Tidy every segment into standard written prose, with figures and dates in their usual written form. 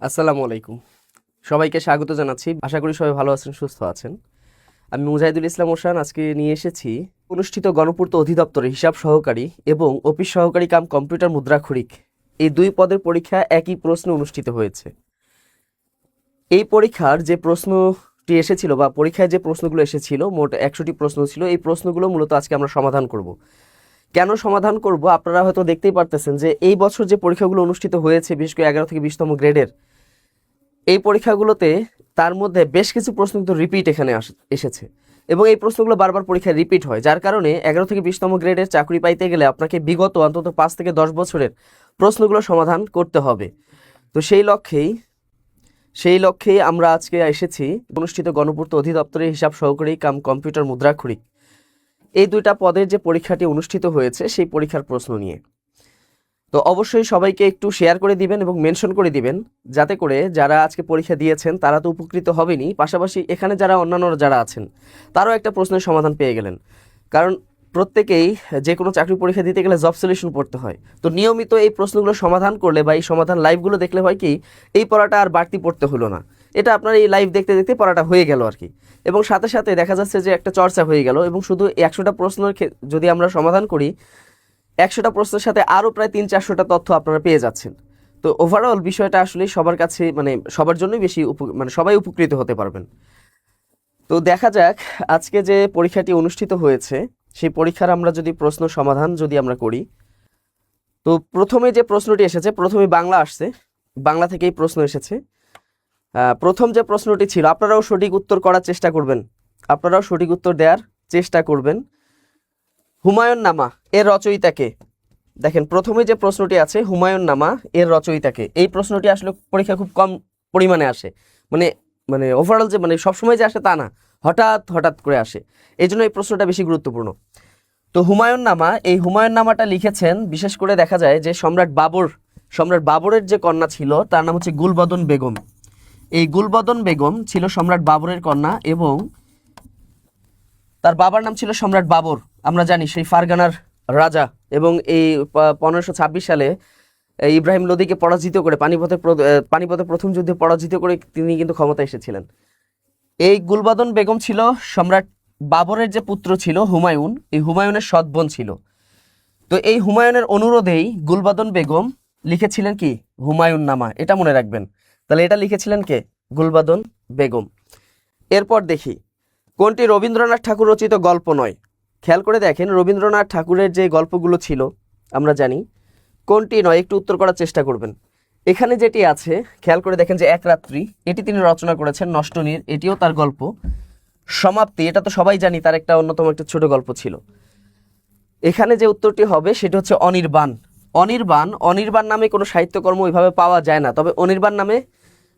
আসসালামু আলাইকুম। সবাইকে স্বাগত জানাচ্ছি। আশা করি সবাই ভালো আছেন, সুস্থ আছেন। আমি মুজাহিদুল ইসলাম ওশান আজকে নিয়ে এসেছি অনুষ্ঠিত গণপূর্ত অধিদপ্তরে হিসাব সহকারী এবং অফিস সহকারী কাম কম্পিউটার মুদ্রাক্ষরিক এই দুই পদের পরীক্ষা একই প্রশ্ন অনুষ্ঠিত হয়েছে। এই পরীক্ষার যে প্রশ্নটি এসেছিল বা পরীক্ষায় যে প্রশ্নগুলো এসেছিল, মোট 100টি প্রশ্ন ছিল। এই প্রশ্নগুলো মূলত আজকে আমরা সমাধান করব। কেন সমাধান করব আপনারা হয়তো দেখতেই পারতেছেন যে এই বছর যে পরীক্ষাগুলো অনুষ্ঠিত হয়েছে, বিশেষ করে 11 থেকে 20তম গ্রেডের এই পরীক্ষাগুলোতে তার মধ্যে বেশ কিছু প্রশ্ন কিন্তু রিপিট এখানে এসেছে এবং এই প্রশ্নগুলো বারবার পরীক্ষায় রিপিট হয়, যার কারণে 11 থেকে 20তম গ্রেডের চাকরি পাইতে গেলে আপনাকে বিগত অন্তত 5 থেকে 10 বছরের প্রশ্নগুলো সমাধান করতে হবে। তো সেই লক্ষ্যেই আমরা আজকে এসেছি অনুষ্ঠিত গণপূর্ত অধিদপ্তরের হিসাব সহকারী কাম কম্পিউটার মুদ্রাক্ষরিক এই দুইটা পদের যে পরীক্ষাটি অনুষ্ঠিত হয়েছে সেই পরীক্ষার প্রশ্ন নিয়ে। তো অবশ্যই সবাইকে একটু শেয়ার করে দিবেন এবং মেনশন করে দিবেন, যাতে করে যারা আজকে পরীক্ষা দিয়েছেন তারা তো উপকৃত হবেনই, পাশাপাশি এখানে যারা অন্যান্য যারা আছেন তারাও একটা প্রশ্নের সমাধান পেয়ে গেলেন। কারণ প্রত্যেকেই যে কোনো চাকরি পরীক্ষা দিতে গেলে জব সলিউশন পড়তে হয়। তো নিয়মিত এই প্রশ্নগুলো সমাধান করলে বা এই সমাধান লাইভগুলো দেখলে হয় কি, এই পড়াটা আর বাড়তি পড়তে হলো না। এটা আপনার এই লাইভ দেখতে দেখতে পড়াটা হয়ে গেল আর কি, এবং সাথে সাথে দেখা যাচ্ছে যে একটা চর্চা হয়ে গেল। এবং শুধু 100টা প্রশ্নের যদি আমরা সমাধান করি, 100টা প্রশ্নের সাথে আরও প্রায় 300-400টা তথ্য আপনারা পেয়ে যাচ্ছেন। তো ওভারঅল বিষয়টা আসলে সবার কাছে সবার জন্যই বেশি সবাই উপকৃত হতে পারবেন। তো দেখা যাক আজকে যে পরীক্ষাটি অনুষ্ঠিত হয়েছে সেই পরীক্ষার আমরা যদি প্রশ্ন সমাধান আমরা করি। তো প্রথমে যে প্রশ্নটি এসেছে, প্রথমে বাংলা আসছে, বাংলা থেকেই প্রশ্ন এসেছে। প্রথম যে প্রশ্নটি ছিল, আপনারাও সঠিক উত্তর করার চেষ্টা করবেন, আপনারাও সঠিক উত্তর দেওয়ার চেষ্টা করবেন। হুমায়ুন নামা এর রচয়িতাকে, দেখেন প্রথমে যে প্রশ্নটি আছে হুমায়ুন নামা এর রচয়িতাকে, এই প্রশ্নটি আসলে পরীক্ষা খুব কম পরিমাণে আসে, মানে মানে ওভারঅল যে সবসময় যে আসে তা না, হঠাৎ হঠাৎ করে আসে, এই জন্য এই প্রশ্নটা বেশি গুরুত্বপূর্ণ। তো হুমায়ুন নামা, এই হুমায়ুন নামাটা লিখেছেন বিশেষ করে দেখা যায় যে সম্রাট বাবরের যে কন্যা ছিল তার নাম হচ্ছে গুলবদন বেগম। এই গুলবদন বেগম ছিল সম্রাট বাবরের কন্যা এবং তার বাবার নাম ছিল সম্রাট বাবর, আমরা জানি সেই ফারগানার রাজা। এবং এই 1526 সালে ইব্রাহিম লোদিকে পরাজিত করে পানিপথে প্রথম যুদ্ধে পরাজিত করে তিনি কিন্তু ক্ষমতা এসেছিলেন। এই গুলবদন বেগম ছিল সম্রাট বাবরের যে পুত্র ছিল হুমায়ুন, এই হুমায়ুনের সৎ বোন ছিল। তো এই হুমায়ুনের অনুরোধেই গুলবদন বেগম লিখেছিলেন কি, হুমায়ুন নামা, এটা মনে রাখবেন। তাহলে এটা লিখেছিলেন কে, গুলবদন বেগম। এরপর দেখি কোনটি রবীন্দ্রনাথ ঠাকুর রচিত গল্প নয়। খেয়াল করে দেখেন রবীন্দ্রনাথ ঠাকুরের যে গল্পগুলো ছিল আমরা জানি, কোনটি নয় একটু উত্তর করার চেষ্টা করবেন। এখানে যেটি আছে খেয়াল করে দেখেন যে এক রাত্রি, এটি তিনি রচনা করেছেন। নষ্টনীর, এটিও তার গল্প। সমাপ্তি, এটা তো সবাই জানি, তার একটা অন্যতম একটা ছোট গল্প ছিল। এখানে যে উত্তরটি হবে সেটা হচ্ছে অনির্বাণ। অনির্বাণ নামে কোনো সাহিত্যকর্ম ওইভাবে পাওয়া যায় না, তবে অনির্বাণ নামে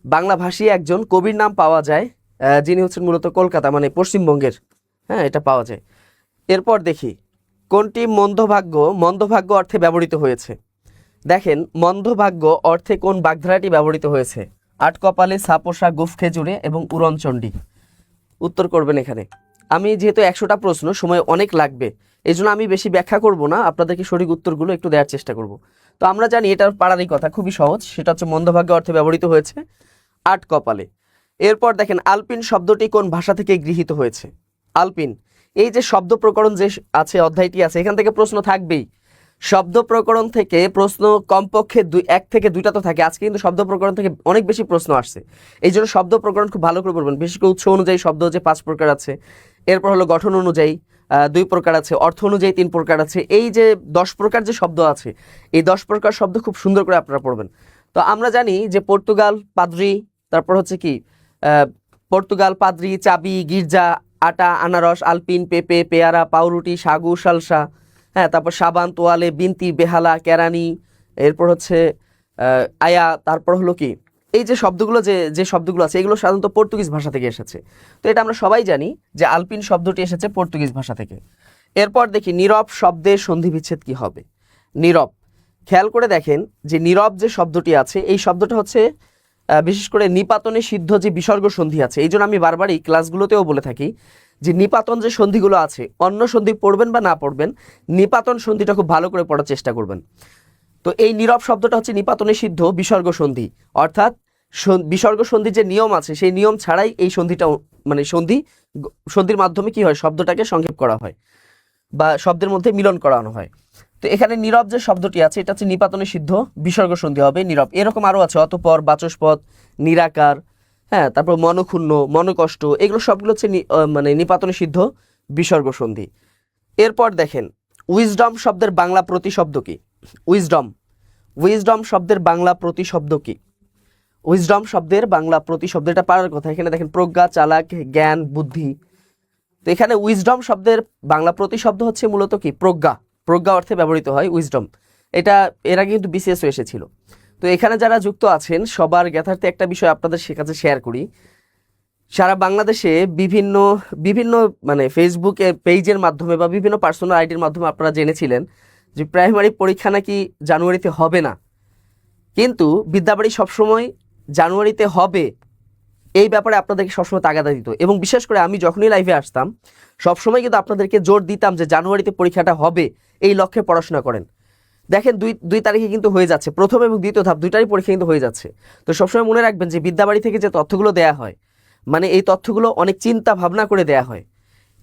বাংলাভাষী একজন কবির নাম পাওয়া যায়, যিনি হচ্ছেন মূলত কলকাতা পশ্চিমবঙ্গের, হ্যাঁ এটা পাওয়া যায়। এরপর দেখি কোনটি মন্দভাগ্য অর্থে ব্যবহৃত হয়েছে। দেখেন মন্দভাগ্য অর্থে কোন বাগধারাটি ব্যবহৃত হয়েছে, আট কপালে, সাপোসা, গুফ খেজুরে এবং উড়নচণ্ডী। উত্তর করবেন এখানে। আমি যেহেতু 100টা প্রশ্ন, সময় অনেক লাগবে, এই জন্য আমি বেশি ব্যাখ্যা করব না, আপনাদেরকে সঠিক উত্তরগুলো একটু দেওয়ার চেষ্টা করব। তো আমরা জানি এটার পাড়ারই কথা, খুবই সহজ, সেটা হচ্ছে মন্দভাগ্য অর্থে ব্যবহৃত হয়েছে আট কপালে। এরপর দেখেন আলপিন শব্দটি কোন ভাষা থেকে গৃহীত হয়েছে। আলপিন, এই যে শব্দ প্রকরণ যে আছে অধ্যায়টি আছে, এখান থেকে প্রশ্ন থাকবেই। শব্দ প্রকরণ থেকে প্রশ্ন কমপক্ষে 1 থেকে 2টা তো থাকে। আজকে কিন্তু শব্দ প্রকরণ থেকে অনেক বেশি প্রশ্ন আসছে, এই জন্য শব্দ প্রকরণ খুব ভালো করে পড়বেন। বিশেষ করে উৎস অনুযায়ী শব্দ যে 5 প্রকার আছে, এরপর হলো গঠন অনুযায়ী 2 প্রকার আছে, অর্থ অনুযায়ী 3 প্রকার আছে, এই যে 10 প্রকার যে শব্দ আছে, এই 10 প্রকার শব্দ খুব সুন্দর করে আপনারা পড়বেন। তো আমরা জানি যে পর্তুগাল, পাদ্রি, তারপর হচ্ছে কি পর্তুগাল, পাদ্রি, চাবি, গির্জা, আটা, আনারস, আলপিন, পেঁপে, পেয়ারা, পাউরুটি, সাগু, সালসা, হ্যাঁ, তারপর সাবান, তোয়ালে, বিনতি, বেহালা, কেরানি, এরপর হচ্ছে আয়া, তারপর হলো কি এই যে শব্দগুলো যে শব্দগুলো আছে এগুলো সাধারণত পর্তুগিজ ভাষা থেকে এসেছে। তো এটা আমরা সবাই জানি যে আলপিন শব্দটি এসেছে পর্তুগিজ ভাষা থেকে। এরপর দেখি নীরব শব্দের সন্ধি বিচ্ছেদ কি হবে। নীরব, খেয়াল করে দেখেন যে নীরব যে শব্দটি আছে এই শব্দটা হচ্ছে বিশেষ করে নিপাতনে সিদ্ধ যে বিসর্গ সন্ধি আছে। এই জন্য আমি বারবারই ক্লাসগুলোতেও বলে থাকি যে নিপাতন যে সন্ধিগুলো আছে, অন্য সন্ধি পড়বেন বা না পড়বেন, নিপাতন সন্ধিটা খুব ভালো করে পড়ার চেষ্টা করবেন। তো এই নীরব শব্দটা হচ্ছে নিপাতনে সিদ্ধ বিসর্গ সন্ধি, অর্থাৎ বিসর্গ সন্ধির যে নিয়ম আছে সেই নিয়ম ছাড়াই এই সন্ধিটা মানে সন্ধির মাধ্যমে কি হয়, শব্দটাকে সংক্ষেপ করা হয় বা শব্দের মধ্যে মিলন করানো হয়। তো এখানে নীরব যে শব্দটি আছে এটা হচ্ছে নিপাতনে সিদ্ধ বিসর্গ সন্ধি হবে নীরব। এরকম আরও আছে অতঃপর, বাচস্পদ, নিরাকার, হ্যাঁ, তারপর মনক্ষুণ্ণ, মনকষ্ট, এগুলো সবগুলো হচ্ছে মানে নিপাতনে সিদ্ধ বিসর্গ সন্ধি। এরপর দেখেন উইজডম শব্দের বাংলা প্রতিশব্দ কি? উইজডম শব্দের বাংলা প্রতিশব্দ কি? উইজডম শব্দের বাংলা প্রতিশব্দ, এটা পারার কথা। এখানে দেখেন প্রজ্ঞা, চালাক, জ্ঞান, বুদ্ধি। তো এখানে উইজডম শব্দের বাংলা প্রতিশব্দ হচ্ছে মূলত কি? প্রজ্ঞা অর্থে ব্যবহৃত হয় উইজডম। এটা এর আগে কিন্তু বিসিএসও এসেছিল। তো এখানে যারা যুক্ত আছেন সবার জ্ঞাতার্থে একটা বিষয় আপনাদের কাছে শেয়ার করি। সারা বাংলাদেশে বিভিন্ন বিভিন্ন মানে ফেসবুকে পেজের মাধ্যমে বা বিভিন্ন পার্সোনাল আইডির মাধ্যমে আপনারা জেনেছিলেন যে প্রাইমারি পরীক্ষা নাকি জানুয়ারিতে হবে না, কিন্তু বিদ্যাবাড়ি সবসময় জানুয়ারিতে হবে এই ব্যাপারে আপনাদেরকে সবসময় তাগাদা দিত। এবং বিশেষ করে আমি যখনই লাইভে আসতাম সবসময় কিন্তু আপনাদেরকে জোর দিতাম যে জানুয়ারিতে পরীক্ষাটা হবে, এই লক্ষ্যে পড়াশোনা করেন। দেখেন 2 তারিখে কিন্তু হয়ে যাচ্ছে, প্রথম এবং দ্বিতীয় ধাপ দুইটারই পরীক্ষা কিন্তু হয়ে যাচ্ছে। তো সবসময় মনে রাখবেন যে বিদ্যাবাড়ি থেকে যে তথ্যগুলো দেয়া হয়, মানে এই তথ্যগুলো অনেক চিন্তা ভাবনা করে দেয়া হয়।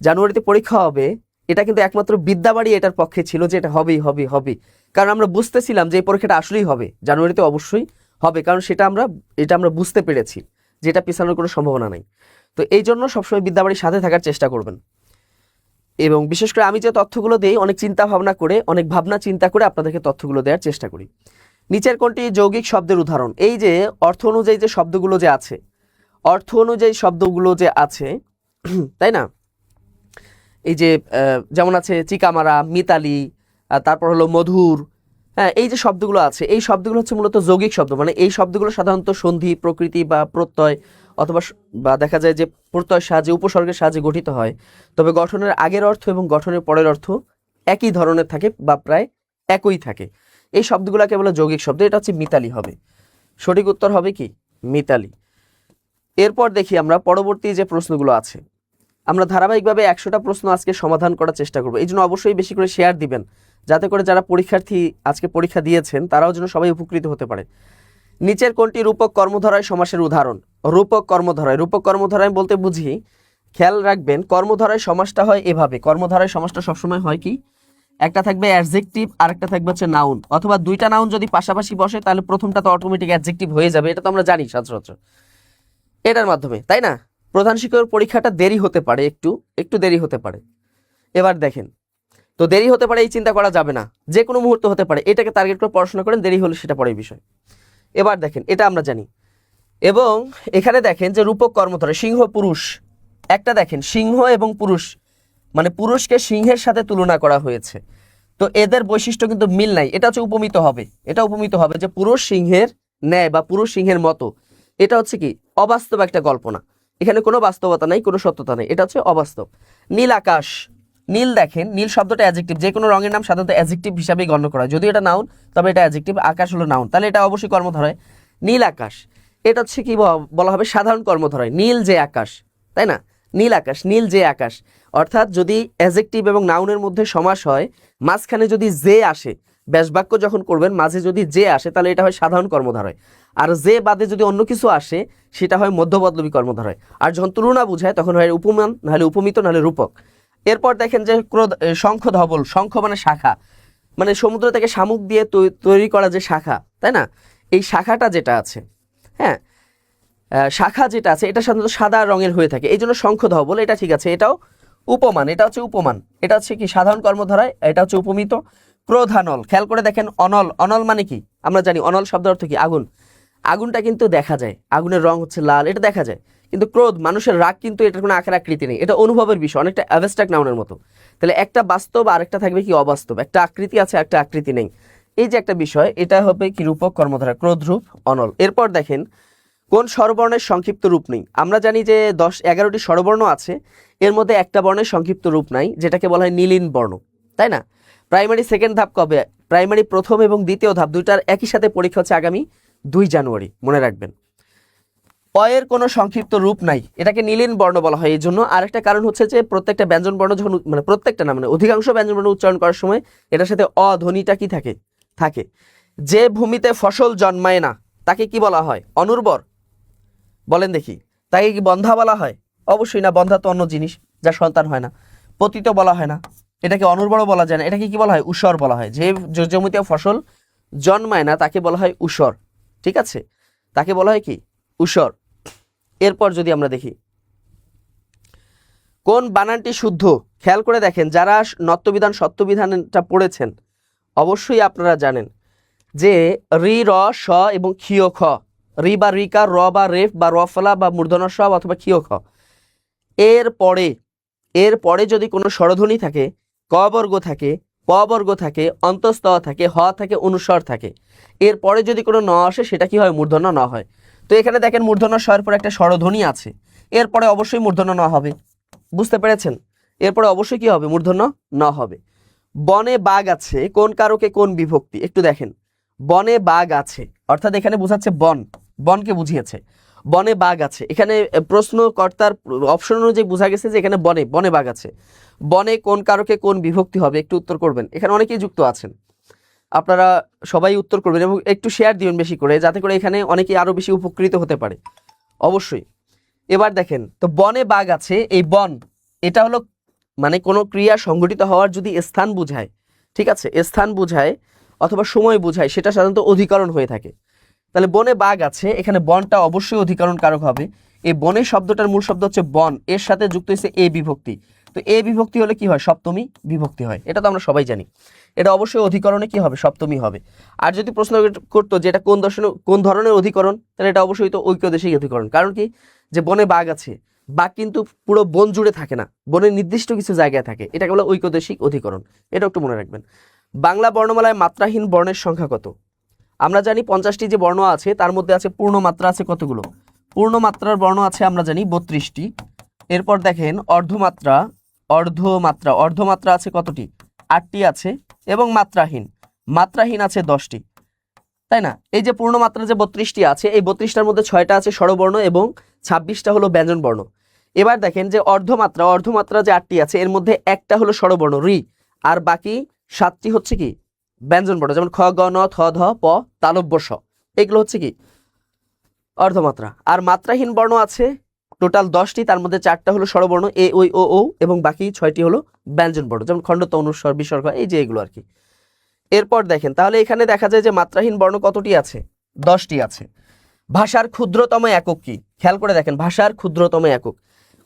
জানুয়ারিতে পরীক্ষা হবে এটা কিন্তু একমাত্র বিদ্যাবাড়ি এটার পক্ষে ছিল যে এটা হবেই, কারণ আমরা বুঝতেছিলাম যে এই পরীক্ষাটা আসলেই হবে, জানুয়ারিতে অবশ্যই হবে, কারণ এটা আমরা বুঝতে পেরেছি যে এটা পিছানোর কোনো সম্ভাবনা নাই। তো এই জন্য সবসময় বিদ্যাবাড়ির সাথে থাকার চেষ্টা করবেন। এবং বিশেষ করে আমি যে তথ্যগুলো দেই অনেক চিন্তা ভাবনা করে, অনেক ভাবনা চিন্তা করে আপনাদেরকে তথ্যগুলো দেওয়ার চেষ্টা করি। নিচের কোনটি যৌগিক শব্দের উদাহরণ? এই যে অর্থ অনুযায়ী যে শব্দগুলো যে আছে, তাই না, এই যে যেমন আছে চিকামারা, মিতালি, তারপর হলো মধুর, হ্যাঁ, এই যে শব্দগুলো আছে এই শব্দগুলো হচ্ছে মূলত যৌগিক শব্দ। মানে এই শব্দগুলো সাধারণত সন্ধি, প্রকৃতি বা প্রত্যয় অথবা বা দেখা যায় যে প্রত্যয়ের সাহায্যে, উপসর্গের সাহায্যে গঠিত হয়। তবে গঠনের আগের অর্থ এবং গঠনের পরের অর্থ একই ধরনের থাকে বা প্রায় একই থাকে। এই শব্দগুলোকে বলে যৌগিক শব্দ। এটা হচ্ছে মিতালি হবে, সঠিক উত্তর হবে কি? মিতালি। এরপর দেখি আমরা পরবর্তী যে প্রশ্নগুলো আছে। আমরা ধারাবাহিকভাবে 100টা প্রশ্ন আজকে সমাধান করার চেষ্টা করব। এই জন্য অবশ্যই বেশি করে শেয়ার দিবেন, যাতে করে যারা পরীক্ষার্থী আজকে পরীক্ষা দিয়েছেন তারাও যেন সবাই উপকৃত হতে পারে। নিচের কোনটি রূপক কর্মধারয় সমাসের উদাহরণ? রূপক কর্মধারয় বলতে বুঝি, খেয়াল রাখবেন, কর্মধারয় সমাসটা হয় এভাবে। কর্মধারয় সমাসটা সবসময় হয় কি? একটা থাকবে অ্যাডজেক্টিভ আর একটা থাকবে হচ্ছে নাউন, অথবা দুইটা নাউন যদি পাশাপাশি বসে তাহলে প্রথমটা তো অটোমেটিক অ্যাডজেক্টিভ হয়ে যাবে। এটা তো আমরা জানি সচরাচর এটার মাধ্যমে, তাই না? প্রধান শিক্ষকের পরীক্ষাটা দেরি হতে পারে, একটু দেরি হতে পারে। এবার দেখেন, তো দেরি হতে পারে এই চিন্তা করা যাবে না, যে কোনো মুহূর্ত হতে পারে, এটাকে টার্গেট করে পড়াশোনা করেন, দেরি হলে সেটা পরের বিষয়। এবার দেখেন, এটা আমরা জানি। এবং এখানে দেখেন যে রূপক কর্মধারয় সিংহ পুরুষ, একটা দেখেন সিংহ এবং পুরুষ, মানে পুরুষকে সিংহের সাথে তুলনা করা হয়েছে। তো এদের বৈশিষ্ট্য কিন্তু মিল নাই, এটা হচ্ছে উপমিত হবে। এটা উপমিত হবে যে পুরুষ সিংহের ন্যায় বা পুরুষ সিংহের মতো। এটা হচ্ছে কি? অবাস্তব একটা কল্পনা। এখানে কোনো বাস্তবতা নেই, কোনো সত্যতা নেই, এটা হচ্ছে অবাস্তব। নীল আকাশ, নীল দেখেন, নীল শব্দটা অ্যাডজেক্টিভ। যে কোনো রঙের নাম সাধারণত অ্যাডজেক্টিভ হিসাবেই গণ্য করা হয়, যদিও এটা নাউন তবে এটা অ্যাডজেক্টিভ। আকাশ হলো নাউন, তাহলে এটা অবশ্যই কর্মধারয়। নীল আকাশ, এটা হচ্ছে কি বলা হবে? সাধারণ কর্মধারয়। নীল যে আকাশ, তাই না? নীল আকাশ, নীল যে আকাশ, অর্থাৎ যদি অ্যাডজেক্টিভ এবং নাউনের মধ্যে সমাস হয়, মাঝখানে যদি যে আসে, ব্যাসবাক্য যখন করবেন মাঝে যদি যে আসে, তাহলে এটা হয় সাধারণ কর্মধারয়। আর যে বাদে যদি অন্য কিছু আসে সেটা হয় মধ্যপদলোপী কর্মধারয়। আর যখন তুলনা বুঝায় তখন হয় উপমান, নাহলে উপমিত, নাহলে রূপক। এরপর দেখেন যে শঙ্খ ধবল, শঙ্খ মানে শাখা, মানে সমুদ্র থেকে শামুক দিয়ে তৈরি করা যে শাখা, তাই না? এই শাখাটা যেটা আছে, হ্যাঁ, শাখা যেটা আছে এটা সাধারণত সাদা রঙের হয়ে থাকে, এই জন্য শঙ্খ ধবল। এটা ঠিক আছে, এটাও উপমান, এটা হচ্ছে উপমান। এটা হচ্ছে কি? সাধারণ কর্মধারায়, এটা হচ্ছে উপমিত। ক্রোধানল, খেয়াল করে দেখেন, অনল, অনল মানে কি? আমরা জানি অনল শব্দ অর্থ কি? আগুন। আগুনটা কিন্তু দেখা যায়, আগুনের রং হচ্ছে লাল, এটা দেখা যায়। কিন্তু ক্রোধ, মানুষের রাগ, কিন্তু এটার কোনো আকার আকৃতি নেই, এটা অনুভবের বিষয়, অনেকটা অ্যাবস্ট্রাক্ট নাউনের মতো। তাহলে একটা বাস্তব আর একটা থাকবে কি? অবাস্তব। একটা আকৃতি আছে, একটা আকৃতি নেই, এই যে একটা বিষয়, এটা হবে কি? রূপক কর্মধারা, ক্রোধ রূপ অনল। এরপর দেখেন, কোন স্বরবর্ণের সংক্ষিপ্ত রূপ নেই? আমরা জানি যে 11টি স্বরবর্ণ আছে, এর মধ্যে একটা বর্ণের সংক্ষিপ্ত রূপ নাই, যেটাকে বলা হয় নীলিন বর্ণ, তাই না? প্রাইমারি সেকেন্ড ধাপ কবে? প্রাইমারি প্রথম এবং দ্বিতীয় ধাপ দুইটার একই সাথে পরীক্ষা হচ্ছে আগামী 2 জানুয়ারি, মনে রাখবেন। অয়ের কোনো সংক্ষিপ্ত রূপ নাই, এটাকে নীলিন বর্ণ বলা হয়। এই জন্য আরেকটা কারণ হচ্ছে যে প্রত্যেকটা ব্যঞ্জন বর্ণ যখন, মানে প্রত্যেকটা না, মানে অধিকাংশ ব্যঞ্জন বর্ণ উচ্চারণ করার সময় এটার সাথে অধ্বনিটা কি থাকে। যে ভূমিতে ফসল জন্মায় না তাকে কি বলা হয়? অনুর্বর। বলেন দেখি, তাকে কি বন্ধা বলা হয়? অবশ্যই না, বন্ধা তো অন্য জিনিস, যার সন্তান হয় না। পতিত বলা হয় না, এটাকে অনুর্বর বলা যায় না, এটাকে কি বলা হয়? ঊষর বলা হয়। যে জমিতে ফসল জন্মায় না তাকে বলা হয় ঊষর, ঠিক আছে, তাকে বলা হয় কি? ঊষর। এরপর যদি আমরা দেখি কোন বানানটি শুদ্ধ, খেয়াল করে দেখেন, যারা নত্যবিধান সত্যবিধানটা পড়েছেন অবশ্যই আপনারা জানেন যে রি, র, স এবং ক্ষিয় খ, রি বা রিকার, র বা রেফ বা রফলা বা মূর্ধন্য স অথবা ক্ষিয় খ, এর পরে যদি কোনো স্বরধ্বনি থাকে, ক বর্গ থাকে, প বর্গ থাকে, অন্তঃস্থ থাকে, হ থাকে, অনুস্বর থাকে, এরপরে যদি কোনো ন আসে সেটা কি হয়? মূর্ধন্য ন হয়। তো এখানে দেখেন মূর্ধন্য স এর পরে একটা স্বরধ্বনি আছে, এরপরে অবশ্যই মূর্ধন্য ন হবে। বুঝতে পেরেছেন? এরপরে অবশ্যই কি হবে? মূর্ধন্য ন হবে। বনে বাঘ আছে কোন কারকে কোন বিভক্তি? একটু দেখেন, বনে বাঘ আছে অর্থাৎ এখানে বোঝাচ্ছে বন, বনকে বুঝিয়েছে। বনে বাঘ আছে, এখানে প্রশ্নকর্তার অপশন অনুযায়ী বোঝা গেছে যে এখানে বনে বনে বাঘ আছে। বনে কোন কারকে কোন বিভক্তি হবে? একটু উত্তর করবেন, এখানে অনেকেই যুক্ত আছেন, আপনারা সবাই উত্তর করবেন এবং একটু শেয়ার দিবেন বেশি করে, যাতে করে এখানে অনেকেই আরো বেশি উপকৃত হতে পারে অবশ্যই। এবার দেখেন, তো বনে বাঘ আছে, এই বন এটা হলো মানে কোনো ক্রিয়া সংঘটিত হওয়ার যদি স্থান বুঝায়, ঠিক আছে, স্থান বুঝায় অথবা সময় বুঝায়, সেটা সাধারণত অধিকরণ হয়ে থাকে। তাহলে বনে বাঘ আছে, এখানে বনটা অবশ্যই অধিকরণ কারক হবে। এই বনের শব্দটার মূল শব্দ হচ্ছে বন, এর সাথে যুক্ত হয়েছে এ বিভক্তি। তো এ বিভক্তি হলে কি হয়? সপ্তমী বিভক্তি হয়, এটা তো আমরা সবাই জানি। এটা অবশ্যই অধিকরণে কি হবে? সপ্তমী হবে। আর যদি প্রশ্ন করতো যে এটা কোন ধরনের অধিকরণ, তাহলে এটা অবশ্যই তো ঐক্যদেশিক অধিকরণ। কারণ কি? যে বনে বাঘ আছে, বাঘ কিন্তু পুরো বন জুড়ে থাকে না, বনের নির্দিষ্ট কিছু জায়গায় থাকে, এটাকে বলে ঐক্যদেশিক অধিকরণ। এটা একটু মনে রাখবেন। বাংলা বর্ণমালায় মাত্রাহীন বর্ণের সংখ্যা কত? আমরা জানি 50টি যে বর্ণ আছে তার মধ্যে আছে পূর্ণ মাত্রা আছে কতগুলো? পূর্ণ মাত্রার বর্ণ আছে আমরা জানি 32টি। এরপর দেখেন অর্ধমাত্রা, অর্ধমাত্রা আছে কতটি? 8টি আছে। এবং মাত্রাহীন আছে 10টি, তাই না? এই যে পূর্ণ মাত্রা যে 32টি আছে, এই 32টার মধ্যে 6টা আছে স্বরবর্ণ এবং 26টা হলো ব্যঞ্জন বর্ণ। এবার দেখেন যে অর্ধমাত্রা যে 8টি আছে, এর মধ্যে একটা হলো স্বরবর্ণ রি, আর বাকি 7টি হচ্ছে কি? ব্যঞ্জন বর্ণ, যেমন খ, গ, ন, থ, ধ, প, তালব্য স, এগুলো হচ্ছে কি? অর্ধমাত্রা। আর মাত্রাহীন বর্ণ আছে টোটাল 10টি, তার মধ্যে 4টা হলো স্বরবর্ণ এ, ওই, ও, ও, এবং বাকি 6টি হলো ব্যঞ্জন বর্ণ, যেমন খণ্ডত, অনুস্বর, বিসর্গ, এই যে এগুলো আর কি। এরপর দেখেন, তাহলে এখানে দেখা যায় যে মাত্রাহীন বর্ণ কতটি আছে? 10টি আছে। ভাষার ক্ষুদ্রতম একক কি? খেয়াল করে দেখেন, ভাষার ক্ষুদ্রতম একক,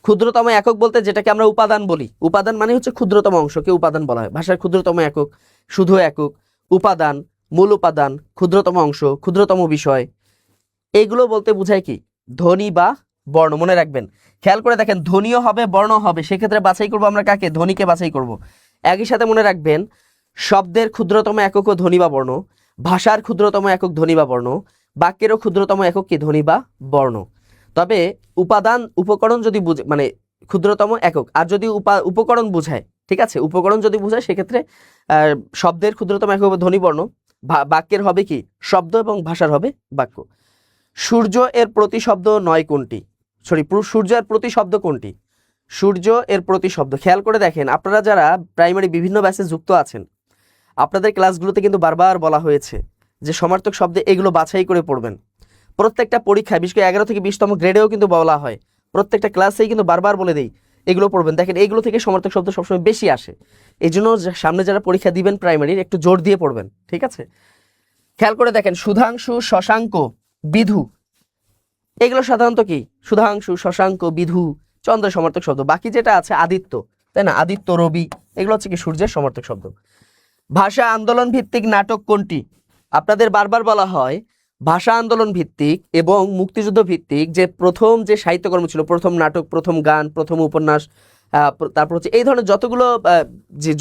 ক্ষুদ্রতম একক বলতে যেটাকে আমরা উপাদান বলি, উপাদান মানে হচ্ছে ক্ষুদ্রতম অংশকে উপাদান বলা হয়। ভাষার ক্ষুদ্রতম একক, শুধু একক, উপাদান, মূল উপাদান, ক্ষুদ্রতম অংশ, ক্ষুদ্রতম বিষয়, এইগুলো বলতে বোঝায় কি? ধ্বনি বা বর্ণ। মনে রাখবেন, খেয়াল করে দেখেন, ধ্বনিও হবে বর্ণ হবে, সেক্ষেত্রে বাছাই করবো আমরা কাকে? ধ্বনিকে বাছাই করব। একই সাথে মনে রাখবেন, শব্দের ক্ষুদ্রতম এককও ধ্বনি বা বর্ণ, ভাষার ক্ষুদ্রতম একক ধ্বনি বা বর্ণ, বাক্যেরও ক্ষুদ্রতম একক কি? ধ্বনি বা বর্ণ। তবে উপাদান উপকরণ যদি মানে ক্ষুদ্রতম একক, আর যদি উপকরণ বুঝায়, ঠিক আছে, উপকরণ যদি বুঝায় সেক্ষেত্রে শব্দের ক্ষুদ্রতম একক হবে ধ্বনি বর্ণ, বাক্যের হবে কি? শব্দ, এবং ভাষার হবে বাক্য। সূর্য এর প্রতিশব্দ নয় কোনটি? সূর্য এর প্রতিশব্দ কোনটি? সূর্য এর প্রতিশব্দ, খেয়াল করে দেখেন, আপনারা যারা প্রাইমারি বিভিন্ন ব্যাচে যুক্ত আছেন, আপনাদের ক্লাসগুলোতে কিন্তু বারবার বলা হয়েছে যে সমার্থক শব্দে এগুলো বাছাই করে পড়বেন। প্রত্যেকটা পরীক্ষায়, বিশেষ করে 11 থেকে 20তম গ্রেডেও কিন্তু বলা হয়, প্রত্যেকটা ক্লাসেই কিন্তু বারবার বলে দেই এগুলো পড়বেন। দেখেন, এইগুলো থেকে সমার্থক শব্দ সবসময় বেশি আসে, এই জন্য সামনে যারা পরীক্ষা দিবেন প্রাইমারির, একটু জোর দিয়ে পড়বেন, ঠিক আছে? খেয়াল করে দেখেন, সুধাংশু, শশাঙ্ক, বিধু, এগুলো সাধারণত কি? সুধাংশু, শশাঙ্ক, বিধু চন্দ্রের সমার্থক শব্দ। বাকি যেটা আছে আদিত্য, তাই না? আদিত্য, রবি, এগুলো হচ্ছে কি? সূর্যের সমার্থক শব্দ। ভাষা আন্দোলন ভিত্তিক নাটক কোনটি? আপনাদের বারবার বলা হয় ভাষা আন্দোলন ভিত্তিক এবং মুক্তিযুদ্ধ ভিত্তিক যে প্রথম যে সাহিত্যকর্ম ছিল, প্রথম নাটক, প্রথম গান, প্রথম উপন্যাস, তারপর হচ্ছে এই ধরনের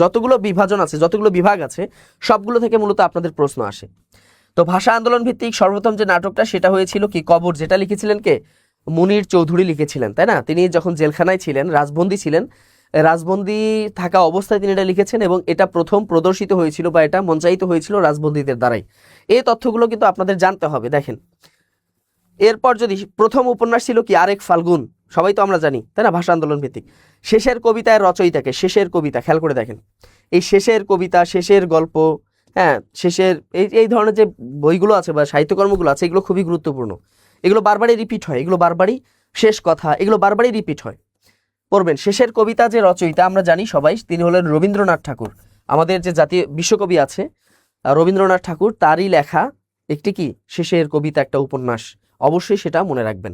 যতগুলো বিভাজন আছে, যতগুলো বিভাগ আছে, সবগুলো থেকে মূলত আপনাদের প্রশ্ন আসে। তো ভাষা আন্দোলন ভিত্তিক সর্বপ্রথম যে নাটকটা, সেটা হয়েছিল কি? কবর, যেটা লিখেছিলেন কে? মুনির চৌধুরী লিখেছিলেন, তাই না? তিনি যখন জেলখানায় ছিলেন, রাজবন্দী ছিলেন, রাজবন্দী থাকা অবস্থায় তিনি এটা লিখেছেন, এবং এটা প্রথম প্রদর্শিত হয়েছিল বা এটা মঞ্চায়িত হয়েছিল রাজবন্দীদের দ্বারাই। এই তথ্যগুলো কিন্তু আপনাদের জানতে হবে। দেখেন, এরপর যদি প্রথম উপন্যাস ছিল কি? আরেক ফাল্গুন, সবাই তো আমরা জানি, তাই না? ভাষা আন্দোলন ভিত্তিক। শেষের কবিতার রচয়িতাকে? শেষের কবিতা, খেয়াল করে দেখেন, এই শেষের কবিতা, শেষের গল্প, হ্যাঁ, শেষের এই ধরনের যে বইগুলো আছে বা সাহিত্যকর্মগুলো আছে, এগুলো খুবই গুরুত্বপূর্ণ। এগুলো বারবারই রিপিট হয়, এগুলো বারবারই শেষ কথা, এগুলো বারবারই রিপিট হয়। পড়বেন শেষের কবিতা যে রচয়িতা আমরা জানি সবাই, তিনি হলেন রবীন্দ্রনাথ ঠাকুর। আমাদের যে জাতীয় বিশ্বকবি আছে রবীন্দ্রনাথ ঠাকুর, তারই লেখা একটি কি শেষের কবিতা, একটা উপন্যাস। অবশ্যই সেটা মনে রাখবেন,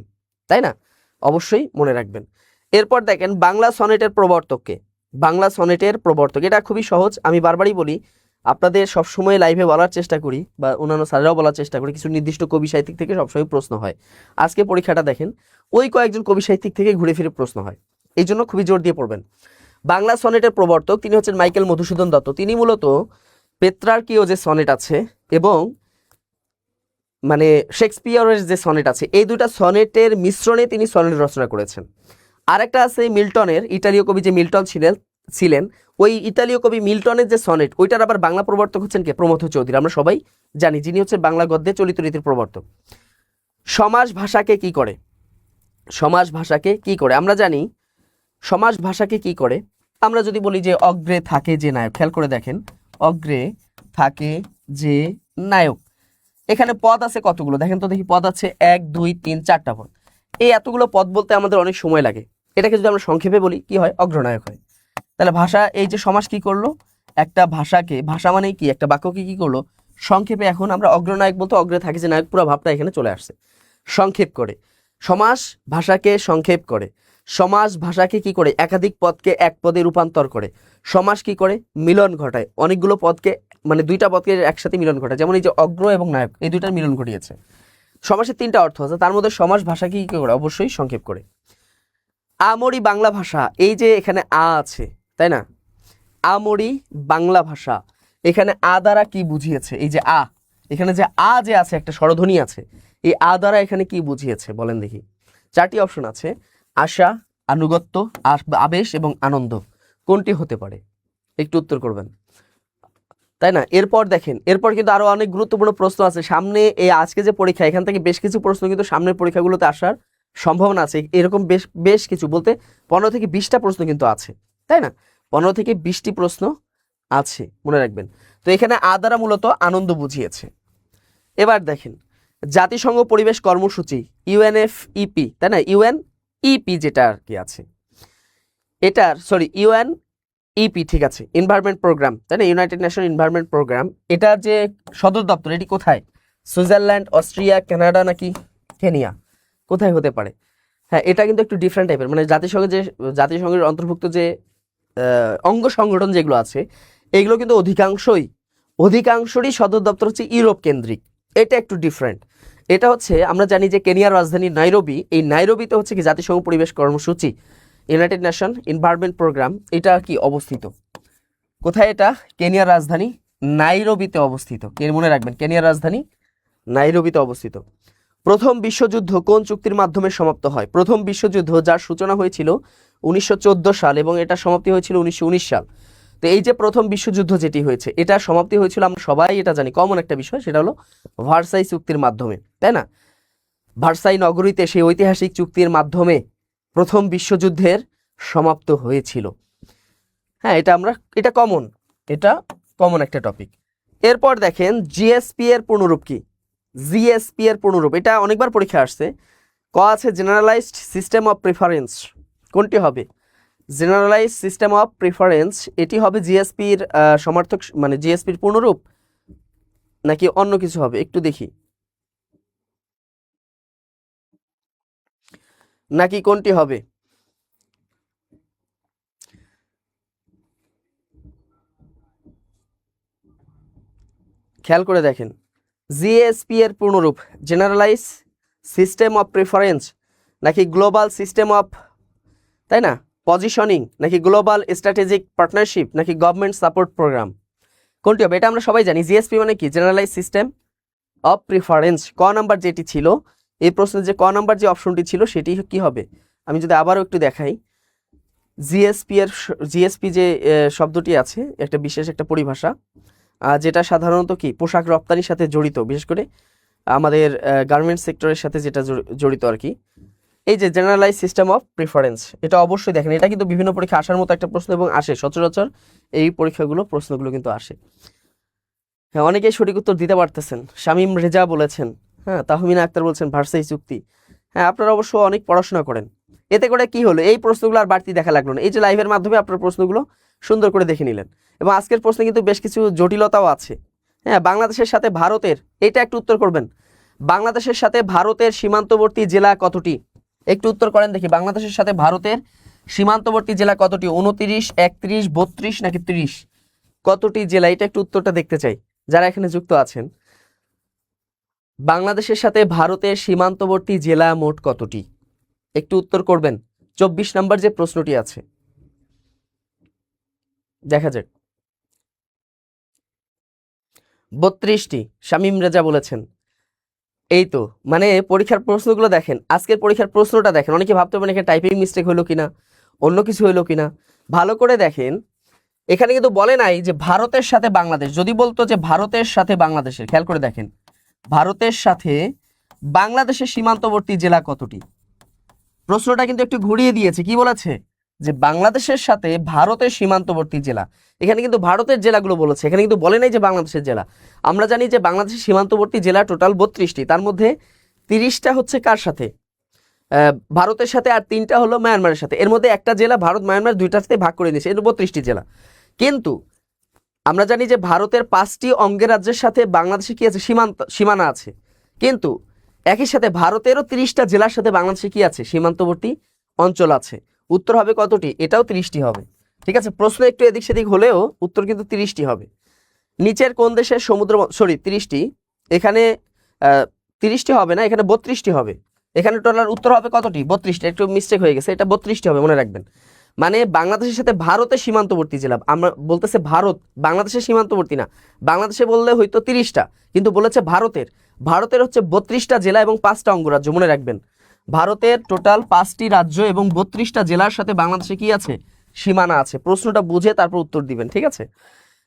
তাই না? অবশ্যই মনে রাখবেন। এরপর দেখেন বাংলা সনেটের প্রবর্তককে। বাংলা সনেটের প্রবর্তক, এটা খুবই সহজ। আমি বারবারই বলি, আপনাদের সবসময় লাইভে বলার চেষ্টা করি, বা অন্যান্য স্যারেরাও বলার চেষ্টা করি, কিছু নির্দিষ্ট কবি সাহিত্যিক থেকে সবসময় প্রশ্ন হয়। আজকে পরীক্ষাটা দেখেন, ওই কয়েকজন কবি সাহিত্যিক থেকে ঘুরে ফিরে প্রশ্ন হয়, এই জন্য খুবই জোর দিয়ে পড়বেন। বাংলা সনেটের প্রবর্তক তিনি হচ্ছেন মাইকেল মধুসূদন দত্ত। তিনি মূলত পেত্রার্কীয় যে সনেট আছে এবং মানে শেক্সপিয়রের যে সনেট আছে, এই দুইটা সনেটের মিশ্রণে তিনি সনেট রচনা করেছেন। আরেকটা আছে মিল্টনের, ইতালীয় কবি যে মিল্টন ছিলেন, ওই ইতালীয় কবি মিল্টনের যে সনেট, ওইটার আবার বাংলা প্রবর্তক হচ্ছেন কে? প্রমথ চৌধুরী। আমরা সবাই জানি, যিনি হচ্ছেন বাংলা গদ্যে চলিত রীতির প্রবর্তক। সমাস ভাষাকে কি করে? সমাস ভাষাকে কি করে? আমরা জানি সমাস ভাষাকে কি করে। আমরা যদি বলি যে অগ্রে থাকে যে নায়ক, খেয়াল করে দেখেন, অগ্রে থাকে যে নায়ক, এখানে পদ আছে কতগুলো দেখেন তো দেখি। পদ আছে 1 2 3 4টা পদ। এই এতগুলো পদ বলতে আমাদের অনেক সময় লাগে। এটাকে যদি আমরা সংক্ষেপে বলি কি হয়? অগ্রনায়ক হয়। তাহলে ভাষা, এই যে সমাস কি করলো, একটা ভাষাকে, ভাষা মানে কি, একটা বাক্যকে কি করলো সংক্ষেপে। এখন আমরা অগ্রনায়ক বলতে অগ্রে থাকে যে নায়ক, পুরো ভাবটা এখানে চলে আসছে। সংক্ষেপ করে সমাস ভাষাকে সংক্ষেপ করে। সমাস ভাষাকে কি করে? একাধিক পদকে এক পদে রূপান্তর করে। সমাস কি করে? মিলন ঘটায়, অনেকগুলো পদকে, মানে দুইটা পদকে একসাথে মিলন ঘটায়। যেমন এই যে অগ্র এবং নায়ক, এই দুইটার মিলন ঘটিয়েছে। সমাসের 3টা অর্থ আছে, তার মধ্যে সমাস ভাষাকে কি করে? অবশ্যই সংক্ষেপ করে। আমরি বাংলা ভাষা, এই যে এখানে আ আছে, তাই না? আমরি বাংলা ভাষা, এখানে আ দ্বারা কি বুঝিয়েছে? এই যে আ, এখানে যে আ যে আছে, একটা স্বরধ্বনি আছে, এই আ দ্বারা এখানে কি বুঝিয়েছে বলেন দেখি। 4টি অপশন আছে, আশা, আনুগত্য, আবেশ এবং আনন্দ। কোনটি হতে পারে? একটু উত্তর করবেন, তাই না? এরপর দেখেন, এরপর কিন্তু আরো অনেক গুরুত্বপূর্ণ প্রশ্ন আছে সামনে। এই আজকে যে পরীক্ষা, এখান থেকে বেশ কিছু প্রশ্ন কিন্তু সামনের পরীক্ষাগুলোতে আসার সম্ভাবনা আছে। এরকম বেশ কিছু বলতে 15 থেকে 20টা প্রশ্ন কিন্তু আছে, তাই না? 15 থেকে 20টি প্রশ্ন আছে, মনে রাখবেন। তো এখানে আ দ্বারা মূলত আনন্দ বুঝিয়েছে। এবার দেখেন জাতিসংঘ পরিবেশ কর্মসূচি, ইউএনএফইপি, তাই না? ইউএনইপি যেটা আর কি আছে, এটার ইউএনইপি, ঠিক আছে, এনভায়রনমেন্ট প্রোগ্রাম, তাই না? ইউনাইটেড নেশন এনভায়রনমেন্ট প্রোগ্রাম, এটার যে সদর দপ্তর, এটি কোথায়? সুইজারল্যান্ড, অস্ট্রিয়া, কানাডা নাকি কেনিয়া? কোথায় হতে পারে? হ্যাঁ, এটা কিন্তু একটু ডিফারেন্ট টাইপের, মানে জাতিসংঘের অন্তর্ভুক্ত যে অঙ্গ সংগঠন যেগুলো আছে, এগুলো কিন্তু অধিকাংশরই সদর দপ্তর হচ্ছে ইউরোপ কেন্দ্রিক। এটা একটু ডিফারেন্ট। এটা হচ্ছে, আমরা জানি যে কেনিয়ার রাজধানী নাইরোবি, এই নাইরোবিতে হচ্ছে কি জাতিসংঘ পরিবেশ কর্মসূচি, ইউনাইটেড নেশন এনভায়রনমেন্ট প্রোগ্রাম, এটা কি অবস্থিত? কোথায় এটা? কেনিয়ার রাজধানী নাইরোবিতে অবস্থিত। মনে রাখবেন, কেনিয়ার রাজধানী নাইরোবিতে অবস্থিত। প্রথম বিশ্বযুদ্ধ কোন চুক্তির মাধ্যমে সমাপ্ত হয়? প্রথম বিশ্বযুদ্ধ, যার সূচনা হয়েছিল 1914 সাল এবং এটা সমাপ্তি হয়েছিল 1919 সাল। তো এই যে প্রথম বিশ্বযুদ্ধ যেটি হয়েছে, এটা সমাপ্তি হয়েছিল, আমরা সবাই এটা জানি, কমন একটা বিষয়, সেটা হলো ভার্সাই চুক্তির মাধ্যমে, তাই না? ভার্সাই নগরীতে সেই ঐতিহাসিক চুক্তির মাধ্যমে প্রথম বিশ্বযুদ্ধের সমাপ্ত হয়েছিল। হ্যাঁ, এটা কমন একটা টপিক। এরপর দেখেন জিএসপি এর পূর্ণরূপ কি? জিএসপি এর পূর্ণরূপ, এটা অনেকবার পরীক্ষা আসছে। ক আছে জেনারেলাইজড সিস্টেম অফ প্রিফারেন্স, কোনটি হবে? জেনারেলাইজড সিস্টেম অফ প্রিফারেন্স, এটি হবে জিএসপির সমার্থক, মানে জিএসপির পূর্ণরূপ, নাকি অন্য কিছু হবে? একটু দেখি, নাকি কোনটি হবে? খেয়াল করে দেখেন, জিএসপি এর পূর্ণরূপ জেনারেলাইজ সিস্টেম অফ প্রিফারেন্স, নাকি গ্লোবাল সিস্টেম অফ, তাই না, পজিশনিং, নাকি গ্লোবাল স্ট্র্যাটেজিক পার্টনারশিপ, নাকি গভর্নমেন্ট সাপোর্ট প্রোগ্রাম? কোনটি হবে? এটা আমরা সবাই জানি, জিএসপি মানে কি? Generalise system of preference. ক নাম্বার যেটি ছিল এই প্রশ্নের, যে ক নাম্বার যে অপশনটি ছিল, সেটি কি হবে? আমি যদি আবারও একটু দেখাই, জিএসপি যে শব্দটি আছে, একটা বিশেষ একটা পরিভাষা, যেটা সাধারণত কি পোশাক রপ্তানির সাথে জড়িত, বিশেষ করে আমাদের গার্মেন্টস সেক্টরের সাথে যেটা জড়িত আর কি। এই যে জেনারেলাইজ সিস্টেম অফ প্রিফারেন্স, এটা অবশ্যই দেখেন, এটা কিন্তু বিভিন্ন পরীক্ষা আসার মতো একটা প্রশ্ন এবং আসে সচরাচর, এই প্রশ্নগুলো কিন্তু আসে। হ্যাঁ, অনেকেই সঠিক উত্তর দিতে পারতেছেন। শামীম রেজা বলেছেন হ্যাঁ, তাহমিনা আক্তার বলছেন ভার্সাই চুক্তি। হ্যাঁ, আপনারা অবশ্য অনেক পড়াশোনা করেন। এতে করে কি হলো, এই প্রশ্নগুলো আর বাড়তি দেখা লাগলো না। এই যে লাইভের মাধ্যমে আপনার প্রশ্নগুলো সুন্দর করে দেখে নিলেন। এবং আজকের প্রশ্নে কিন্তু বেশ কিছু জটিলতাও আছে। হ্যাঁ, বাংলাদেশের সাথে ভারতের, এটা একটু উত্তর করবেন। বাংলাদেশের সাথে ভারতের সীমান্তবর্তী জেলা কতটি? একটু উত্তর করেন দেখি। বাংলাদেশের সাথে ভারতের সীমান্তবর্তী জেলা কতটি? 29, 31, 32 নাকি 30? কতটি জেলা? এটা একটু উত্তরটা দেখতে চাই যারা এখানে যুক্ত আছেন। বাংলাদেশের সাথে ভারতের সীমান্তবর্তী জেলা মোট কতটি? একটু উত্তর করবেন। 24 নম্বর যে প্রশ্নটি আছে, দেখা যাক। 32টি শামীম রেজা বলেছেন। এই তো, মানে পরীক্ষার প্রশ্নগুলো দেখেন, আজকের পরীক্ষার প্রশ্নটা দেখেন। অনেকে ভাবতে পারেন এখানে টাইপিং মিস্টেক হলো কিনা, অন্য কিছু হলো কিনা। ভালো করে দেখেন, এখানে কিন্তু বলে নাই যে ভারতের সাথে বাংলাদেশ। যদি বলতো যে ভারতের সাথে বাংলাদেশের, খেয়াল করে দেখেন, ভারতের সাথে বাংলাদেশের সীমান্তবর্তী জেলা কতটি? প্রশ্নটা কিন্তু একটু ঘুরিয়ে দিয়েছে। কি বলেছে? যে বাংলাদেশের সাথে ভারতের সীমান্তবর্তী জেলা। এখানে কিন্তু ভারতের জেলাগুলো বলেছে, এখানে কিন্তু বলে নাই যে বাংলাদেশের জেলা। আমরা জানি যে বাংলাদেশের সীমান্তবর্তী জেলা টোটাল 32টি, তার মধ্যে 30টা হচ্ছে কার সাথে? ভারতের সাথে, আর 3টা হলো মায়ানমারের সাথে। এর মধ্যে একটা জেলা ভারত মায়ানমার দুইটার সাথে ভাগ করে নিয়েছে, এর 32টি জেলা। কিন্তু আমরা জানি যে ভারতের 5টি অঙ্গরাজ্যের সাথে বাংলাদেশে কি আছে? সীমানা আছে। কিন্তু একই সাথে ভারতেরও 30টা জেলার সাথে বাংলাদেশে কি আছে? সীমান্তবর্তী অঞ্চল আছে। উত্তর হবে কতটি? এটাও 30টি হবে। ঠিক আছে, প্রশ্ন একটু এদিক সেদিক হলেও উত্তর কিন্তু 30টি হবে। নিচের কোন দেশের সমুদ্র, 30টি, এখানে 30টি হবে না, এখানে 32টি হবে। এখানে টোটাল উত্তর হবে কতটি? 32টি। একটু মিস্টেক হয়ে গেছে, এটা 32টি হবে, মনে রাখবেন। মানে বাংলাদেশের সাথে ভারতের সীমান্তবর্তী জেলা, আমরা বলতেছে ভারত, বাংলাদেশের সীমান্তবর্তী না। বাংলাদেশে বললে হয়তো 30টা, কিন্তু বলেছে ভারতের। ভারতের হচ্ছে 32টা জেলা এবং 5টা অঙ্গরাজ্য, মনে রাখবেন। ভারতের টোটাল 5টি রাজ্য এবং 32টা জেলার সাথে বাংলাদেশে কি আছে? সীমানা আছে। প্রশ্নটা বুঝে তারপর উত্তর দিবেন, ঠিক আছে?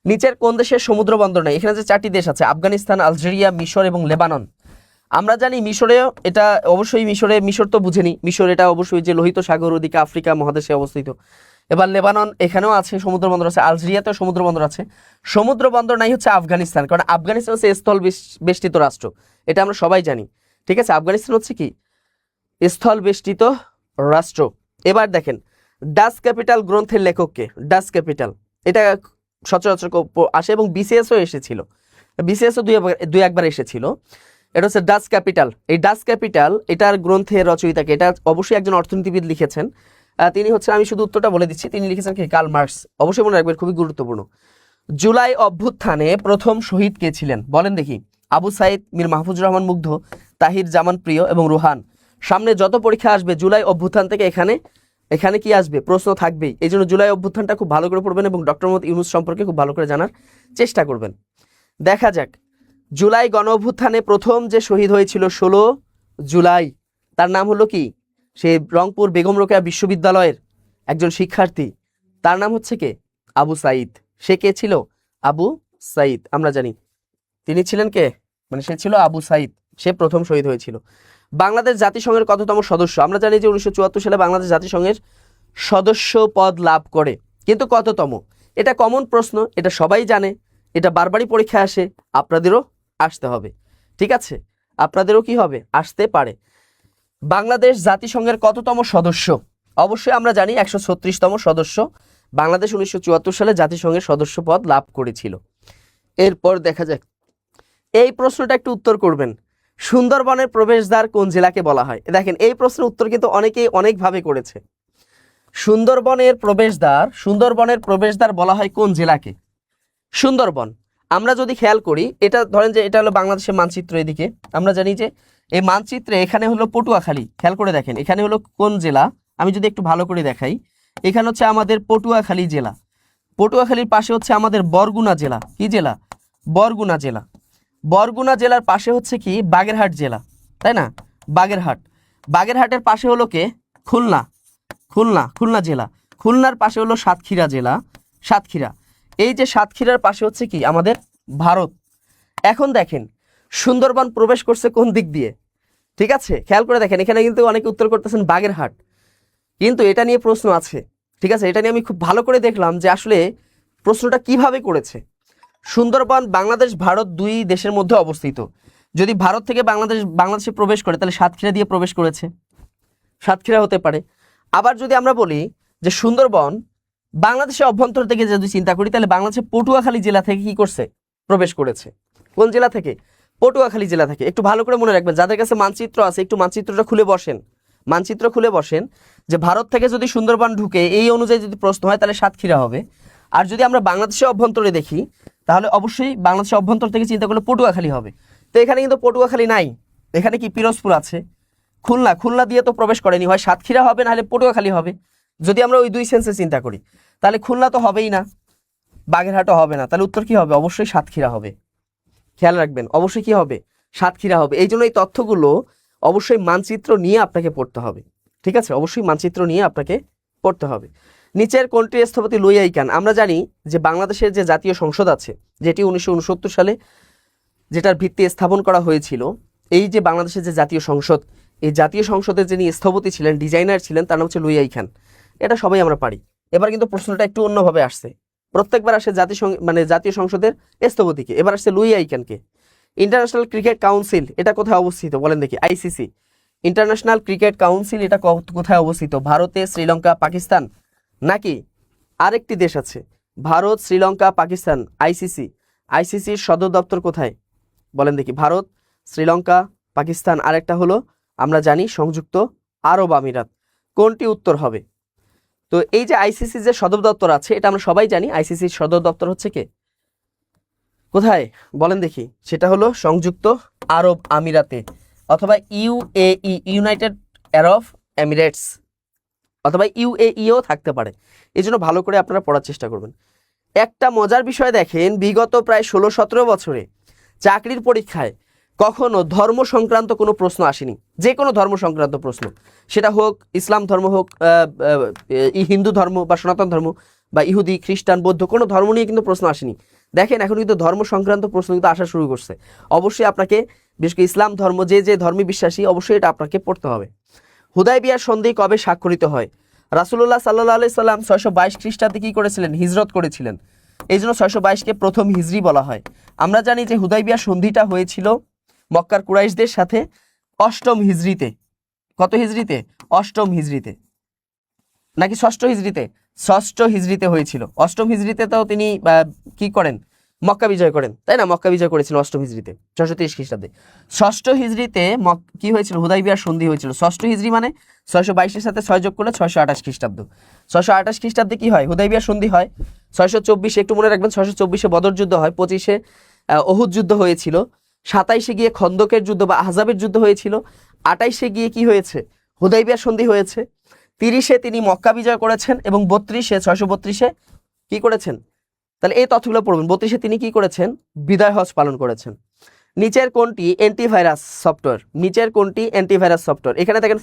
নিচের কোন দেশের সমুদ্র বন্দর নেই? এখানে যে 4টি দেশ আছে, আফগানিস্তান, আলজেরিয়া, মিশর এবং লেবানন। আমরা জানি মিশরেও, এটা অবশ্যই মিশর তো বুঝেনি। মিশর এটা অবশ্যই যে লোহিত সাগর, ওদিকে আফ্রিকা মহাদেশে অবস্থিত। এবার লেবানন, এখানেও আছে সমুদ্র বন্দর আছে। আলজেরিয়াতেও সমুদ্র বন্দর আছে। সমুদ্র বন্দর নাই হচ্ছে আফগানিস্তান, কারণ আফগানিস্তান হচ্ছে স্থল বেষ্টিত রাষ্ট্র, এটা আমরা সবাই জানি। ঠিক আছে, আফগানিস্তান হচ্ছে কি? স্থল বেষ্টিত রাষ্ট্র। এবার দেখেন, ডাচ ক্যাপিটাল গ্রন্থের লেখককে? ডাচ ক্যাপিটাল, এটা সচরাচর আসে এবং বিসিএসও এসেছিল, বিসিএসও দুই একবার এসেছিল। এটা হচ্ছে ডাচ ক্যাপিটাল। এই ডাচ ক্যাপিটাল এটার গ্রন্থের রচয়িতাকে? এটা অবশ্যই একজন অর্থনীতিবিদ লিখেছেন। তিনি হচ্ছে, আমি শুধু উত্তরটা বলে দিচ্ছি, তিনি লিখেছেন কি? Karl Marx. অবশ্যই মনে রাখবেন, খুবই গুরুত্বপূর্ণ। জুলাই অভ্যুত্থানে প্রথম শহীদ কে ছিলেন? বলেন দেখি। আবু সাইদ, মীর মাহফুজুর রহমান মুগ্ধ, তাহির জামান প্রিয় এবং রুহান। সামনে যত পরীক্ষা আসবে জুলাই অভ্যুত্থান থেকে এখানে কি আসবে? প্রশ্ন থাকবেই। এই জন্য জুলাই অভ্যুত্থানটা খুব ভালো করে পড়বেন এবং ডক্টর মোহাম্মদ ইউনূস সম্পর্কে খুব ভালো করে জানার চেষ্টা করবেন। দেখা যাক, জুলাই গণ অভ্যুত্থানে প্রথম যে শহীদ হয়েছিল 16 জুলাই, তার নাম হলো কি? সে রংপুর বেগম রোকেয়া বিশ্ববিদ্যালয়ের একজন শিক্ষার্থী, তার নাম হচ্ছে কে? আবু সাইদ। সে কে ছিল? আবু সাইদ। আমরা জানি তিনি ছিলেন কে? মানে সে ছিল আবু সাইদ, সে প্রথম শহীদ হয়েছিল। বাংলাদেশ জাতিসংঘের কততম সদস্য? আমরা জানি যে 1974 সালে বাংলাদেশ জাতিসংঘের সদস্য পদ লাভ করে, কিন্তু কততম? এটা কমন প্রশ্ন, এটা সবাই জানে, এটা বারবারই পরীক্ষা আসে, আপনাদেরও আসতে হবে। ঠিক আছে, আপনাদেরও কি হবে? আসতে পারে। বাংলাদেশ জাতিসংঘের কততম সদস্য? অবশ্যই আমরা জানি 136তম সদস্য। বাংলাদেশ 1974 সালে জাতিসংঘের সদস্য পদ লাভ করেছিল। এরপর দেখা যাক, এই প্রশ্নটা একটু উত্তর করবেন। সুন্দরবনের প্রবেশদ্বার কোন জেলাকে বলা হয়? দেখেন, এই প্রশ্নের উত্তর কিন্তু অনেকেই অনেকভাবে করেছে। সুন্দরবনের প্রবেশদ্বার বলা হয় কোন জেলাকে? সুন্দরবন। আমরা যদি খেয়াল করি, এটা ধরেন যে এটা হলো বাংলাদেশের মানচিত্র, এদিকে আমরা জানি যে এই মানচিত্রে এখানে হলো পটুয়াখালী। খেয়াল করে দেখেন, এখানে হলো কোন জেলা? আমি যদি একটু ভালো করে দেখাই, এখানে হচ্ছে আমাদের পটুয়াখালী জেলা। পটুয়াখালীর পাশে হচ্ছে আমাদের বরগুনা জেলা। কি জেলা? বরগুনা জেলা। বরগুনা জেলার পাশে হচ্ছে কি? বাগেরহাট জেলা, তাই না? বাগেরহাটের পাশে হলো কে? খুলনা জেলা। খুলনার পাশে হলো সাতক্ষীরা জেলা, সাতক্ষীরা। এই যে সাতক্ষীরার পাশে হচ্ছে কি? আমাদের ভারত। এখন দেখেন, সুন্দরবন প্রবেশ করছে কোন দিক দিয়ে? ঠিক আছে, খেয়াল করে দেখেন, এখানে কিন্তু অনেকে উত্তর করতেছেন বাগেরহাট, কিন্তু এটা নিয়ে প্রশ্ন আছে। ঠিক আছে, এটা নিয়ে আমি খুব ভালো করে দেখলাম যে আসলে প্রশ্নটা কিভাবে করেছে। সুন্দরবন বাংলাদেশ ভারত দুই দেশের মধ্যে অবস্থিত। যদি ভারত থেকে বাংলাদেশে প্রবেশ করে তাহলে সাতক্ষীরা দিয়ে প্রবেশ করেছে, সাতক্ষীরা হতে পারে। আবার যদি আমরা বলি যে সুন্দরবন বাংলাদেশের অভ্যন্তর থেকে যদি চিন্তা করি তাহলে বাংলাদেশের পটুয়াখালী জেলা থেকে কি করছে, প্রবেশ করেছে। কোন জেলা থেকে? পটুয়াখালী জেলা থেকে। একটু ভালো করে মনে রাখবেন, যাদের কাছে মানচিত্র আছে একটু মানচিত্রটা খুলে বসেন, মানচিত্র খুলে বসেন, যে ভারত থেকে যদি সুন্দরবন ঢুকে এই অনুযায়ী যদি প্রশ্ন হয় তাহলে সাতক্ষীরা হবে। আর যদি আমরা বাংলাদেশের অভ্যন্তরে দেখি তাহলে অবশ্যই বাংলাদেশের অভ্যন্তর থেকে চিন্তা করলে পটুয়াখালী হবে। তো এখানে কিন্তু পটুয়াখালী নাই, এখানে কি পিরোজপুর আছে, খুলনা দিয়ে তো প্রবেশ করেনি, হয় সাতক্ষীরা হবে নাহলে পটুয়াখালী হবে। যদি আমরা ওই দুই সেন্সে চিন্তা করি তাহলে খুলনা তো হবেই না, বাগেরহাটও হবে না, তাহলে উত্তর কি হবে? অবশ্যই সাতক্ষীরা হবে। খেয়াল রাখবেন, অবশ্যই কি হবে? সাতক্ষীরা হবে। এই জন্য এই তথ্যগুলো অবশ্যই মানচিত্র নিয়ে আপনাকে পড়তে হবে, ঠিক আছে? অবশ্যই মানচিত্র নিয়ে আপনাকে পড়তে হবে। নিচের কোনটি স্থপতি লুই আইকান? আমরা জানি যে বাংলাদেশের যে জাতীয় সংসদ আছে, যেটি 1969 সালে যেটার ভিত্তি স্থাপন করা হয়েছিল, এই যে বাংলাদেশের যে জাতীয় সংসদ, এই জাতীয় সংসদের যিনি স্থপতি ছিলেন, ডিজাইনার ছিলেন, তার নাম হচ্ছে লুই আই খান। এটা সবাই আমরা পারি। এবার কিন্তু প্রশ্নটা একটু অন্যভাবে আসছে, প্রত্যেকবার আসে জাতীয় সংসদের স্থপতিকে, এবার আসছে লুই আই খানকে। ইন্টারন্যাশনাল ক্রিকেট কাউন্সিল এটা কোথায় অবস্থিত বলেন দেখি? আইসিসি, ইন্টারন্যাশনাল ক্রিকেট কাউন্সিল এটা কোথায় অবস্থিত? ভারতে, শ্রীলঙ্কা, পাকিস্তান, নাকি আরেকটি দেশ আছে? ভারত, শ্রীলঙ্কা, পাকিস্তান। আইসিসির সদর দপ্তর কোথায় বলেন দেখি? ভারত, শ্রীলঙ্কা, পাকিস্তান, আরেকটা হলো আমরা জানি সংযুক্ত আরব আমিরাত। কোনটি উত্তর হবে? তো এই যে আইসিসি যে সদর দপ্তর আছে এটা আমরা সবাই জানি, আইসিসির সদর দপ্তর হচ্ছে কে, কোথায় বলেন দেখি? সেটা হলো সংযুক্ত আরব আমিরাতে, অথবা ইউএই, ইউনাইটেড আরব এমিরেটস, অথবা ইউএইও থাকতে পারে। এই জন্য ভালো করে আপনারা পড়ার চেষ্টা করবেন। একটা মজার বিষয় দেখেন, বিগত প্রায় 16-17 বছরে চাকরির পরীক্ষায় কখনো ধর্ম সংক্রান্ত কোনো প্রশ্ন আসেনি। যে কোনো ধর্ম সংক্রান্ত প্রশ্ন, সেটা হোক ইসলাম ধর্ম, হোক হিন্দু ধর্ম বা সনাতন ধর্ম বা ইহুদি, খ্রিস্টান, বৌদ্ধ, কোনো ধর্ম নিয়ে কিন্তু প্রশ্ন আসেনি। দেখেন এখন কিন্তু ধর্ম সংক্রান্ত প্রশ্ন কিন্তু আসা শুরু করছে। অবশ্যই আপনাকে, বিশেষ করে ইসলাম ধর্ম, যে ধর্মে বিশ্বাসী, অবশ্যই এটা আপনাকে পড়তে হবে। হুদায়বিয়ার সন্ধি কবে স্বাক্ষরিত হয়? রাসূলুল্লাহ সাল্লাল্লাহু আলাইহি সাল্লাম 622 খ্রিস্টাব্দে কি করেছিলেন? হিজরত করেছিলেন। এই জন্য 622কে প্রথম হিজরি বলা হয়। আমরা জানি যে হুদায়বিয়া সন্ধিটা হয়েছিল মক্কার কুরাইশদের সাথে 8ম হিজরিতে। কত হিজরিতে? 8ম হিজরিতে, নাকি 6ষ্ঠ হিজরিতে? 6ষ্ঠ হিজরিতে হয়েছিল। 8ম হিজরিতে তো তিনি কি করেন? মক্কা বিজয় করেন, তাই না? মক্কা বিজয় করেছিলেন 8ম হিজরিতে, 630 খ্রিস্টাব্দে। 6ষ্ঠ হিজরিতে কি হয়েছিল? হুদায়বিয়ার সন্ধি হয়েছিল। 6ষ্ঠ হিজরি মানে 622-এর সাথে 6 যোগ করলে 628 খ্রিস্টাব্দ। 628 খ্রিস্টাব্দে কি হয়? হুদায়বিয়ার সন্ধি হয়। 624, একটু মনে রাখবেন, 624-এ বদর যুদ্ধ হয়, 25-এ উহুদ যুদ্ধ হয়েছিল, 27-এ গিয়ে খন্দকের যুদ্ধ বা আহজাবের যুদ্ধ হয়েছিল, 28-এ গিয়ে কি হয়েছে? হুদায়বিয়ার সন্ধি হয়েছে। 30-এ তিনি মক্কা বিজয় করেছেন এবং 32-এ 632-এ কি করেছেন? তাহলে এই তথ্যগুলো পড়বেন। 32-এ তিনি কি করেছেন? বিদায় হজ পালন করেছেন। নিচের কোনটি অ্যান্টিভাইরাস সফটওয়্যার? নিচের কোনটি অ্যান্টিভাইরাস সফটওয়্যার? এখানে দেখেন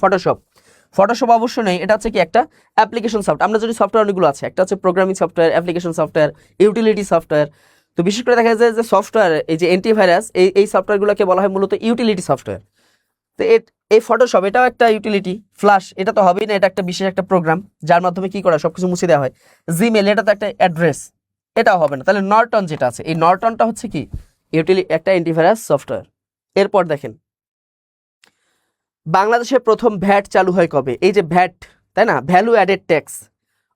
ফটোশপ অবশ্য নেই, এটা হচ্ছে কি একটা অ্যাপ্লিকেশন সফটওয়্যার। আমরা যদি সফটওয়্যার অনেকগুলো আছে, একটা হচ্ছে programming software, application software, utility software. তো বিশেষ করে দেখা যায় যে সফটওয়্যার, এই যে অ্যান্টিভাইরাস, এই সফটওয়্যারগুলোকে বলা হয় মূলত ইউটিলিটি সফটওয়্যার। তো এই ফটোশপ এটাও একটা ইউটিলিটি। ফ্ল্যাশ এটা তো হবেই না, এটা একটা বিশেষ একটা প্রোগ্রাম যার মাধ্যমে কি করা, সবকিছু মুছে দেওয়া হয়। জিমেল এটা তো একটা অ্যাড্রেস, এটাও হবে না। তাহলে নর্টন যেটা আছে, এই নর্টনটা হচ্ছে কি একটা অ্যান্টিভাইরাস সফটওয়্যার। এরপর দেখেন বাংলাদেশে প্রথম ভ্যাট চালু হয় কবে? এই যে ভ্যাট, তাই না, ভ্যালু অ্যাডেড ট্যাক্স।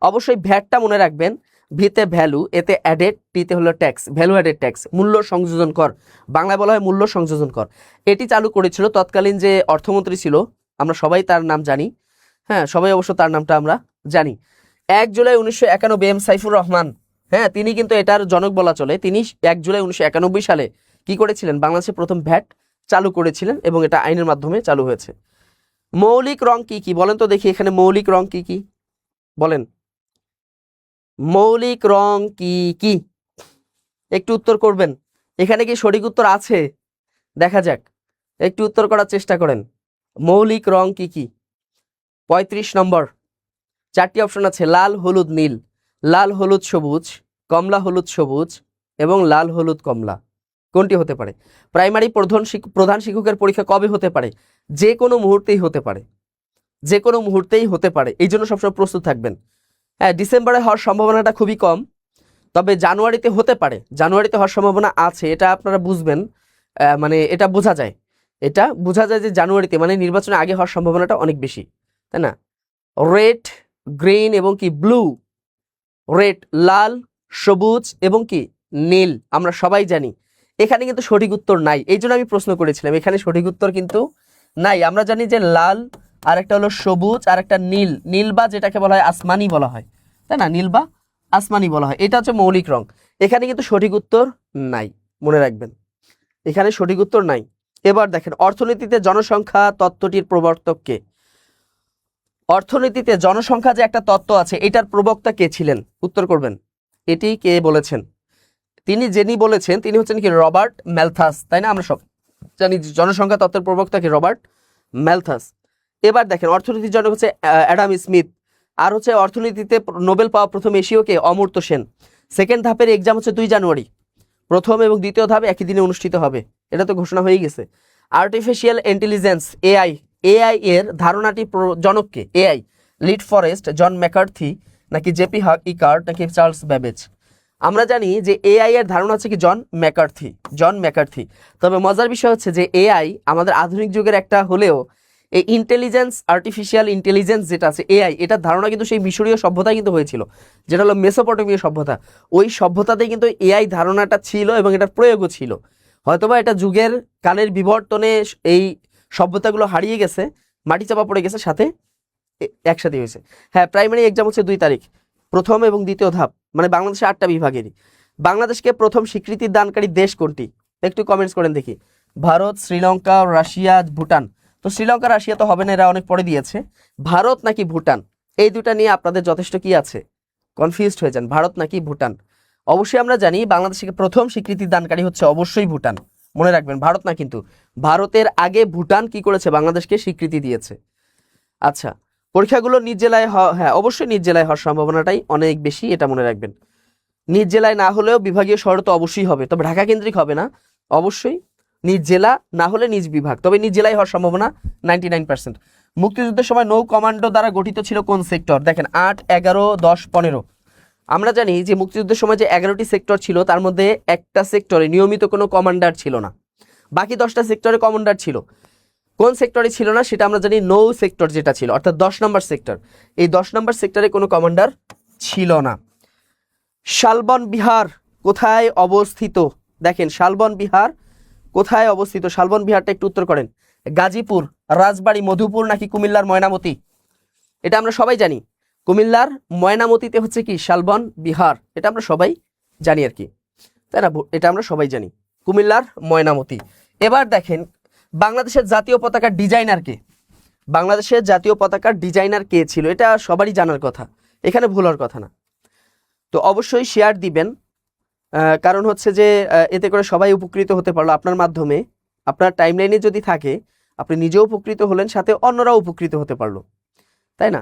অবশ্যই ভ্যাটটা মনে রাখবেন, ভিতে ভ্যালু, এতে অ্যাডেড, টিতে হলো ট্যাক্স, ভ্যালু অ্যাডেড ট্যাক্স, মূল্য সংযোজন কর, বাংলায় বলা হয় মূল্য সংযোজন কর। এটি চালু করেছিল তৎকালীন যে অর্থমন্ত্রী ছিল, আমরা সবাই তার নাম জানি, হ্যাঁ সবাই অবশ্য তার নামটা আমরা জানি। 1 জুলাই 1991 এম সাইফুর রহমান, হ্যাঁ তিনি কিন্তু এটার জনক বলা চলে। তিনি 1 জুলাই 1991 সালে কি করেছিলেন? বাংলাদেশে প্রথম ভ্যাট চালু করেছিলেন এবং এটা আইনের মাধ্যমে চালু হয়েছে। মৌলিক রং কি কি বলেন তো দেখি? এখানে মৌলিক রং কি কি বলেন? মৌলিক রং কি কি? একটু উত্তর করবেন। এখানে কি সঠিক উত্তর আছে? দেখা যাক, একটু উত্তর করার চেষ্টা করেন। মৌলিক রং কি কি? 35 নম্বর। 4টি অপশন আছে, লাল, হলুদ, নীল, লাল, হলুদ, সবুজ, কমলা, হলুদ, সবুজ এবং লাল, হলুদ, কমলা। কোনটি হতে পারে? প্রাইমারি প্রধান শিক্ষকের পরীক্ষা কবে হতে পারে? যে কোনো মুহূর্তেই হতে পারে, যে কোনো মুহূর্তেই হতে পারে। এই জন্য সবসময় প্রস্তুত থাকবেন। হ্যাঁ, ডিসেম্বরে হওয়ার সম্ভাবনাটা খুবই কম, তবে জানুয়ারিতে হতে পারে, জানুয়ারিতে হওয়ার সম্ভাবনা আছে, এটা আপনারা বুঝবেন। মানে এটা বোঝা যায়, যে জানুয়ারিতে মানে নির্বাচনের আগে হওয়ার সম্ভাবনাটা অনেক বেশি, তাই না? রেড, গ্রিন এবং কি ব্লু, রেড লাল, সবুজ এবং কি নীল, আমরা সবাই জানি এখানে কিন্তু সঠিক উত্তর নাই, এই জন্য আমি প্রশ্ন করেছিলাম, এখানে সঠিক উত্তর কিন্তু নাই। আমরা জানি যে লাল, আর একটা হলো সবুজ, আর একটা নীল, নীল বা যেটাকে বলা হয় আসমানি বলা হয়, তাই না? নীল বা আসমানি বলা হয়, এটা হচ্ছে মৌলিক রং। এখানে কিন্তু সঠিক উত্তর নাই, মনে রাখবেন এখানে সঠিক উত্তর নাই। এবার দেখেন অর্থনীতিতে জনসংখ্যা তত্ত্বটির প্রবর্তক কে? অর্থনীতিতে জনসংখ্যা যে একটা তত্ত্ব আছে এটার প্রবক্তা কে ছিলেন? উত্তর করবেন এটি কে বলেছেন। যিনি বলেছেন তিনি হচ্ছেন কি রবার্ট ম্যালথাস, তাই না? আমরা সব জানি জনসংখ্যা তত্ত্বের প্রবক্তা কি রবার্ট ম্যালথাস। এবার দেখেন অর্থনীতির জনক হচ্ছে অ্যাডাম স্মিথ, আর হচ্ছে অর্থনীতিতে নোবেল পাওয়া প্রথম এশীয় কে? অমর্ত্য সেন। সেকেন্ড ধাপের এক্সাম হচ্ছে 2 জানুয়ারি, প্রথম এবং দ্বিতীয় ধাপ একই দিনে অনুষ্ঠিত হবে, এটা তো ঘোষণা হয়ে গেছে। আর্টিফিশিয়াল ইন্টেলিজেন্স এআই, এআই এর ধারণাটি জনককে? এআই লিড ফরেস্ট, জন ম্যাকার্থি, নাকি জেপি ইকার্ট, নাকি চার্লস ব্যাবেজ? আমরা জানি যে এআই এর ধারণা হচ্ছে কি জন ম্যাকার্থি। তবে মজার বিষয় হচ্ছে যে এআই আমাদের আধুনিক যুগের একটা হলেও এই আর্টিফিশিয়াল ইন্টেলিজেন্স যেটা আছে এআই, এটার ধারণা কিন্তু সেই মিশরীয় সভ্যতায় কিন্তু হয়েছিল, যেটা হলো মেসোপটেমীয় সভ্যতা। ওই সভ্যতাতেই কিন্তু এআই ধারণাটা ছিল এবং এটার প্রয়োগও ছিল। হয়তোবা এটা যুগের কালের বিবর্তনে এই সভ্যতাগুলো হারিয়ে গেছে, মাটি চাপা পড়ে গেছে, সাথে একসাথে হয়েছে। হ্যাঁ, প্রাইমারি এক্সাম হচ্ছে 2 তারিখ, প্রথম এবং দ্বিতীয় ধাপ, মানে বাংলাদেশে 8টা বিভাগেরই। বাংলাদেশকে প্রথম স্বীকৃতি দানকারী দেশ কোনটি? একটু কমেন্টস করেন দেখি। ভারত, শ্রীলঙ্কা, রাশিয়া, ভুটান। তো শ্রীলঙ্কা রাশিয়া তো হবে না, এরা অনেক পরে দিয়েছে। ভারত নাকি ভুটান, এই দুটা নিয়ে আপনাদের যথেষ্ট কি আছে, কনফিউজড হয়ে যান, ভারত নাকি ভুটান। অবশ্যই আমরা জানি বাংলাদেশকে প্রথম স্বীকৃতি দানকারী হচ্ছে অবশ্যই ভুটান, মনে রাখবেন, ভারত না কিন্তু। ভারতের আগে ভুটান কি করেছে? বাংলাদেশকে স্বীকৃতি দিয়েছে। আচ্ছা, পরীক্ষাগুলো নিজ জেলায় হ্যাঁ অবশ্যই নিজ জেলায় হওয়ার সম্ভাবনাটাই অনেক বেশি, এটা মনে রাখবেন। নিজ জেলায় না হলেও বিভাগীয় শহর তো অবশ্যই হবে, তবে ঢাকা কেন্দ্রিক হবে না, অবশ্যই নিজ জেলা না হলে নিজ বিভাগ, তবে নিজ জেলায় হওয়ার সম্ভাবনা 99%। মুক্তিযুদ্ধের সময় নৌ কমান্ডো দ্বারা গঠিত ছিল কোন সেক্টর? দেখেন 8, 11, 10, 15। আমরা জানি যে মুক্তিযুদ্ধের সময় যে 11টি সেক্টর ছিল তার মধ্যে একটা সেক্টরে নিয়মিত কোনো কমান্ডার ছিল না, বাকি 10টা সেক্টরে কমান্ডার ছিল। কোন সেক্টরে ছিল না সেটা আমরা জানি, নৌ সেক্টর যেটা ছিল, অর্থাৎ 10 নম্বর সেক্টর। এই 10 নম্বর সেক্টরে কোনো কমান্ডার ছিল না। শালবন বিহার কোথায় অবস্থিত? দেখেন শালবন বিহার কোথায় অবস্থিত? শালবন বিহারটা একটু উত্তর করেন। গাজীপুর, রাজবাড়ী, মধুপুর, নাকি কুমিল্লার ময়নামতি? এটা আমরা সবাই জানি, কুমিল্লার ময়নামতিতে হচ্ছে কি শালবন বিহার, এটা আমরা সবাই জানি আর কি, তাই না? এটা আমরা সবাই জানি, কুমিল্লার ময়নামতি। এবার দেখেন বাংলাদেশের জাতীয় পতাকার ডিজাইনার কে? বাংলাদেশের জাতীয় পতাকার ডিজাইনার কে ছিল? এটা সবারই জানার কথা, এখানে ভুল হওয়ার কথা না। তো অবশ্যই শেয়ার দিবেন, কারণ হচ্ছে যে এতে করে সবাই উপকৃত হতে পারলো আপনার মাধ্যমে। আপনার টাইমলাইনে যদি থাকে আপনি নিজেও উপকৃত হলেন, সাথে অন্যরাও উপকৃত হতে পারলো, তাই না?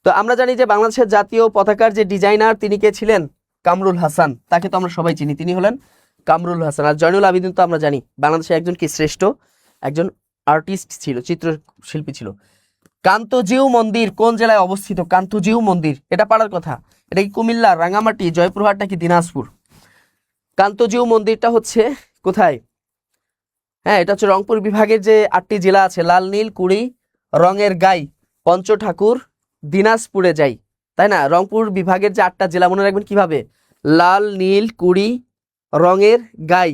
তো আমরা জানি যে বাংলাদেশের জাতীয় পতাকার যে ডিজাইনার তিনি কে ছিলেন? কামরুল হাসান, তাকে তো আমরা সবাই চিনি, তিনি হলেন কামরুল হাসান। আর জয়নুল আবেদিন তো আমরা জানি বাংলাদেশের একজন কি শ্রেষ্ঠ একজন আর্টিস্ট ছিল, চিত্রশিল্পী ছিল। কান্তজিউ মন্দির কোন জেলায় অবস্থিত? কান্তজিউ মন্দির, এটা পারার কথা। এটা কি কুমিল্লা, রাঙামাটি, জয়পুরহাট, নাকি দিনাজপুর? কান্তজিউ মন্দিরটা হচ্ছে কোথায়? হ্যাঁ, এটা হচ্ছে রংপুর বিভাগের যে 8টি জেলা আছে, লাল, নীল, কুড়ি, রঙের গাই, পঞ্চঠাকুর, দিনাজপুরে যাই, তাই না? রংপুর বিভাগের যে 8টা জেলা মনে রাখবেন কিভাবে? লাল, নীল, কুড়ি, রঙের গাই,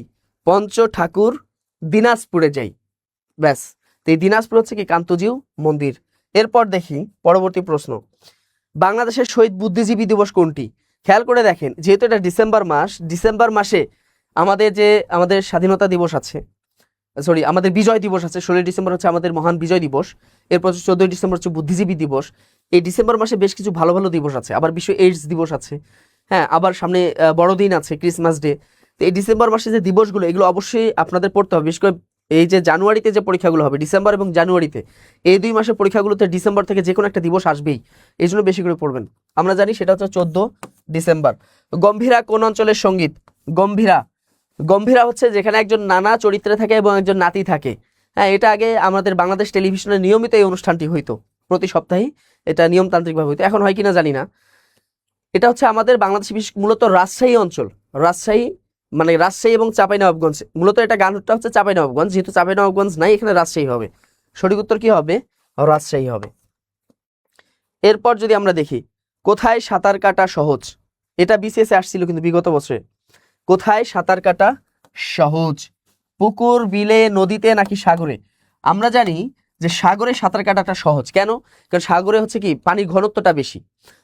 পঞ্চঠাকুর, দিনাজপুরে যাই, ব্যাস। তো এই দিনাজপুর হচ্ছে কি কান্তজিউ মন্দির। এরপর দেখি পরবর্তী প্রশ্ন, বাংলাদেশের শহীদ বুদ্ধিজীবী দিবস কোনটি? খেয়াল করে দেখেন, যেহেতু এটা ডিসেম্বর মাস, ডিসেম্বর মাসে আমাদের স্বাধীনতা দিবস আছে, সরি আমাদের বিজয় দিবস আছে। 16 ডিসেম্বর হচ্ছে আমাদের মহান বিজয় দিবস, এরপর 14 ডিসেম্বর হচ্ছে বুদ্ধিজীবী দিবস। এই ডিসেম্বর মাসে বেশ কিছু ভালো ভালো দিবস আছে, আবার বিশ্ব এইডস দিবস আছে, হ্যাঁ, আবার সামনে বড়দিন আছে, ক্রিসমাস ডে। তো এই ডিসেম্বর মাসে যে দিবসগুলো এগুলো অবশ্যই আপনাদের পড়তে হবে, বিশেষ করে এই যে জানুয়ারিতে যে পরীক্ষাগুলো হবে, ডিসেম্বর এবং জানুয়ারিতে, এই 2 মাসের পরীক্ষাগুলোতে ডিসেম্বর থেকে যে কোনো একটা দিবস আসবেই, এই জন্য বেশি করে পড়বেন। আমরা জানি সেটা হচ্ছে 14 ডিসেম্বর। গম্ভীরা কোন অঞ্চলের সঙ্গীত? গম্ভীরা হচ্ছে যেখানে একজন নানা চরিত্রে থাকে এবং একজন নাতি থাকে। হ্যাঁ, এটা আগে আমাদের বাংলাদেশ টেলিভিশনে নিয়মিত এই অনুষ্ঠানটি হইতো, প্রতি সপ্তাহে এটা নিয়মতান্ত্রিকভাবে হইতো, এখন হয় কিনা জানি না। এটা হচ্ছে আমাদের বাংলাদেশ মূলত রাজশাহী অঞ্চল, রাজশাহী মানে রাজশাহী এবং চাঁপাইনবাবগঞ্জ, মূলত এটা গানটা হচ্ছে চাঁপাইনবাবগঞ্জ, যেহেতু চাঁপাইনবাবগঞ্জ নাই এখানে রাজশাহী হবে। সঠিক উত্তর কি হবে? রাজশাহী হবে। এরপর যদি আমরা দেখি কোথায় সাঁতার কাটা সহজ, এটা বিসিএস আসছিল কিন্তু বিগত বছরে। কোথায় সাঁতার কাটা সহজ? পুকুর, বিলে, নদীতে নাকি সাগরে? আমরা জানি যে সাগরে সাঁতার কাটাটা সহজ। কেন? কারণ সাগরে হচ্ছে কি পানির ঘনত্বটা বেশি,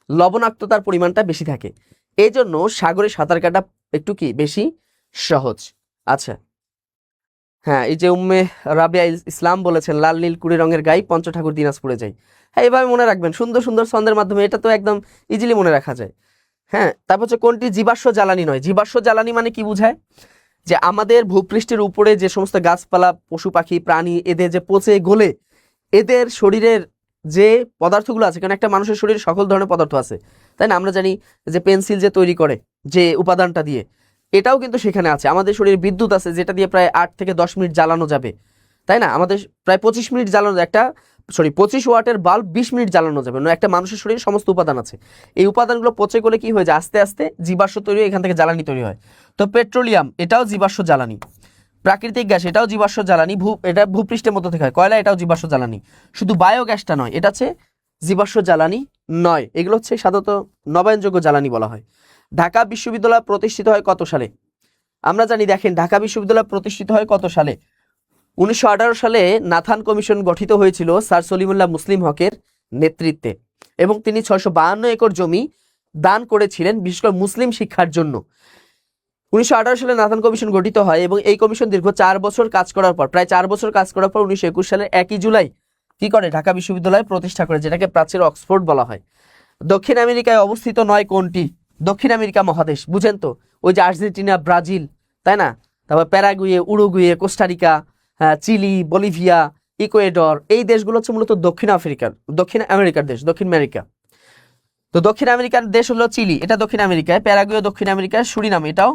লবণাক্ততার পরিমাণটা বেশি থাকে, এই জন্য সাগরে সাঁতার কাটা একটু কি বেশি সহজ। আচ্ছা, হ্যাঁ, এই যে উম্মে রাবিয়া ইসলাম বলেছেন লাল নীল কুড়ি রঙের গাই পঞ্চঠাকুর দিনাজপুরে যাই। হ্যাঁ, এভাবে মনে রাখবেন সুন্দর সুন্দর ছন্দের মাধ্যমে, এটা তো একদম ইজিলি মনে রাখা যায়। হ্যাঁ, তারপর হচ্ছে কোনটি জীবাশ্ম জ্বালানি নয়? জীবাশ্ম জ্বালানি মানে কি বোঝায়? যে আমাদের ভূপৃষ্ঠের উপরে যে সমস্ত গাছপালা, পশু পাখি, প্রাণী, এদের যে পচে গলে এদের শরীরের যে পদার্থগুলো আছে, কারণ একটা মানুষের শরীরে সকল ধরনের পদার্থ আছে, তাই না? আমরা জানি যে পেন্সিল যে তৈরি করে যে উপাদানটা দিয়ে, এটাও কিন্তু সেখানে আছে। আমাদের শরীরে বিদ্যুৎ আছে যেটা দিয়ে প্রায় 8 থেকে 10 মিনিট জ্বালানো যাবে, তাই না? আমাদের প্রায় 25 মিনিট জ্বালানো, 25 ওয়াটের বাল্ব 20 মিনিট জ্বালানো যাবে। একটা মানুষের শরীরে সমস্ত উপাদান আছে, এই উপাদানগুলো পচে গেলে কি হয়ে যায়? আস্তে আস্তে জীবাশ্ম তৈরি হয়, এখান থেকে জ্বালানি তৈরি হয়। তো পেট্রোলিয়াম এটাও জীবাশ্ম জ্বালানি, প্রাকৃতিক গ্যাস এটাও জীবাশ্ম জ্বালানি, এটা ভূপৃষ্ঠের মধ্যে থেকে হয়। কয়লা এটাও জীবাশ্ম জ্বালানি, শুধু বায়োগ্যাসটা নয়, এটা হচ্ছে জীবাশ্ম জ্বালানি নয়, এগুলো হচ্ছে সাধারণত নবায়নযোগ্য জ্বালানি বলা হয়। ঢাকা বিশ্ববিদ্যালয় প্রতিষ্ঠিত হয় কত সালে? আমরা জানি, দেখেন ঢাকা বিশ্ববিদ্যালয় প্রতিষ্ঠিত হয় কত সালে? 1918 সালে নাথান কমিশন গঠিত হয়েছিল স্যার সলিমুল্লাহ মুসলিম হকের নেতৃত্বে, এবং তিনি 652 একর জমি দান করেছিলেন বিশেষ করে মুসলিম শিক্ষার জন্য। 1918 সালে নাথান কমিশন গঠিত হয় এবং এই কমিশন দীর্ঘ 4 বছর কাজ করার পর, প্রায় 4 বছর কাজ করার পর 1921 সালের 1 জুলাই কি করে? ঢাকা বিশ্ববিদ্যালয় প্রতিষ্ঠা করে, যেটাকে প্রাচ্যের অক্সফোর্ড বলা হয়। দক্ষিণ আমেরিকায় অবস্থিত নয় কোনটি? দক্ষিণ আমেরিকা মহাদেশ, বুঝেন তো, ওই যে আর্জেন্টিনা, ব্রাজিল, তাই না? তারপর Paraguay, Uruguay, Costa Rica, Chile, Bolivia, Ecuador, এই দেশগুলো হচ্ছে মূলত দক্ষিণ আমেরিকার দেশ, দক্ষিণ আমেরিকা। তো দক্ষিণ আমেরিকার দেশ হলো চিলি, এটা দক্ষিণ আমেরিকায়। প্যারাগুয়ে দক্ষিণ আমেরিকার। সুরিনাম, এটাও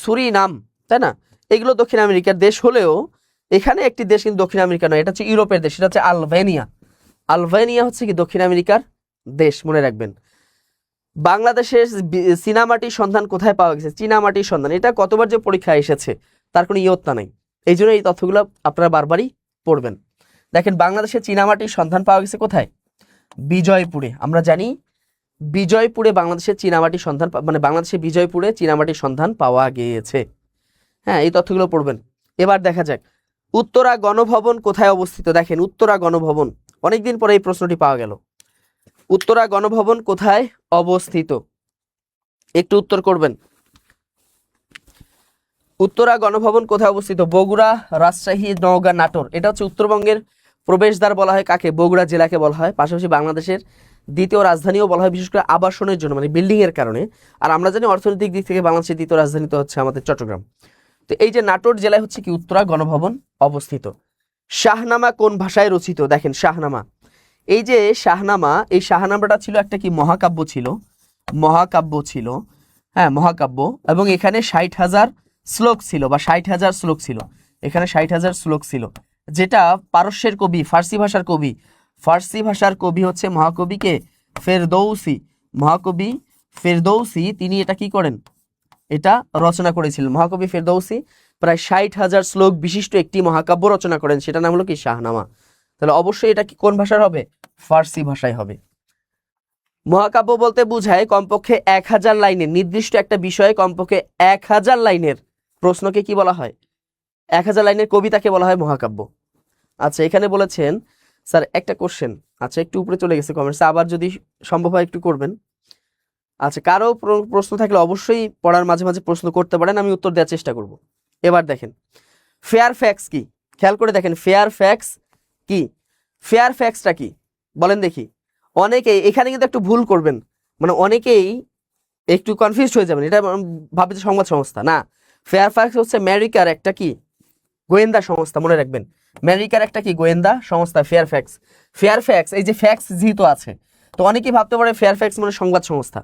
সুরিনাম, তাই না? এগুলো দক্ষিণ আমেরিকার দেশ হলেও এখানে একটি দেশ কিন্তু দক্ষিণ আমেরিকা নয়, এটা হচ্ছে ইউরোপের দেশ, সেটা হচ্ছে আলবেনিয়া। আলবেনিয়া হচ্ছে কি দক্ষিণ আমেরিকার দেশ, মনে রাখবেন। বাংলাদেশের চীনামাটির সন্ধান কোথায় পাওয়া গেছে? চীনামাটির সন্ধান, এটা কতবার যে পরীক্ষায় এসেছে তার কোনো ইয়ত্তা নাই, এই জন্য এই তথ্যগুলো আপনারা বারবারই পড়বেন। দেখেন, বাংলাদেশে চীনামাটির সন্ধান পাওয়া গেছে কোথায়? বিজয়পুরে। আমরা জানি বিজয়পুরে বাংলাদেশের চীনামাটির সন্ধান, মানে বাংলাদেশের বিজয়পুরে চীনামাটির সন্ধান পাওয়া গিয়েছে। হ্যাঁ, এই তথ্যগুলো পড়বেন। এবার দেখা যাক উত্তরা গণভবন কোথায় অবস্থিত। দেখেন, উত্তরা গণভবন, অনেকদিন পরে এই প্রশ্নটি পাওয়া গেল। উত্তরা গণভবন কোথায় অবস্থিত? একটু উত্তর করবেন। উত্তরা গণভবন কোথায় অবস্থিত? বগুড়া, রাজশাহী, নওগাঁ, নাটোর। এটা হচ্ছে উত্তরবঙ্গের প্রবেশদ্বার বলা হয় কাকে? বগুড়া জেলাকে বলা হয়। পাশাপাশি বাংলাদেশের দ্বিতীয় রাজধানীও বলা হয়, বিশেষ করে আবাসনের জন্য, মানে বিল্ডিং এর কারণে। আর আমরা জানি অর্থনৈতিক দিক থেকে বাংলাদেশের দ্বিতীয় রাজধানী তো হচ্ছে আমাদের চট্টগ্রাম। তো এই যে নাটোর জেলায় হচ্ছে কি উত্তরা গণভবন অবস্থিত। শাহনামা কোন ভাষায় রচিত? দেখেন, শাহনামা, এই যে শাহনামা, এই শাহনামাটা ছিল একটা কি মহাকাব্য ছিল, হ্যাঁ মহাকাব্য, এবং এখানে 60,000 শ্লোক ছিল, বা 60,000 শ্লোক ছিল, এখানে 60,000 শ্লোক ছিল, যেটা পারস্যের কবি, ফার্সি ভাষার কবি হচ্ছে মহাকবিকে ফেরদৌসি, তিনি এটা কি করেন? এটা রচনা করেছিলেন। মহাকবি ফেরদৌসি প্রায় 60,000 শ্লোক বিশিষ্ট একটি মহাকাব্য রচনা করেন, সেটা নাম হলো কি শাহনামা। তাহলে অবশ্যই এটা কি কোন ভাষার হবে? ফার্সি ভাষায় হবে। মহাকাব্য বলতে বোঝায় কমপক্ষে 1000 লাইনের, নির্দিষ্ট একটা বিষয়ে কমপক্ষে 1000 লাইনের প্রশ্নকে কি বলা হয়? 1000 লাইনের কবিতাকে বলা হয় মহাকাব্য। আচ্ছা, এখানে বলেছেন স্যার একটা কোশ্চেন, আচ্ছা একটু উপরে চলে গেছে কমেন্টসে, আবার যদি সম্ভব হয় একটু করবেন। আচ্ছা, কারো প্রশ্ন থাকলে অবশ্যই পড়ার মাঝে মাঝে প্রশ্ন করতে পারেন, আমি উত্তর দেওয়ার চেষ্টা করব। এবার দেখেন, ফেয়ার ফ্যাক্স কি? খেয়াল করে দেখেন, ফেয়ার ফ্যাক্স কি? ফেয়ার ফ্যাক্সটা কি বলেন দেখি। অনেকেই এখানে কিন্তু একটু ভুল করবেন, মানে অনেকেই একটু কনফিউজ হয়ে যাবেন, এটা ভাবছে সংবাদ সংস্থা না। ফেয়ার ফ্যাক্স হচ্ছে আমেরিকার একটা কি গোয়েন্দা সংস্থা, মনে রাখবেন, আমেরিকার একটা কি গোয়েন্দা সংস্থা ফেয়ার ফ্যাক্স। এই যে ফ্যাক্স যেহেতু আছে, তো অনেকেই ভাবতে পারে ফেয়ার ফ্যাক্স মানে সংবাদ সংস্থা,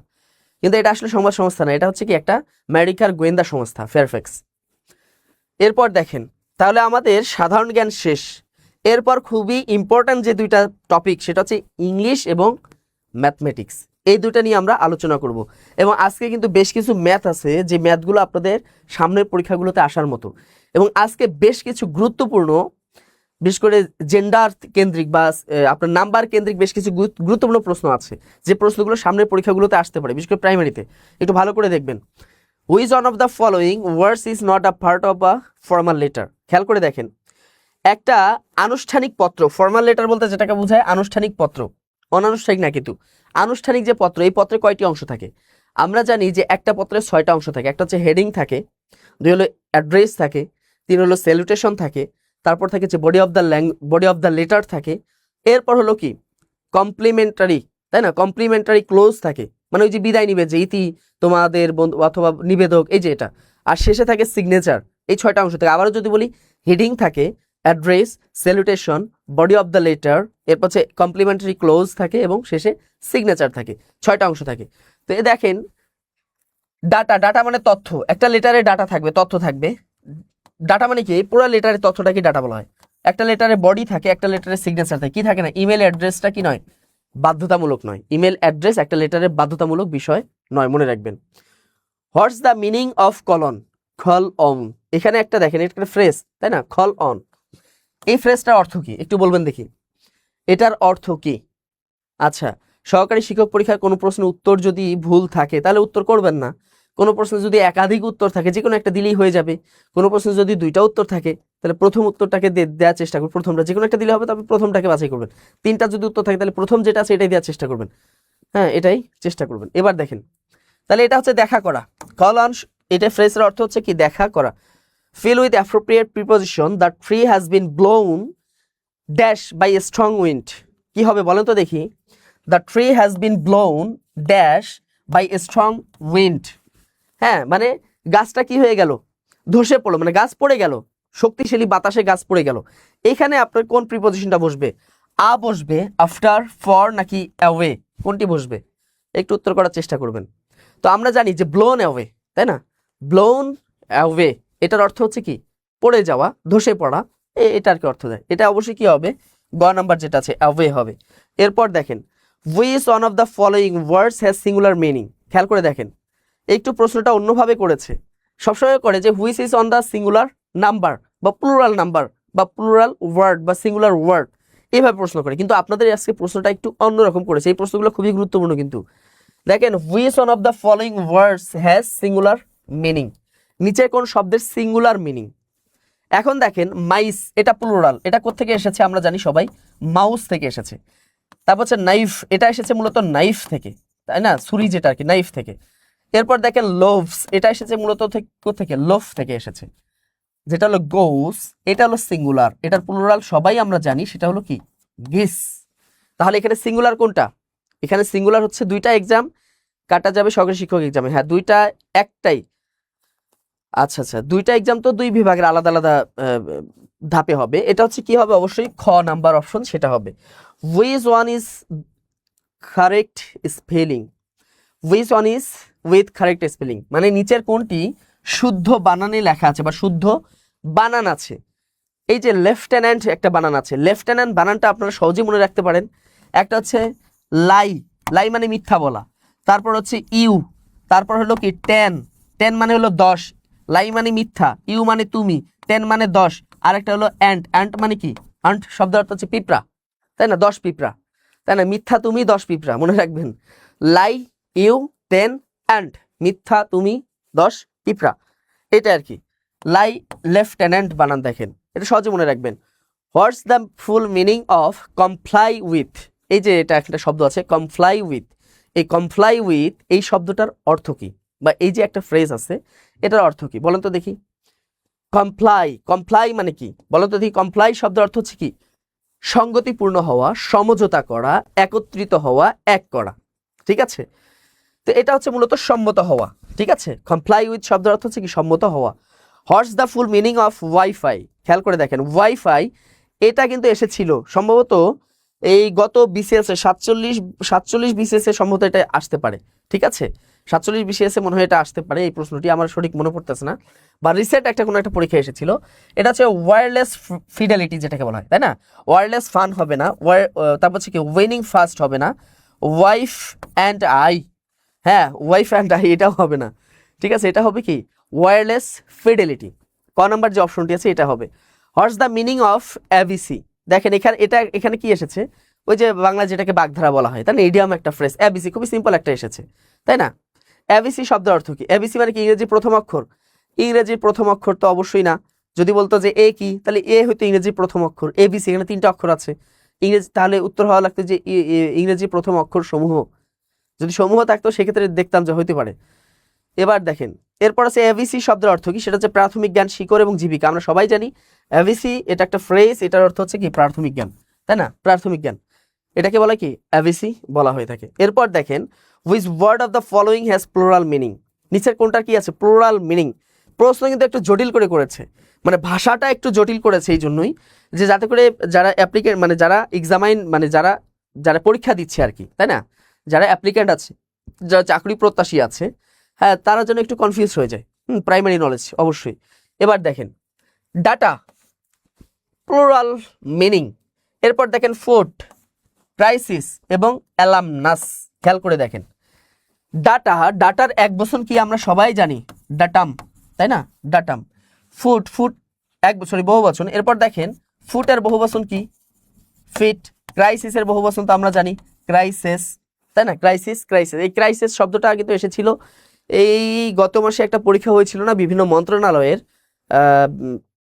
কিন্তু এটা আসলে সংবাদ সংস্থা না, এটা হচ্ছে কি একটা আমেরিকার গোয়েন্দা সংস্থা, ফেয়ার ফ্যাক্স। এরপর দেখেন, তাহলে আমাদের সাধারণ জ্ঞান শেষ। এরপর খুবই ইম্পর্ট্যান্ট যে দুইটা টপিক, সেটা হচ্ছে ইংলিশ এবং ম্যাথমেটিক্স। এই দুটো নিয়ে আমরা আলোচনা করব। এবং আজকে কিন্তু বেশ কিছু ম্যাথ আছে যে ম্যাথগুলো আপনাদের সামনের পরীক্ষাগুলোতে আসার মতো, এবং আজকে বেশ কিছু গুরুত্বপূর্ণ, বিশেষ করে জেন্ডার কেন্দ্রিক বা আপনার নাম্বার কেন্দ্রিক বেশ কিছু গুরুত্বপূর্ণ প্রশ্ন আছে, যে প্রশ্নগুলো সামনের পরীক্ষাগুলোতে আসতে পারে, বিশেষ করে প্রাইমারিতে। একটু ভালো করে দেখবেন। Which one of the following words is not a part of a formal letter. খেয়াল করে দেখেন, একটা আনুষ্ঠানিক পত্র, ফর্মাল লেটার বলতে যেটাকে বোঝায় আনুষ্ঠানিক পত্র, অনানুষ্ঠানিক না কিন্তু আনুষ্ঠানিক যে পত্র, এই পত্রে কয়টি অংশ থাকে? আমরা জানি যে একটা পত্রে 6টা অংশ থাকে। একটা হচ্ছে হেডিং থাকে, 2 হলো অ্যাড্রেস থাকে, 3 হলো স্যালুটেশন থাকে, তারপর থাকে যে বডি অফ দ্য লেটার থাকে, এরপর হলো কি কমপ্লিমেন্টারি, তাই না, কমপ্লিমেন্টারি ক্লোজ থাকে, মানে ওই যে বিদায় নিবে যে ইতি তোমাদের বন্ধু অথবা নিবেদক, এই যে এটা, আর শেষে থাকে সিগনেচার। এই 6টা অংশ থাকে। আবারও যদি বলি, হেডিং থাকে, address, salutation, body of the letter, এরপর হচ্ছে কমপ্লিমেন্টারি ক্লোজ থাকে এবং শেষে সিগনেচার থাকে। 6টা অংশ থাকে। তো এ দেখেন, ডাটা মানে তথ্য, একটা লেটারে ডাটা থাকবে, তথ্য থাকবে। ডাটা মানে কি? পুরো লেটারের তথ্যটাকে ডাটা বলা হয়। একটা লেটারে বডি থাকে, একটা লেটারে সিগনেচার থাকে, কি থাকে না, ইমেল অ্যাড্রেসটা কি নয়, বাধ্যতামূলক নয়। ইমেল অ্যাড্রেস একটা লেটারের বাধ্যতামূলক বিষয় নয়, মনে রাখবেন। What's the meaning of colon? Call on. এখানে একটা দেখেন, এটা ফ্রেজ, তাই না, কল অন। এই ফ্রেজটার অর্থ কি একটু বলবেন দেখি, এটার অর্থ কি? আচ্ছা, সহকারী শিক্ষক পরীক্ষায় কোনো প্রশ্নের উত্তর যদি ভুল থাকে তাহলে উত্তর করবেন না। কোনো প্রশ্নে যদি একাধিক উত্তর থাকে, যে কোনো একটা দিলেই হয়ে যাবে। কোনো প্রশ্নে যদি 2টা উত্তর থাকে তাহলে প্রথম উত্তরটাকে দেওয়ার চেষ্টা করবেন। প্রথমটা যে কোনো একটা দিলে হবে, তবে প্রথমটাকে বাছাই করবেন। 3টা যদি উত্তর থাকে তাহলে প্রথম যেটা আছে এটাই দেওয়ার চেষ্টা করবেন। হ্যাঁ, এটাই চেষ্টা করবেন। এবার দেখেন, তাহলে এটা হচ্ছে দেখা করা। কল অন, এটা ফ্রেজের অর্থ হচ্ছে কি, দেখা করা। Fill with appropriate preposition, the tree has been blown dash by a strong wind. কি হবে বলেন তো দেখি? The tree has been blown dash by a strong wind. হ্যাঁ, মানে গাছটা কি হয়ে গেল, ধসে পড়লো, মানে গাছ পড়ে গেল, শক্তিশালী বাতাসে গাছ পড়ে গেল। এখানে আপনার কোন প্রিপোজিশনটা বসবে? আ বসবে, আফটার, ফর, নাকি অ্যাওয়ে? কোনটি বসবে? একটু উত্তর করার চেষ্টা করবেন। তো আমরা জানি যে ব্লোন অ্যাওয়ে, তাই না, ব্লোন অ্যাওয়ে এটার অর্থ হচ্ছে কি, পড়ে যাওয়া, ধসে পড়া। এটার কি অর্থ দেয়? এটা অবশ্যই কি হবে, গ নাম্বার যেটা আছে অ্যাওয়ে হবে। এরপর দেখেন, which one of the following words has singular meaning. খেয়াল করে দেখেন, একটু প্রশ্নটা অন্যভাবে করেছে। সবসময় করে যে which is on the singular number বা প্লুরাল নাম্বার বা প্লুরাল ওয়ার্ড বা সিঙ্গুলার ওয়ার্ড, এইভাবে প্রশ্ন করে। কিন্তু আপনাদের আজকে প্রশ্নটা একটু অন্যরকম করেছে। এই প্রশ্নগুলো খুবই গুরুত্বপূর্ণ। কিন্তু দেখেন, which one of the following words has singular meaning, নিচে কোন শব্দের সিঙ্গুলার মিনিং। এখন দেখেন, মাইস, এটা প্লুরাল, এটা কোত্থেকে এসেছে আমরা জানি সবাই, মাউস থেকে এসেছে। তারপর হচ্ছে নাইফ, এটা এসেছে মূলত নাইফ থেকে, তাই না, ছুরি যেটা আর কি, নাইফ থেকে। এরপর দেখেন লোভস, এটা এসেছে মূলত থেকে লোভ থেকে এসেছে, যেটা হলো গোস, এটা হলো সিঙ্গুলার। এটার প্লুরাল সবাই আমরা জানি, সেটা হলো কি, গিস। তাহলে এখানে সিঙ্গুলার কোনটা? এখানে সিঙ্গুলার হচ্ছে 2টা এক্সাম কাটা যাবে সহকারী শিক্ষক এক্সামে। হ্যাঁ, 2টা একটাই। আচ্ছা আচ্ছা, 2টা এক্সাম তো 2 বিভাগের আলাদা আলাদা ধাপে হবে। এটা হচ্ছে কি হবে, অবশ্যই খ নাম্বার অপশন সেটা হবে। Which one is correct spelling? Which one is with correct spelling, মানে নিচের কোনটি শুদ্ধ বানানে লেখা আছে বা শুদ্ধ বানান আছে। এই যে লেফটেন্যান্ট একটা বানান আছে, লেফটেন্যান্ট বানানটা আপনারা সহজেই মনে রাখতে পারেন। একটা হচ্ছে লাই, লাই মানে মিথ্যা বলা। তারপর হচ্ছে ইউ, তারপর হলো কি টেন, টেন মানে হলো 10, লাই মানে মিথ্যা, ইউ মানে তুমি, টেন মানে 10। আর একটা হলো অ্যান্ট, অ্যান্ট মানে কি, অ্যান্ট শব্দ অর্থ হচ্ছে পিঁপড়া, তাই না, 10 পিঁপড়া, তাই না, মিথ্যা তুমি 10 পিঁপড়া, মনে রাখবেন। লাই, ইউ, টেন, অ্যান্ট, মিথ্যা তুমি 10 পিঁপড়া, এটা আর কি। লাই লেফটেন্যান্ট বানান দেখেন, এটা সহজে মনে রাখবেন। What's the full meaning of comply with? এই যে এটা একটা শব্দ আছে কমপ্লাই উইথ, এই কমপ্লাই উইথ এই শব্দটার অর্থ কি, বা এই যে একটা ফ্রেজ আছে এটার অর্থ কি বলেন তো দেখি? কমপ্লাই, কমপ্লাই মানে কি বলেন তো দেখি? কমপ্লাই শব্দের অর্থ হচ্ছে কি, সঙ্গতিপূর্ণ হওয়া, সমঝোতা করা, একত্রিত হওয়া, এক করা, ঠিক আছে। তো এটা হচ্ছে মূলত সম্মত হওয়া, ঠিক আছে। কমপ্লাই উইথ শব্দের অর্থ হচ্ছে কি, সম্মত হওয়া। What's the full meaning of wifi? খেয়াল করে দেখেন, ওয়াইফাই এটা কিন্তু এসেছিল সম্ভবত এই গত বিসিএস এ 47 বিসিএস এ সম্ভবত এটা আসতে পারে, ঠিক আছে। 47 বিসিএস এ মনে হয় এটা আসতে পারে, এই প্রশ্নটি আমার সঠিক মনে পড়তেছে না, বা রিসেন্ট একটা কোনো একটা পরীক্ষা এসেছিল। এটা হচ্ছে ওয়্যারলেস ফিডেলিটি যেটাকে বলা হয়, তাই না। ওয়্যারলেস ফান হবে না, তারপর হচ্ছে কি উইনিং ফাস্ট হবে না, ওয়াইফ অ্যান্ড আই, হ্যাঁ ওয়াইফ অ্যান্ড আই এটাও হবে না, ঠিক আছে, এটা হবে কি ওয়্যারলেস ফিডেলিটি। ক নাম্বার যে অপশনটি আছে এটা হবে। হোয়াটস দ্য মিনিং অফ এবিসি, দেখেন এখানে কি এসেছে, ওই যে বাংলা যেটাকে বাগধারা বলা হয়, তাই না, ইডিয়াম একটা ফ্রেজ, এবিসি খুবই সিম্পল একটা এসেছে, তাই না। এবিসি শব্দের অর্থ কি? এবিসি মানে কি ইংরেজি প্রথম অক্ষর? ইংরেজির প্রথম অক্ষর তো অবশ্যই না। যদি বলতো যে এ কি, তাহলে এ হয়তো ইংরেজি প্রথম অক্ষর, এবিসি এখানে 3টা অক্ষর আছে ইংরেজি, তাহলে উত্তর হওয়া লাগতো যে ইংরেজি প্রথম অক্ষর সমূহ। যদি সমূহ থাকতো সেক্ষেত্রে দেখতাম যে হইতে পারে। এবার দেখেন এরপর আছে এবিসি শব্দের অর্থ কি, সেটা হচ্ছে প্রাথমিক জ্ঞান, শিকড় এবং জীবিকা। আমরা সবাই জানি এবিসি এটা একটা ফ্রেজ, এটার অর্থ হচ্ছে কি প্রাথমিক জ্ঞান, তাই না, প্রাথমিক জ্ঞান, এটাকে বলা কি এবিসি বলা হয়ে থাকে। এরপর দেখেন which word of the following has plural meaning, নিচের কোনটার কি আছে প্লুরাল মিনিং। প্রশ্ন কিন্তু একটু জটিল করেছে, মানে ভাষাটা একটু জটিল করেছে এই জন্যই যে যাতে করে যারা অ্যাপ্লিকেন্ট মানে যারা এক্সামাইন মানে যারা যারা পরীক্ষা দিচ্ছে আর কি, তাই না, যারা অ্যাপ্লিক্যান্ট আছে, যারা চাকরি প্রত্যাশী আছে, হ্যাঁ তারা যেন একটু কনফিউজ হয়ে যায়। প্রাইমারি নলেজ অবশ্যই। এবার দেখেন ডাটা প্লুরাল মিনিং। এরপর দেখেন ফোর্ট, ক্রাইসিস এবং অ্যালামনাস। খেয়াল করে দেখেন ডাটার এক বচন কি আমরা সবাই জানি ডাটাম, তাই না, ডাটাম। ফুট এক বছরই বহু বচন। এরপর দেখেন ফুটের বহু বচন কি ফিট। ক্রাইসিসের বহু বচন তো আমরা জানি ক্রাইসিস, তাই না, ক্রাইসিস। এই ক্রাইসিস শব্দটা কিন্তু এসেছিল এই গত মাসে একটা পরীক্ষা হয়েছিল না বিভিন্ন মন্ত্রণালয়ের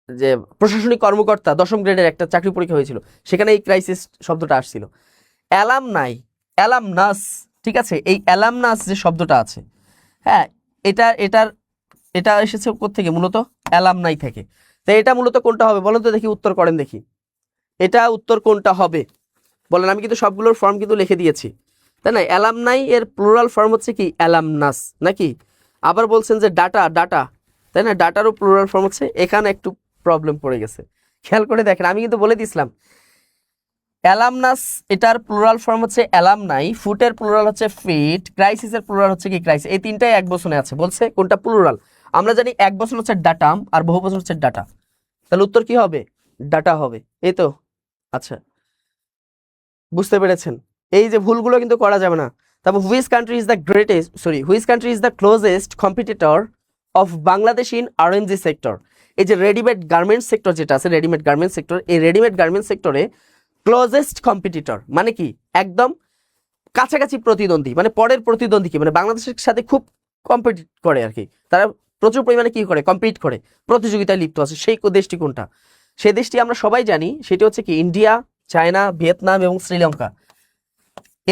যে প্রশাসনিক কর্মকর্তা 10ম গ্রেডের একটা চাকরি পরীক্ষা হয়েছিল, সেখানে এই ক্রাইসিস শব্দটা আসছিল। অ্যালামনাস, ঠিক আছে, এই অ্যালামনাস যে শব্দটা আছে, হ্যাঁ এটা এসেছে কোত্থেকে, মূলত অ্যালামনাই থেকে। তো এটা মূলত কোনটা হবে বলেন তো দেখি, উত্তর করেন দেখি, এটা উত্তর কোনটা হবে বলেন। আমি কিন্তু সবগুলোর ফর্ম কিন্তু লিখে দিয়েছি, তাই না। অ্যালামনাই এর প্লুরাল ফর্ম হচ্ছে কি অ্যালামনাস নাকি। আবার বলছেন যে ডাটা, তাই না, ডাটারও প্লুরাল ফর্ম হচ্ছে, এখানে একটু প্রবলেম পড়ে গেছে। খেয়াল করে দেখেন আমি কিন্তু বলে দিয়েছিলাম অ্যালামনাস এটার প্লুরাল ফর্ম হচ্ছে অ্যালামনাই, ফুটের প্লুরাল হচ্ছে ফিট, ক্রাইসিসের প্লুরাল হচ্ছে কি ক্রাইসিস। এই তিনটাই এক বচনে আছে, বলছে কোনটা প্লুরাল। আমরা জানি এক বচন হচ্ছে ডাটাম আর বহু বচন হচ্ছে ডাটা, তাহলে উত্তর কি হবে ডাটা হবে। এই তো, আচ্ছা বুঝতে পেরেছেন, এই যে ভুলগুলো কিন্তু করা যাবে না। তারপর which country is the closest competitor of Bangladesh in RMG sector. এই যে রেডিমেড গার্মেন্টস সেক্টর যেটা আছে, রেডিমেড গার্মেন্টস সেক্টর, এই রেডিমেড গার্মেন্টস সেক্টরে ক্লোজেস্ট কম্পিটিটর মানে কি একদম কাছাকাছি প্রতিদ্বন্দ্বী, মানে পরের প্রতিদ্বন্দ্বী কি, মানে বাংলাদেশের সাথে খুব কম্পিট করে আর কি, তারা প্রচুর পরিমাণে কি করে কম্পিট করে, প্রতিযোগিতায় লিপ্ত আছে। সেই দেশটি কোনটা? সেই দেশটি আমরা সবাই জানি, সেটি হচ্ছে কি ইন্ডিয়া, চায়না, ভিয়েতনাম এবং শ্রীলঙ্কা।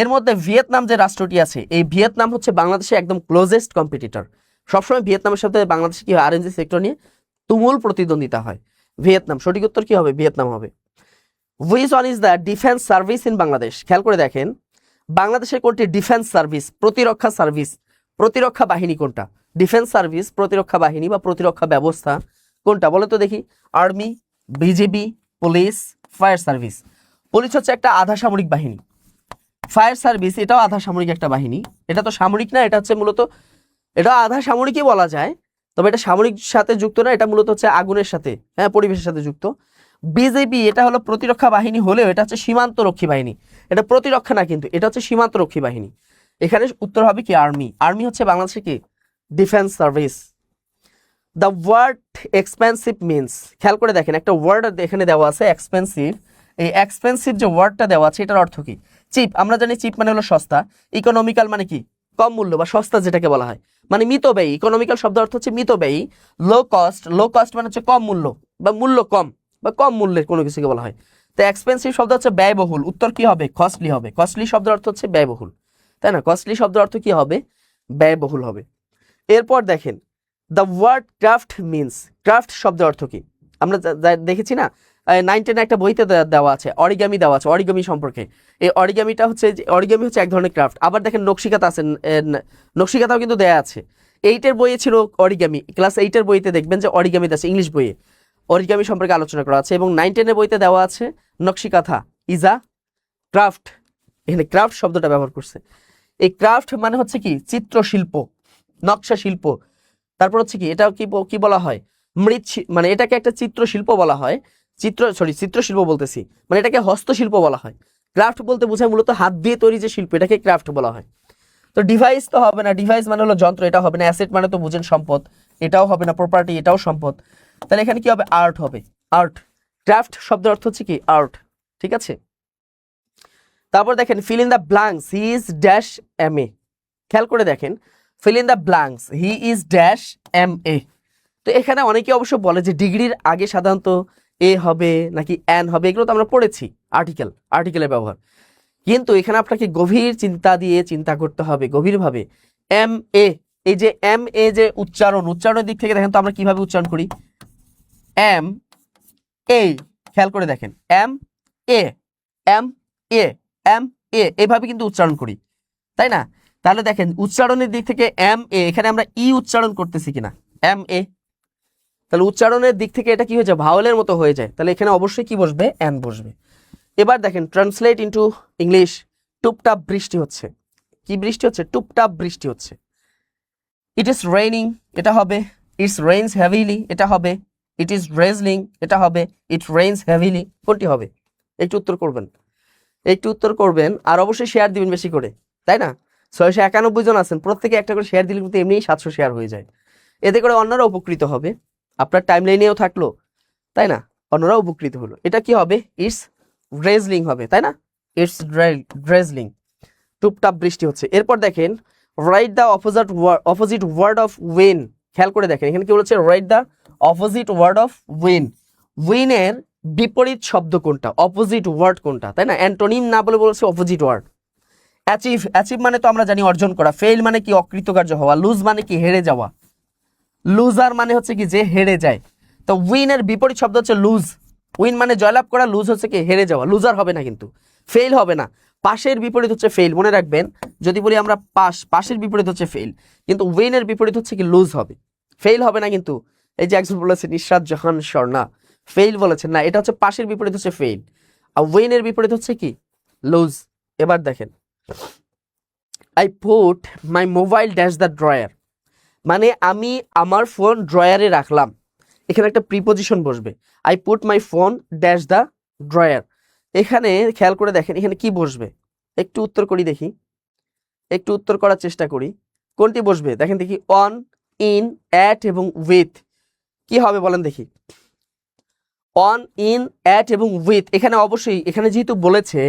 এর মধ্যে ভিয়েতনাম যে রাষ্ট্রটি আছে, এই ভিয়েতনাম হচ্ছে বাংলাদেশের একদম ক্লোজেস্ট কম্পিটিটর। সবসময় ভিয়েতনামের সাথে বাংলাদেশে কি হয় আরএনজি সেক্টর নিয়ে তুমুল প্রতিদ্বন্দ্বিতা হয়। ভিয়েতনাম, সঠিক উত্তর কি হবে ভিয়েতনাম হবে। Which one is the defence service in Bangladesh. খেয়াল করে দেখেন বাংলাদেশের কোনটি ডিফেন্স সার্ভিস, প্রতিরক্ষা সার্ভিস, প্রতিরক্ষা বাহিনী কোনটা, ডিফেন্স সার্ভিস প্রতিরক্ষা বাহিনী বা প্রতিরক্ষা ব্যবস্থা কোনটা বলে তো দেখি। Army, BGB, police, fire service. Police হচ্ছে একটা আধা সামরিক বাহিনী, ফায়ার সার্ভিস এটাও আধা সামরিক একটা বাহিনী, এটা তো সামরিক না, এটা হচ্ছে মূলত এটা আধা সামরিকই বলা যায়, তবে এটা সামরিক সাথে যুক্ত না, এটা মূলত হচ্ছে আগুনের সাথে, হ্যাঁ পরিবেশের সাথে যুক্ত। বিজেপি এটা হলো প্রতিরক্ষা বাহিনী হলেও এটা হচ্ছে সীমান্ত রক্ষী বাহিনী, এটা প্রতিরক্ষা না কিন্তু এটা হচ্ছে সীমান্ত রক্ষী বাহিনী। এখানে উত্তর হবে কি আর্মি। আর্মি হচ্ছে বাংলাদেশের কি defence service. The word expensive means, খেয়াল করে দেখেন একটা ওয়ার্ড এখানে দেওয়া আছে এক্সপেন্সিভ। এই এক্সপেন্সিভ যে ওয়ার্ডটা দেওয়া আছে এটার অর্থ কি? চিপ, আমরা জানি চিপ মানে হলো সস্তা, ইকোনমিক্যাল মানে কি কম মূল্য বা সস্তা যেটাকে বলা হয়, মানে মিতব্যয়ী। ইকোনমিক্যাল শব্দ অর্থ হচ্ছে মিতব্যয়ী। লো কস্ট মানে হচ্ছে কম মূল্য বা মূল্য কম বা কম মূল্যের কোনো কিছুকে বলা হয়। তো এক্সপেন্সিভ শব্দ হচ্ছে ব্যয়বহুল, উত্তর কি হবে কস্টলি হবে। কস্টলি শব্দের অর্থ হচ্ছে ব্যয়বহুল, তাই না, কস্টলি শব্দের অর্থ কি হবে ব্যয়বহুল হবে। এরপর দেখেন the word craft means, craft শব্দের অর্থ কি আমরা দেখেছি না 9 10 একটা বইতে দেওয়া আছে, অরিগামি দেওয়া আছে, অরিগামি সম্পর্কে। এই অরিগামিটা হচ্ছে অরিগামি হচ্ছে এক ধরনের ক্রাফট। আবার দেখেন নকশিকাতা আছে, নকশিকাতাও কিন্তু দেয়া আছে। 8 বইয়ে ছিল অরিগামি, ক্লাস 8 বইতে দেখবেন যে অরিগামি আছে, ইংলিশ বইয়ে অরিগামি সম্পর্কে আলোচনা করা আছে, এবং 9 10 বইতে দেওয়া আছে নকশিকাথা ইজ আ ক্রাফট। এখানে ক্রাফট শব্দটা ব্যবহার করছে। এই ক্রাফট মানে হচ্ছে কি চিত্রশিল্প, নকশা শিল্প। তারপর হচ্ছে কি এটা কি বলা হয় মানে এটাকে একটা চিত্রশিল্প বলা হয়, চিত্রশিল্প বলতেছি, মানে এটাকে হস্তশিল্প বলা হয়। ক্রাফট বলতে বোঝায় মূলত হাত দিয়ে তৈরি যে শিল্প, এটাকে ক্রাফট বলা হয়। তো ডিভাইস তো হবে না, ডিভাইস মানে হলো যন্ত্র, এটা হবে না। অ্যাসেট মানে তো বুঝেন সম্পদ, এটাও হবে না। প্রপার্টি, এটাও সম্পদ। তাহলে এখানে কি হবে? আর্ট হবে, আর্ট। ক্রাফট শব্দের অর্থ হচ্ছে কি? আর্ট। ঠিক আছে। তারপর দেখেন fill in the blanks, he is dash M A. খেয়াল করে দেখেন, fill in the blanks, he is dash M A. তো এখানে অনেকে অবশ্য বলে যে ডিগ্রির আগে সাধারণত এ হবে নাকি এন হবে, এগুলো তো আমরা পড়েছি আর্টিকেলের ব্যবহার। কিন্তু এখানে আপনাকে গভীর চিন্তা দিয়ে চিন্তা করতে হবে, গভীরভাবে। এম এ, এই যে এম এ যে উচ্চারণের দিক থেকে দেখেন তো আমরা কিভাবে উচ্চারণ করি? এম এ, খেয়াল করে দেখেন, M A, M A, M A, এভাবে কিন্তু উচ্চারণ করি, তাই না? তাহলে দেখেন উচ্চারণের দিক থেকে এম এ, এখানে আমরা ই উচ্চারণ করতেছি কিনা, এম এ। তাহলে উচ্চারণের দিক থেকে এটা কি হয়ে যায়? ভাওয়েলের মতো হয়ে যায়। তাহলে এখানে অবশ্যই কি বসবে? এন বসবে। এবার দেখেন ট্রান্সলেট ইনটু ইংলিশ। টুপটাপ বৃষ্টি হচ্ছে। কি বৃষ্টি হচ্ছে? টুপটাপ বৃষ্টি হচ্ছে। ইট ইজ রেইনিং, এটা হবে। ইটস রেইনস হেভিলি, এটা হবে। ইট ইজ ড্রেজলিং, এটা হবে। ইট রেইনস হেভিলি, কোনটি হবে? একটু উত্তর করবেন, একটু উত্তর করবেন। আর অবশ্যই শেয়ার দিবেন বেশি করে, তাই না? 691 জন আছেন, প্রত্যেকে একটা করে শেয়ার দিলে কিন্তু এমনিই 700 শেয়ার হয়ে যায়। এতে করে অন্যরা উপকৃত হবে, আপনার টাইম লাইনেও থাকলো, তাই না? অন্যরা উপকৃত হলো। এটা কি হবে? ইটস ড্রেজলিং হবে, তাই না? ইটস ড্রেজলিং, টুপটাপ বৃষ্টি হচ্ছে। এরপর দেখেন write the opposite word of win. খেয়াল করে দেখেন এখানে কি বলেছে? Write the opposite word of win. উইনের বিপরীত শব্দ কোনটা? অপোজিট ওয়ার্ড কোনটা, তাই না? অ্যান্টোনিম না বলে বলেছে অপোজিট ওয়ার্ড। অ্যাচিভ, অ্যাচিভ মানে তো আমরা জানি অর্জন করা। ফেইল মানে কি? অকৃতকার্য হওয়া। লুজ মানে কি? হেরে যাওয়া। লুজার মানে হচ্ছে কি? যে হেরে যায়। তো উইনের বিপরীত শব্দ হচ্ছে লুজ। উইন মানে জয়লাভ করা, লুজ হচ্ছে কি? হেরে যাওয়া। লুজার হবে না, কিন্তু ফেইল হবে না। পাশের বিপরীত হচ্ছে ফেইল, মনে রাখবেন। যদি বলি আমরা পাশের বিপরীত হচ্ছে ফেইল, কিন্তু উইনের বিপরীত হচ্ছে কি? লুজ হবে, ফেইল হবে না। কিন্তু এই যে একজন বলেছেন ইশরাত জাহান স্বর্ণা, ফেইল বলেছেন না, এটা হচ্ছে পাশের বিপরীত হচ্ছে ফেইল, আর উইনের বিপরীত হচ্ছে কি? লুজ। এবার দেখেন I put my mobile dash the drawer, মানে আমি আমার ফোন ড্রয়ারে রাখলাম। এখানে একটা প্রিপোজিশন বসবে। I put my phone dash the drawer. এখানে খেয়াল করে দেখেন এখানে কি বসবে? একটু উত্তর করি দেখি, একটু উত্তর করার চেষ্টা করি। কোনটি বসবে দেখেন দেখি? অন, ইন, অ্যাট এবং উইথ। কি হবে বলেন দেখি? অন, ইন, অ্যাট এবং উইথ। এখানে অবশ্যই, এখানে যেহেতু বলেছে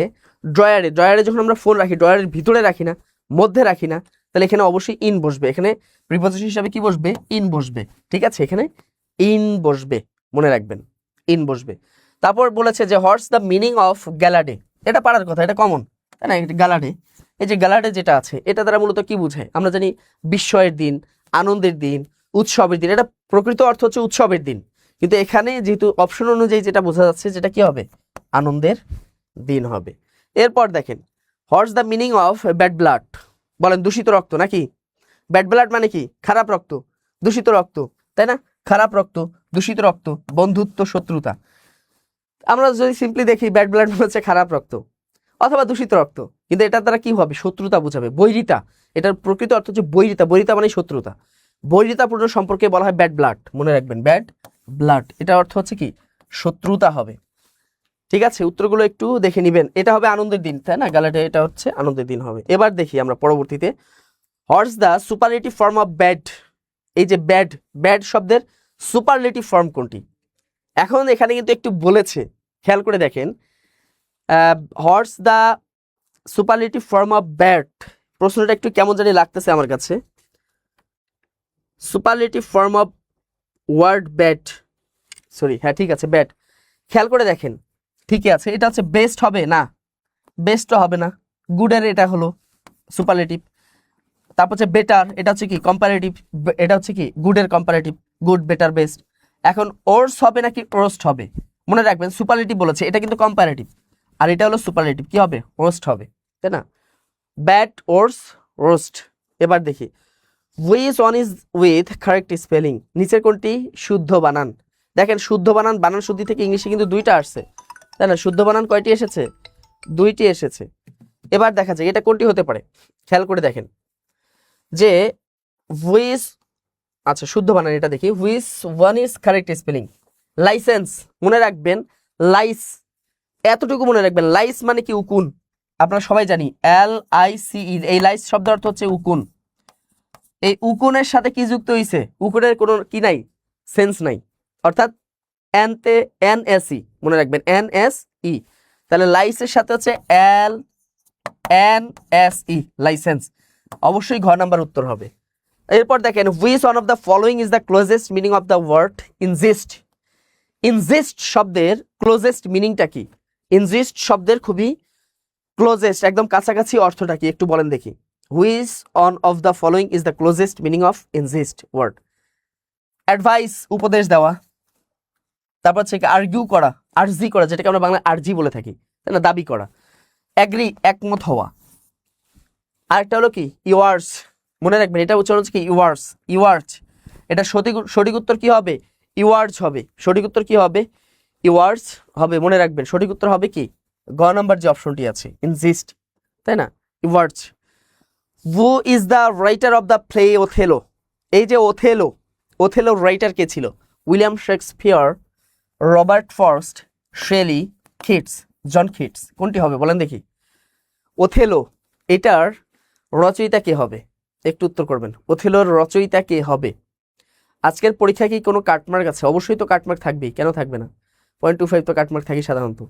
ড্রয়ারে, ড্রয়ারে যখন আমরা ফোন রাখি, ড্রয়ারের ভিতরে রাখি না, মধ্যে রাখি না, তাহলে এখানে অবশ্যই ইন বসবে। এখানে প্রিপোজিশন হিসাবে কি বসবে? ইন বসবে। ঠিক আছে, এখানে ইন বসবে, মনে রাখবেন, ইন বসবে। তারপর বলেছে যে হোয়াটস দ্য মিনিং অফ গ্যালাডে। এটা পারার কথা, এটা কমন, তাই না? গ্যালাডে, এই যে গ্যালাডে যেটা আছে, এটা দ্বারা মূলত কি বোঝায়? আমরা জানি বিস্ময়ের দিন, আনন্দের দিন, উৎসবের দিন। এটা প্রকৃত অর্থ হচ্ছে উৎসবের দিন, কিন্তু এখানে যেহেতু অপশন অনুযায়ী যেটা বোঝা যাচ্ছে, যেটা কি হবে? আনন্দের দিন হবে। এরপর দেখেন what's the meaning of bad blood. বলেন দূষিত রক্ত নাকি? ব্যাড ব্লাড মানে কি? খারাপ রক্ত, দূষিত রক্ত, তাই না? খারাপ রক্ত, দূষিত রক্ত, বন্ধুত্ব, শত্রুতা। আমরা যদি সিম্পলি দেখি, ব্যাড ব্লাড হচ্ছে খারাপ রক্ত অথবা দূষিত রক্ত, কিন্তু এটার দ্বারা কি হবে? শত্রুতা বোঝাবে, বৈরিতা। এটার প্রকৃত অর্থ হচ্ছে বৈরিতা। বৈরিতা মানে শত্রুতা। বৈরিতাপূর্ণ সম্পর্কে বলা হয় ব্যাড ব্লাড, মনে রাখবেন, ব্যাড ব্লাড। এটা অর্থ হচ্ছে কি? শত্রুতা হবে। ঠিক আছে, উত্তরগুলো একটু দেখে নিবেন। এটা হবে আনন্দের দিন, তাই না? গ্যালাডে, এটা হচ্ছে আনন্দের দিন হবে। এবার দেখি আমরা পরবর্তীতে what's the superlative form of bad. এই যে ব্যাড, ব্যাড শব্দের সুপারলেটিভ ফর্ম কোনটি? এখন এখানে কিন্তু একটু বলেছে, খেয়াল করে দেখেন, what's the superlative form of bad. প্রশ্নটা একটু কেমন জানি লাগতেছে আমার কাছে। Superlative form of word bad, sorry, হ্যাঁ ঠিক আছে, ব্যাড। খেয়াল করে দেখেন, ঠিকই আছে। এটা হচ্ছে বেস্ট হবে না, বেস্টও হবে না। গুডের এটা হলো সুপারলেটিভ। তারপর হচ্ছে বেটার, এটা হচ্ছে কি? কম্পারেটিভ। এটা হচ্ছে কি? গুডের কম্পারেটিভ, গুড, বেটার, বেস্ট। এখন ওর্স হবে নাকি রোস্ট হবে? মনে রাখবেন সুপারলেটিভ বলেছে, এটা কিন্তু কম্পারেটিভ, আর এটা হলো সুপারলেটিভ। কি হবে? রোস্ট হবে, তাই না? Bad, ওর্স, roast. এবার দেখি which one is with correct spelling. নিচের কোনটি শুদ্ধ বানান? দেখেন শুদ্ধ বানান, বানান শুদ্ধি থেকে ইংলিশে কিন্তু দুইটা আসছে, তাই না? শুদ্ধ বানান কয়টি এসেছে? দুইটি এসেছে। এবার দেখা যায় এটা কোনটি হতে পারে। খেয়াল করে দেখেন যে হুইচ, আচ্ছা শুদ্ধ বানান এটা দেখি। Which one is correct spelling? Licence, মনে রাখবেন, লাইস, এতটুকু মনে রাখবেন, লাইস মানে কি? উকুন। আপনারা সবাই জানি LICE, এই লাইস শব্দ অর্থ হচ্ছে উকুন। এই উকুনের সাথে কি যুক্ত হয়েছে? উকুনের কোনো কি নাই, সেন্স নাই, অর্থাৎ এনতে NSE মনে রাখবেন, NSE। তাহলে লাইসের সাথে হচ্ছে LNSE, লাইসেন্স। অবশ্যই ঘ নাম্বার উত্তর হবে। এরপর দেখেন, which one of the following is the closest meaning of the word ingest. Ingest শব্দের ক্লোজেস্ট মিনিংটা কি? ইনজিস্ট শব্দের খুবই ক্লোজেস্ট, একদম কাছাকাছি অর্থটা কি একটু বলেন দেখি। Which one of the following is the closest meaning of ingest word? Advice, উপদেশ দেওয়া। তারপর হচ্ছে আর্গিউ করা, আর্জি করা, যেটাকে আমরা বাংলায় আর্জি বলে থাকি, তাই না? দাবি করা। অ্যাগ্রি, একমত হওয়া। আরেকটা হলো কি? ইওয়ার্স, মনে রাখবেন এটা উচ্চারণ হচ্ছে কি? ইওয়ার্স, ইওয়ার্স। এটা সঠিক উত্তর কি হবে? ইওয়ার্স হবে। সঠিক উত্তর কি হবে? ইওয়ার্স হবে, মনে রাখবেন। সঠিক উত্তর হবে কি? গ নাম্বার যে অপশনটি আছে, ইনজিস্ট, তাই না? ইওয়ার্স। Who is the writer of the play Othello? এই যে ওথেলো, ওথেলোর রাইটার কে ছিল? William Shakespeare, Robert Frost, Shelley, Keats, John Keats. কোনটি হবে বলেন দেখি? ওথেলো, এটার রচয়িতা কে হবে? একটু উত্তর করবেন। ওথেলোর রচয়িতা কে হবে? আজকের পরীক্ষায় কি কোনো কাটমার্ক আছে? অবশ্যই তো কাটমার্ক থাকবেই, কেন থাকবে না? 0.25 তো কাটমার্ক থাকি সাধারণত।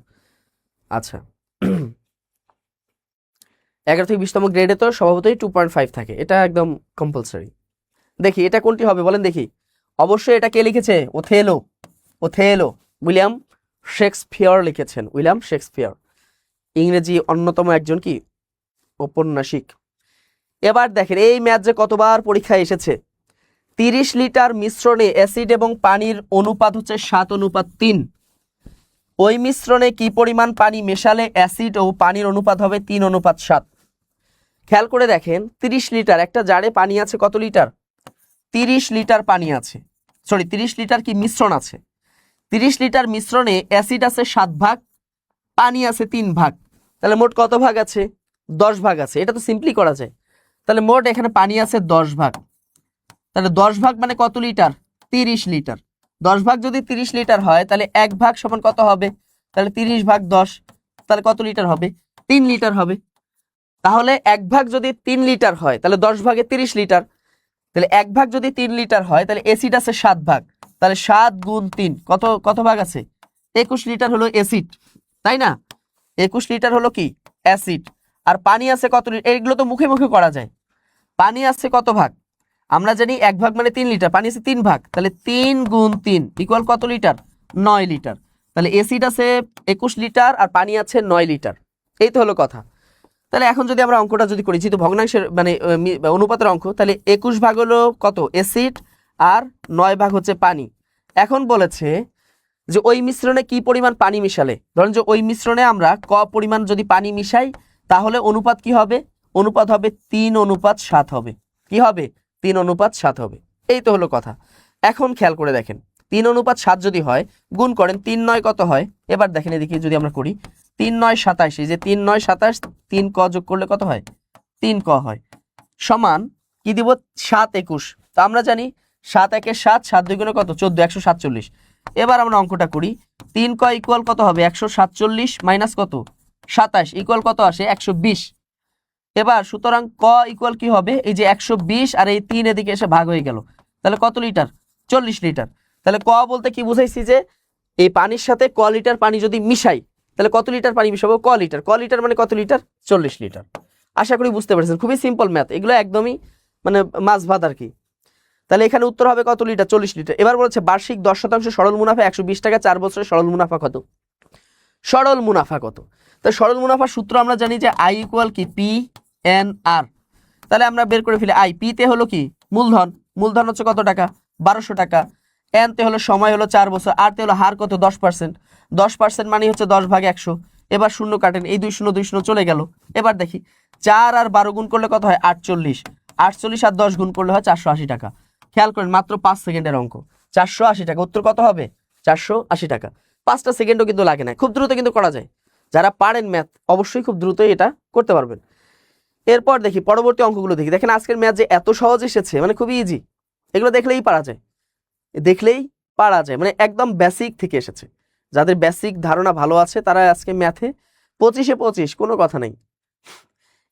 আচ্ছা, 11 থেকে 20তম গ্রেডে তো স্বভাবতই 2.5 থাকে, এটা একদম কম্পালসারি। দেখি এটা কোনটি হবে বলেন দেখি। অবশ্যই এটা কে লিখেছে? ওথেলো, ওথেলো উইলিয়াম শেক্সপিয়ার লিখেছেন। উইলিয়াম শেক্সপিয়ার ইংরেজি অন্যতম একজন কি ঔপন্যাসিক। এবার দেখেন এই ম্যাথ যে কতবার পরীক্ষায় এসেছে। 30 লিটার মিশ্রণে অ্যাসিড এবং পানির অনুপাত হচ্ছে 7:3। ওই মিশ্রণে কি পরিমাণ পানি মেশালে অ্যাসিড ও পানির অনুপাত হবে 3:7? খেয়াল করে দেখেন, 30 লিটার একটা জারে পানি আছে, কত লিটার? 30 লিটার পানি আছে, সরি 30 লিটার কি মিশ্রণ আছে। 30 লিটার মিশ্রণে অ্যাসিড আছে 7 ভাগ, পানি আছে 3 ভাগ। তাহলে মোট কত ভাগ আছে? 10 ভাগ আছে। এটা তো সিম্পলি করা যায়। তাহলে মোট এখানে পানি আছে 10 ভাগ। তাহলে 10 ভাগ মানে কত লিটার? 30 লিটার। 10 ভাগ যদি 30 লিটার হয়, তাহলে 1 ভাগ সমান কত হবে? তাহলে 30 ভাগ 10, তাহলে কত লিটার হবে? 3 লিটার হবে। তাহলে 1 ভাগ যদি 3 লিটার হয়, তাহলে 10 ভাগে 30 লিটার। তাহলে 1 ভাগ যদি 3 লিটার হয়, তাহলে অ্যাসিড আছে 7 ভাগ। তাহলে 7 গুণ 3 কত ভাগ আছে? 21 লিটার হলো অ্যাসিড, তাই না? 21 লিটার হলো কি? অ্যাসিড। আর পানি আছে কত লিটার? এইগুলো তো মুখে মুখে করা যায়। পানি আছে কত ভাগ? আমরা জানি 1 ভাগ মানে 3 লিটার, পানি আছে 3 ভাগ। তাহলে 3 গুণ 3 ইকুয়াল কত লিটার? 9 লিটার। তাহলে অ্যাসিড আছে 21 লিটার আর পানি আছে 9 লিটার। এই তো হলো কথা। তাহলে এখন যদি আমরা অঙ্কটা যদি করি, যেহেতু ভগ্নাংশের মানে অনুপাতের অঙ্ক, তাহলে 21 ভাগ হলো কত? অ্যাসিড, আর 9 ভাগ হচ্ছে পানি। এখন বলেছে যে ওই মিশ্রণে কি পরিমাণ পানি মিশালে, ধরেন যে ওই মিশ্রণে আমরা ক পরিমাণ যদি পানি মিশাই, তাহলে অনুপাত কি হবে? অনুপাত হবে 3:7 হবে। কি হবে? 3:7 হবে। এই তো হলো কথা। এখন খেয়াল করে দেখেন, 3:7 যদি হয়, গুণ করেন 3 9 কত হয়? এবার দেখেন এদিকে যদি আমরা করি, 3 9 27, এই যে 3 9 27, 3 ক যোগ করলে কত হয়? 3 ক হয়। সমান কি দিব? 7 21। তো আমরা জানি 7 1 7, 7 2 কত? 14, 147। এবার আমরা অঙ্কটা করি, 3 ক ইকুয়াল কত হবে? 147 মাইনাস কত? 27 ইকুয়াল কত আসে? 120। এবার সুতরাং ক ইকুয়াল কি হবে? এই যে 120 আর এই 3 এদিকে এসে ভাগ হয়ে গেল। তাহলে কত লিটার? 40 লিটার। তাহলে ক বলতে কি বুঝাইছি? যে এই পানির সাথে ক লিটার পানি যদি মিশাই, তাহলে কত লিটার পানি মিশাবো? ক লিটার। ক লিটার মানে কত লিটার? 40 লিটার। আশা করি বুঝতে পেরেছেন, খুবই সিম্পল ম্যাথ, এগুলো একদমই মানে মাছ ভাত আর কি। তাহলে এখানে উত্তর হবে কত লিটার? 40 লিটার। এবার বলছে বার্ষিক 10% সরল মুনাফা 120 টাকা, 4 বছরের সরল মুনাফা কত? সরল মুনাফা কত? তো সরল মুনাফার সূত্র আমরা জানি যে আই ইকুয়াল কি? PNR। তাহলে আমরা বের করে ফেলি আই। পি তে হলো কি? মূলধন। মূলধন হচ্ছে কত টাকা? 1200 টাকা। এন তে হলো সময় হলো 4 বছর। আর তে হলো হার কত? 10%। 10% মানে হচ্ছে 10 ভাগ 100। এবার শূন্য কাটেন, এই 2 শূন্য 2 শূন্য চলে গেল। এবার দেখি 4 আর 12 গুণ করলে কত হয়? 48। 48 আর 10 গুণ করলে হয় 480 টাকা। খেয়াল করেন, মাত্র 5 সেকেন্ডের অঙ্ক, 480 টাকা। উত্তর কত হবে? 480 টাকা। 5টা সেকেন্ডও কিন্তু লাগে না, খুব দ্রুত কিন্তু করা যায়। যারা পারেন ম্যাথ অবশ্যই খুব দ্রুতই এটা করতে পারবেন। এরপর দেখি পরবর্তী অঙ্কগুলো দেখি। দেখেন আজকের ম্যাথ যে এত সহজ এসেছে, মানে খুবই ইজি। এগুলো দেখলেই পারা যায়, দেখলেই পারা যায়, মানে একদম বেসিক থেকে এসেছে। যাদের বেসিক ধারণা ভালো আছে তারা আজকে ম্যাথে 25-এ 25, কোনো কথা নেই।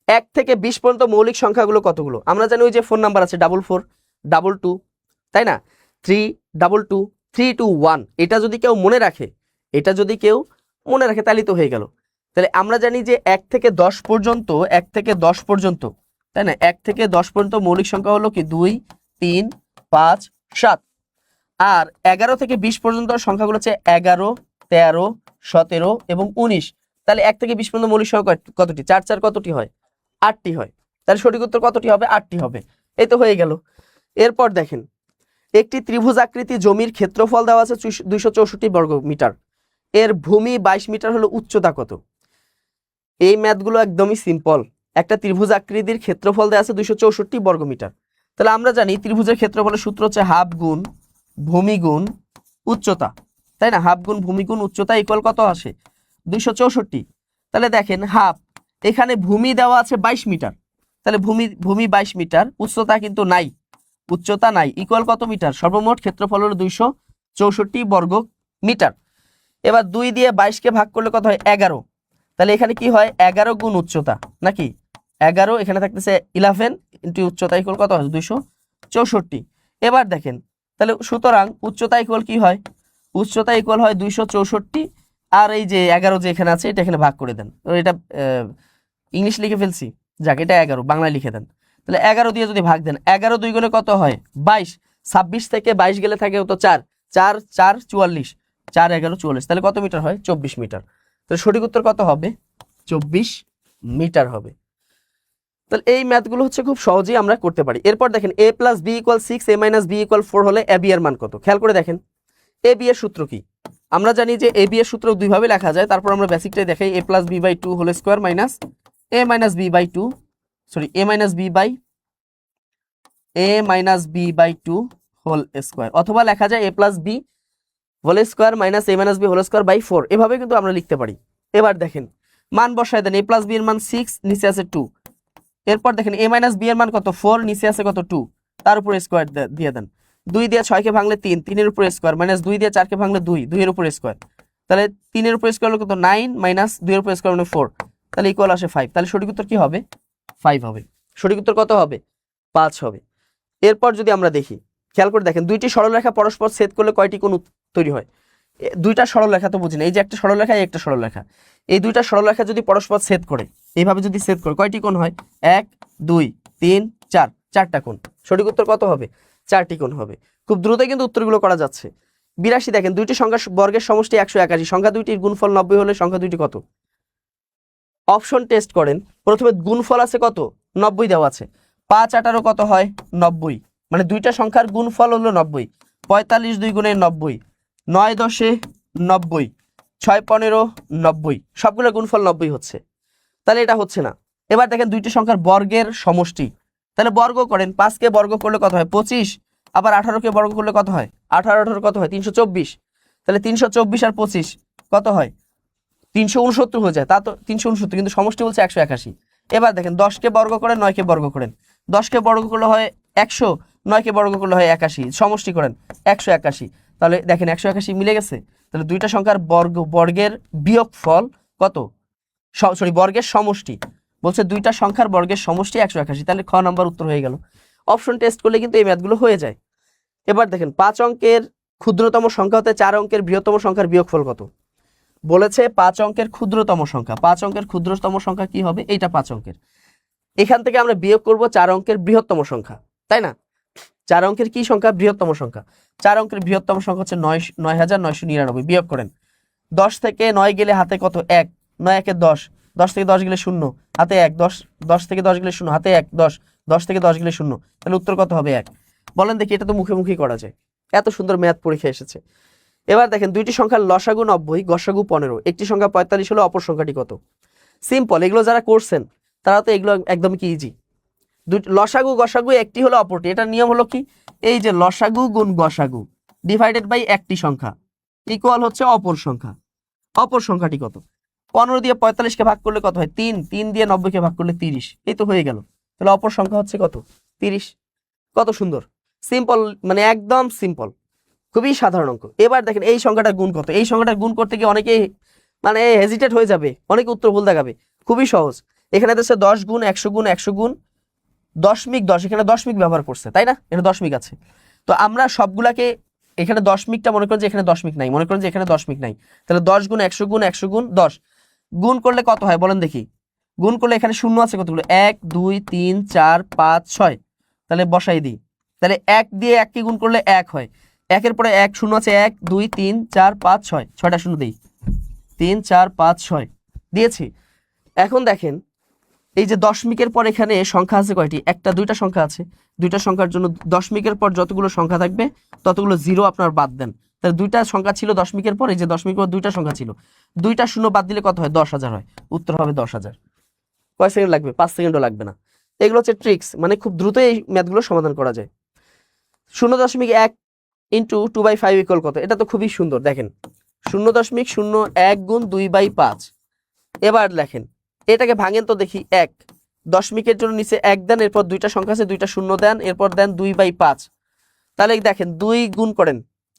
1 থেকে 20 পর্যন্ত মৌলিক সংখ্যাগুলো কতগুলো? আমরা জানি ওই যে ফোন নাম্বার আছে 4422, তাই না, 322 321। এটা যদি কেউ মনে রাখে, তাহলে তো হয়ে গেল। তাহলে আমরা জানি যে 1 থেকে 10 পর্যন্ত, তাই না, 1 থেকে 10 পর্যন্ত মৌলিক সংখ্যা হলো কি 2 3 5 7। আর 11 থেকে 20 পর্যন্ত সংখ্যাগুলো হচ্ছে 11 13 17 এবং 19। তাহলে 1 থেকে 20 পর্যন্ত মৌলিক সংখ্যা কতটি? 4 4 কতটি হয়? 8টি হয়। তাহলে সঠিক উত্তর কতটি হবে? 8টি হবে। এই তো হয়ে গেল। এরপর দেখেন, একটি ত্রিভুজ আকৃতি জমির ক্ষেত্রফল দেওয়া আছে 264 বর্গ মিটার, এর ভূমি 22 মিটার হলো, উচ্চতা কত? এই ম্যাথগুলো একদমই সিম্পল। একটা ত্রিভুজ আকৃতির ক্ষেত্রফল দেওয়া আছে 264 বর্গ মিটার। তাহলে আমরা জানি ত্রিভুজের ক্ষেত্রফলের সূত্র হচ্ছে হাফ গুণ ভূমি গুণ উচ্চতা, তাই না? হাফ গুণ ভূমি গুণ উচ্চতা ইকুয়াল কত আসে? 264। তাহলে দেখেন হাফ, এখানে ভূমি দেওয়া আছে 22 মিটার, তাহলে ভূমি 22 মিটার, উচ্চতা কিন্তু নাই, উচ্চতা নাই, ইকুয়াল কত মিটার? সর্বমোট ক্ষেত্রফল হলো 264 বর্গ মিটার। এবার 2 দিয়ে 22কে ভাগ করলে কত হয়? 11। তাহলে এখানে কি হয়? 11 গুণ উচ্চতা, নাকি 11, এখানে থাকতেছে 11 ইন্টু উচ্চতা ইকুয়াল কত হয়? 264। এবার দেখেন, তাহলে সুতরাং উচ্চতা ইকুয়াল কি হয়? উচ্চতা ইকুয়াল হয় 264, আর এই যে 11 যে এখানে আছে এটা এখানে ভাগ করে দেন। এটা ইংলিশ লিখে ফেলছি, যাক এটা 11 বাংলায় লিখে দেন। তাহলে 11 দিয়ে যদি ভাগ দেন, 11 2 গুণে কত হয়? 22। 26 থেকে 22 গেলে থাকে তো 4 4 4 44, 4 11 44, তাহলে কত মিটার হয়? 24 মিটার। তাহলে সঠিক উত্তর কত হবে? 24 মিটার হবে। তাহলে এই ম্যাথগুলো হচ্ছে খুব সহজেই আমরা করতে পারি। এরপর দেখেন a + b = 6, a - b = 4 হলে ab এর মান কত? খেয়াল করে দেখেন ab এর সূত্র কি। আমরা জানি যে ab এর সূত্র দুইভাবে লেখা যায়, তারপর আমরা বেসিকটাই দেখাই। a + b/2 whole square minus a - b/2, sorry a - b/2 whole square, অথবা লেখা যায় a + b whole square minus a - b whole square by 4, এভাবে কিন্তু আমরা লিখতে পারি। এবার দেখেন মান বসায় দেন, a + b এর মান 6, নিচে আছে 2। এরপর দেখেন a - b এর মান কত? 4, নিচে আছে কত? 2, তার উপরে স্কয়ার দিয়ে দেন। 2 দিয়ে 6 কে ভাঙলে 3, 3 এর উপরে স্কয়ার, মাইনাস 2 দিয়ে 4 কে ভাঙলে 2, 2 এর উপরে স্কয়ার। তাহলে 3 এর উপরে স্কয়ার হলো কত? 9, মাইনাস 2 এর উপরে স্কয়ার মানে 4, তাহলে ইকুয়াল আসে 5। তাহলে সঠিক উত্তর কি হবে? 5 হবে। সঠিক উত্তর কত হবে? 5 হবে। এরপর যদি আমরা দেখি, খেয়াল করে দেখেন, দুইটি সরলরেখা পরস্পর ছেদ করলে কয়টি কোণ তৈরি হয়? দুইটা সরলরেখা তো বুঝিনা, এই যে একটা সরলরেখা, এই একটা সরলরেখা, এই দুইটা সরলরেখা যদি পরস্পর ছেদ করে, এইভাবে যদি ছেদ করে, কয়টি কোণ হয়? 1 2 3 4, 4টা কোণ। সঠিক উত্তর কত হবে? 4টি কোণ হবে। খুব দ্রুত কিন্তু উত্তরগুলো করা যাচ্ছে। 82 দেখেন, দুইটি সংখ্যা বর্গের সমষ্টি 181, সংখ্যা দুইটির গুণফল 90 হলে সংখ্যা দুইটি কত? অপশন টেস্ট করেন। প্রথমে গুণফল আছে কত? 90 দেওয়া আছে। 5 18 কত হয়? 90, মানে দুইটা সংখ্যার গুণফল হলো 90। 45 2 গুণে 90, 9 10 90, 6 15 90, সবগুলোর গুণফল 90 হচ্ছে। তাহলে এটা হচ্ছে না। এবার দেখেন দুইটি সংখ্যার বর্গের সমষ্টি, তাহলে বর্গ করেন। 5 কে বর্গ করলে কত হয়? 25, আবার 18 কে বর্গ করলে কত হয়? 18 18 কত হয়? 324, তাহলে 324 আর 25 কত হয়? 369 হয়ে যায়। তা তো 369, কিন্তু সমষ্টি বলছে 181। এবার দেখেন 10 কে বর্গ করেন, 9 কে বর্গ করেন। 10 কে বর্গ করলে হয় 100, 9 কে বর্গ করলে হয় 81, সমষ্টি করেন 181। তাহলে দেখেন 181 মিলে গেছে। তাহলে দুইটা সংখ্যার বর্গের বিয়োগফল কত? সরি, বর্গের সমষ্টি বলছে, দুইটা সংখ্যার বর্গের সমষ্টি 181। তাহলে খ নাম্বার উত্তর হয়ে গেল। অপশন টেস্ট করলে কিন্তু এই ম্যাথগুলো হয়ে যায়। এবার দেখেন 5 অঙ্কের ক্ষুদ্রতম সংখ্যা হতে 4 অঙ্কের বৃহত্তম সংখ্যার বিয়োগফল কত? বলেছে 5 অঙ্কের ক্ষুদ্রতম সংখ্যা। 5 অঙ্কের ক্ষুদ্রতম সংখ্যা কি হবে? এইটা 5 অঙ্কের। এখান থেকে আমরা বিয়োগ করব 4 অঙ্কের বৃহত্তম সংখ্যা, তাই না? 4 অঙ্কের কি সংখ্যা? বৃহত্তম সংখ্যা। 4 অঙ্কের বৃহত্তম সংখ্যা হচ্ছে 9999। বিয়োগ করেন। 10 থেকে 9 গেলে হাতে কত? 1, 9 একে 10, 10 থেকে 10 গেলে 0, হাতে 1, 10 থেকে 10 গেলে 0, হাতে 1, 10, 10 থেকে 10 গেলে 0, তাহলে উত্তর কত হবে? 1। বলেন দেখি, এটা তো মুখে মুখেই করা যায়, এত সুন্দর ম্যাথ পরীক্ষা এসেছে। এবার দেখেন দুইটি সংখ্যার লসাগু 90, গসাগু 15, একটি সংখ্যা 45 হলে অপর সংখ্যাটি কত? সিম্পল, এগুলো যারা করছেন তারা তো এগুলো একদম কি ইজি। লসাগু গসাগু একটি হলো অপরটি, এটার নিয়ম হলো কি? এই যে লসাগু গুণ গসাগু ডিভাইডেড বাই একটি সংখ্যা ইকুয়াল হচ্ছে অপর সংখ্যা। অপর সংখ্যাটি কত? 15 দিয়ে 45কে ভাগ করলে কত হয়? 3, 3 দিয়ে 90কে ভাগ করলে 30, এই তো হয়ে গেল। তাহলে অপর সংখ্যা হচ্ছে কত? 30। কত সুন্দর, সিম্পল, মানে একদম সিম্পল। খুবই সাধারণ অঙ্ক। এবার দেখেন এই সংখ্যাটার গুণ কত। এই সংখ্যাটার গুণ করতে গিয়ে অনেকে মানে হেজিটেট হয়ে যাবে, অনেকে উত্তর ভুল দেখাবে। খুবই সহজ। এখানে দেখছে 10 গুণ 100 গুণ 100 গুণ দশমিক 10, এখানে দশমিক ব্যবহার করছে, তাই না? এখানে দশমিক আছে। তো আমরা সবগুলাকে এখানে দশমিকটা মনে করেন যে এখানে দশমিক নাই, মনে করেন যে এখানে দশমিক নাই, তাহলে 10 গুণ 100 গুণ 100 গুণ 10 গুণ করলে কত হয় বলেন দেখি। গুণ করলে এখানে শূন্য আছে কতগুলো, 1 2 3 4 5 6, তাহলে বসাই দিই। তাহলে 1 দিয়ে 1 কে গুণ করলে 1 হয়, 1 এর পরে 1 শূন্য আছে, 1 2 3 4 5 6, 6টা শূন্য দিই, 3 4 5 6 দিয়েছি। এখন দেখেন এই যে দশমিকের পর এখানে সংখ্যা আছে কয়টি, একটা দুইটা সংখ্যা আছে। দুইটা সংখ্যার জন্য দশমিকের পর যতগুলো সংখ্যা থাকবে ততগুলো জিরো আপনার বাদ দেন। তাহলে দুইটা সংখ্যা ছিল দশমিকের পর, এই যে দশমিকের পর দুইটা সংখ্যা ছিল, দুইটা শূন্য বাদ দিলে কত হয়, 10,000 হয়। উত্তর হবে 10,000। কয় সেকেন্ড লাগবে? 5 সেকেন্ডও লাগবে না। এগুলো হচ্ছে ট্রিক্স, মানে খুব দ্রুত এই ম্যাথগুলো সমাধান করা যায়। 0.1 ইন্টু 2/5 ইকুয়াল কত? এটা তো খুবই সুন্দর। দেখেন 0.01 গুণ 2/5। এবার লেখেন, এটাকে ভাঙেন তো দেখি। 1 দশমিকের জন্য নিচে 1 দেন, এরপর দুইটা সংখ্যা আছে, দুইটা শূন্য দেন, এরপর দেন 2/5। তাহলে দেখেন 2 গুণ করেন,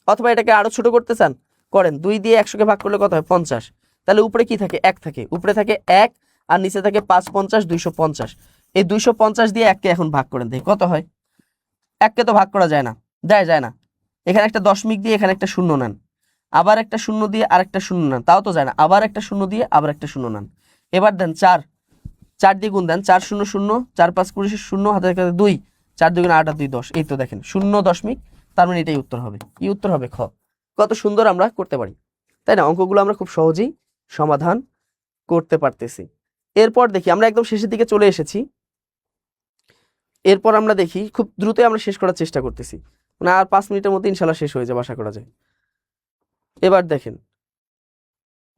অথবা এটাকে আরো ছোট করতে চান করেন, 2 দিয়ে 100কে ভাগ করলে কত হয়, 50। তাহলে উপরে কি থাকে, 1 থাকে, উপরে থাকে 1 আর নিচে থাকে 5 50 250। এই 250 দিয়ে 1কে এখন ভাগ করেন দেখি কত হয়। 1কে তো ভাগ করা যায় না, যায় না। এখানে একটা দশমিক দিয়ে এখানে একটা শূন্য নেন, আবার একটা শূন্য দিয়ে আরেকটা শূন্য নেন, তাও তো যায় না, আবার একটা শূন্য দিয়ে আবার একটা শূন্য নেন। এবার দেন 4, 4 দিয়ে গুণ দেন, 4 0 0 4 5 20 শূন্য, হাতে 2, 4 2 8 2 10। এই তো দেখেন 0 দশমিক, তার মানে এটাই উত্তর হবে। কি উত্তর হবে? খ। কত সুন্দর আমরা করতে পারি, তাই না? অঙ্কগুলো আমরা খুব সহজেই সমাধান করতে পারতেছি। এরপর দেখি আমরা একদম শেষের দিকে চলে এসেছি। এরপর আমরা দেখি খুব দ্রুত আমরা শেষ করার চেষ্টা করতেছি, মানে আর 5 মিনিটের মধ্যে ইনশাল্লাহ শেষ হয়ে যাবে, আশা করা যায়। এবার দেখেন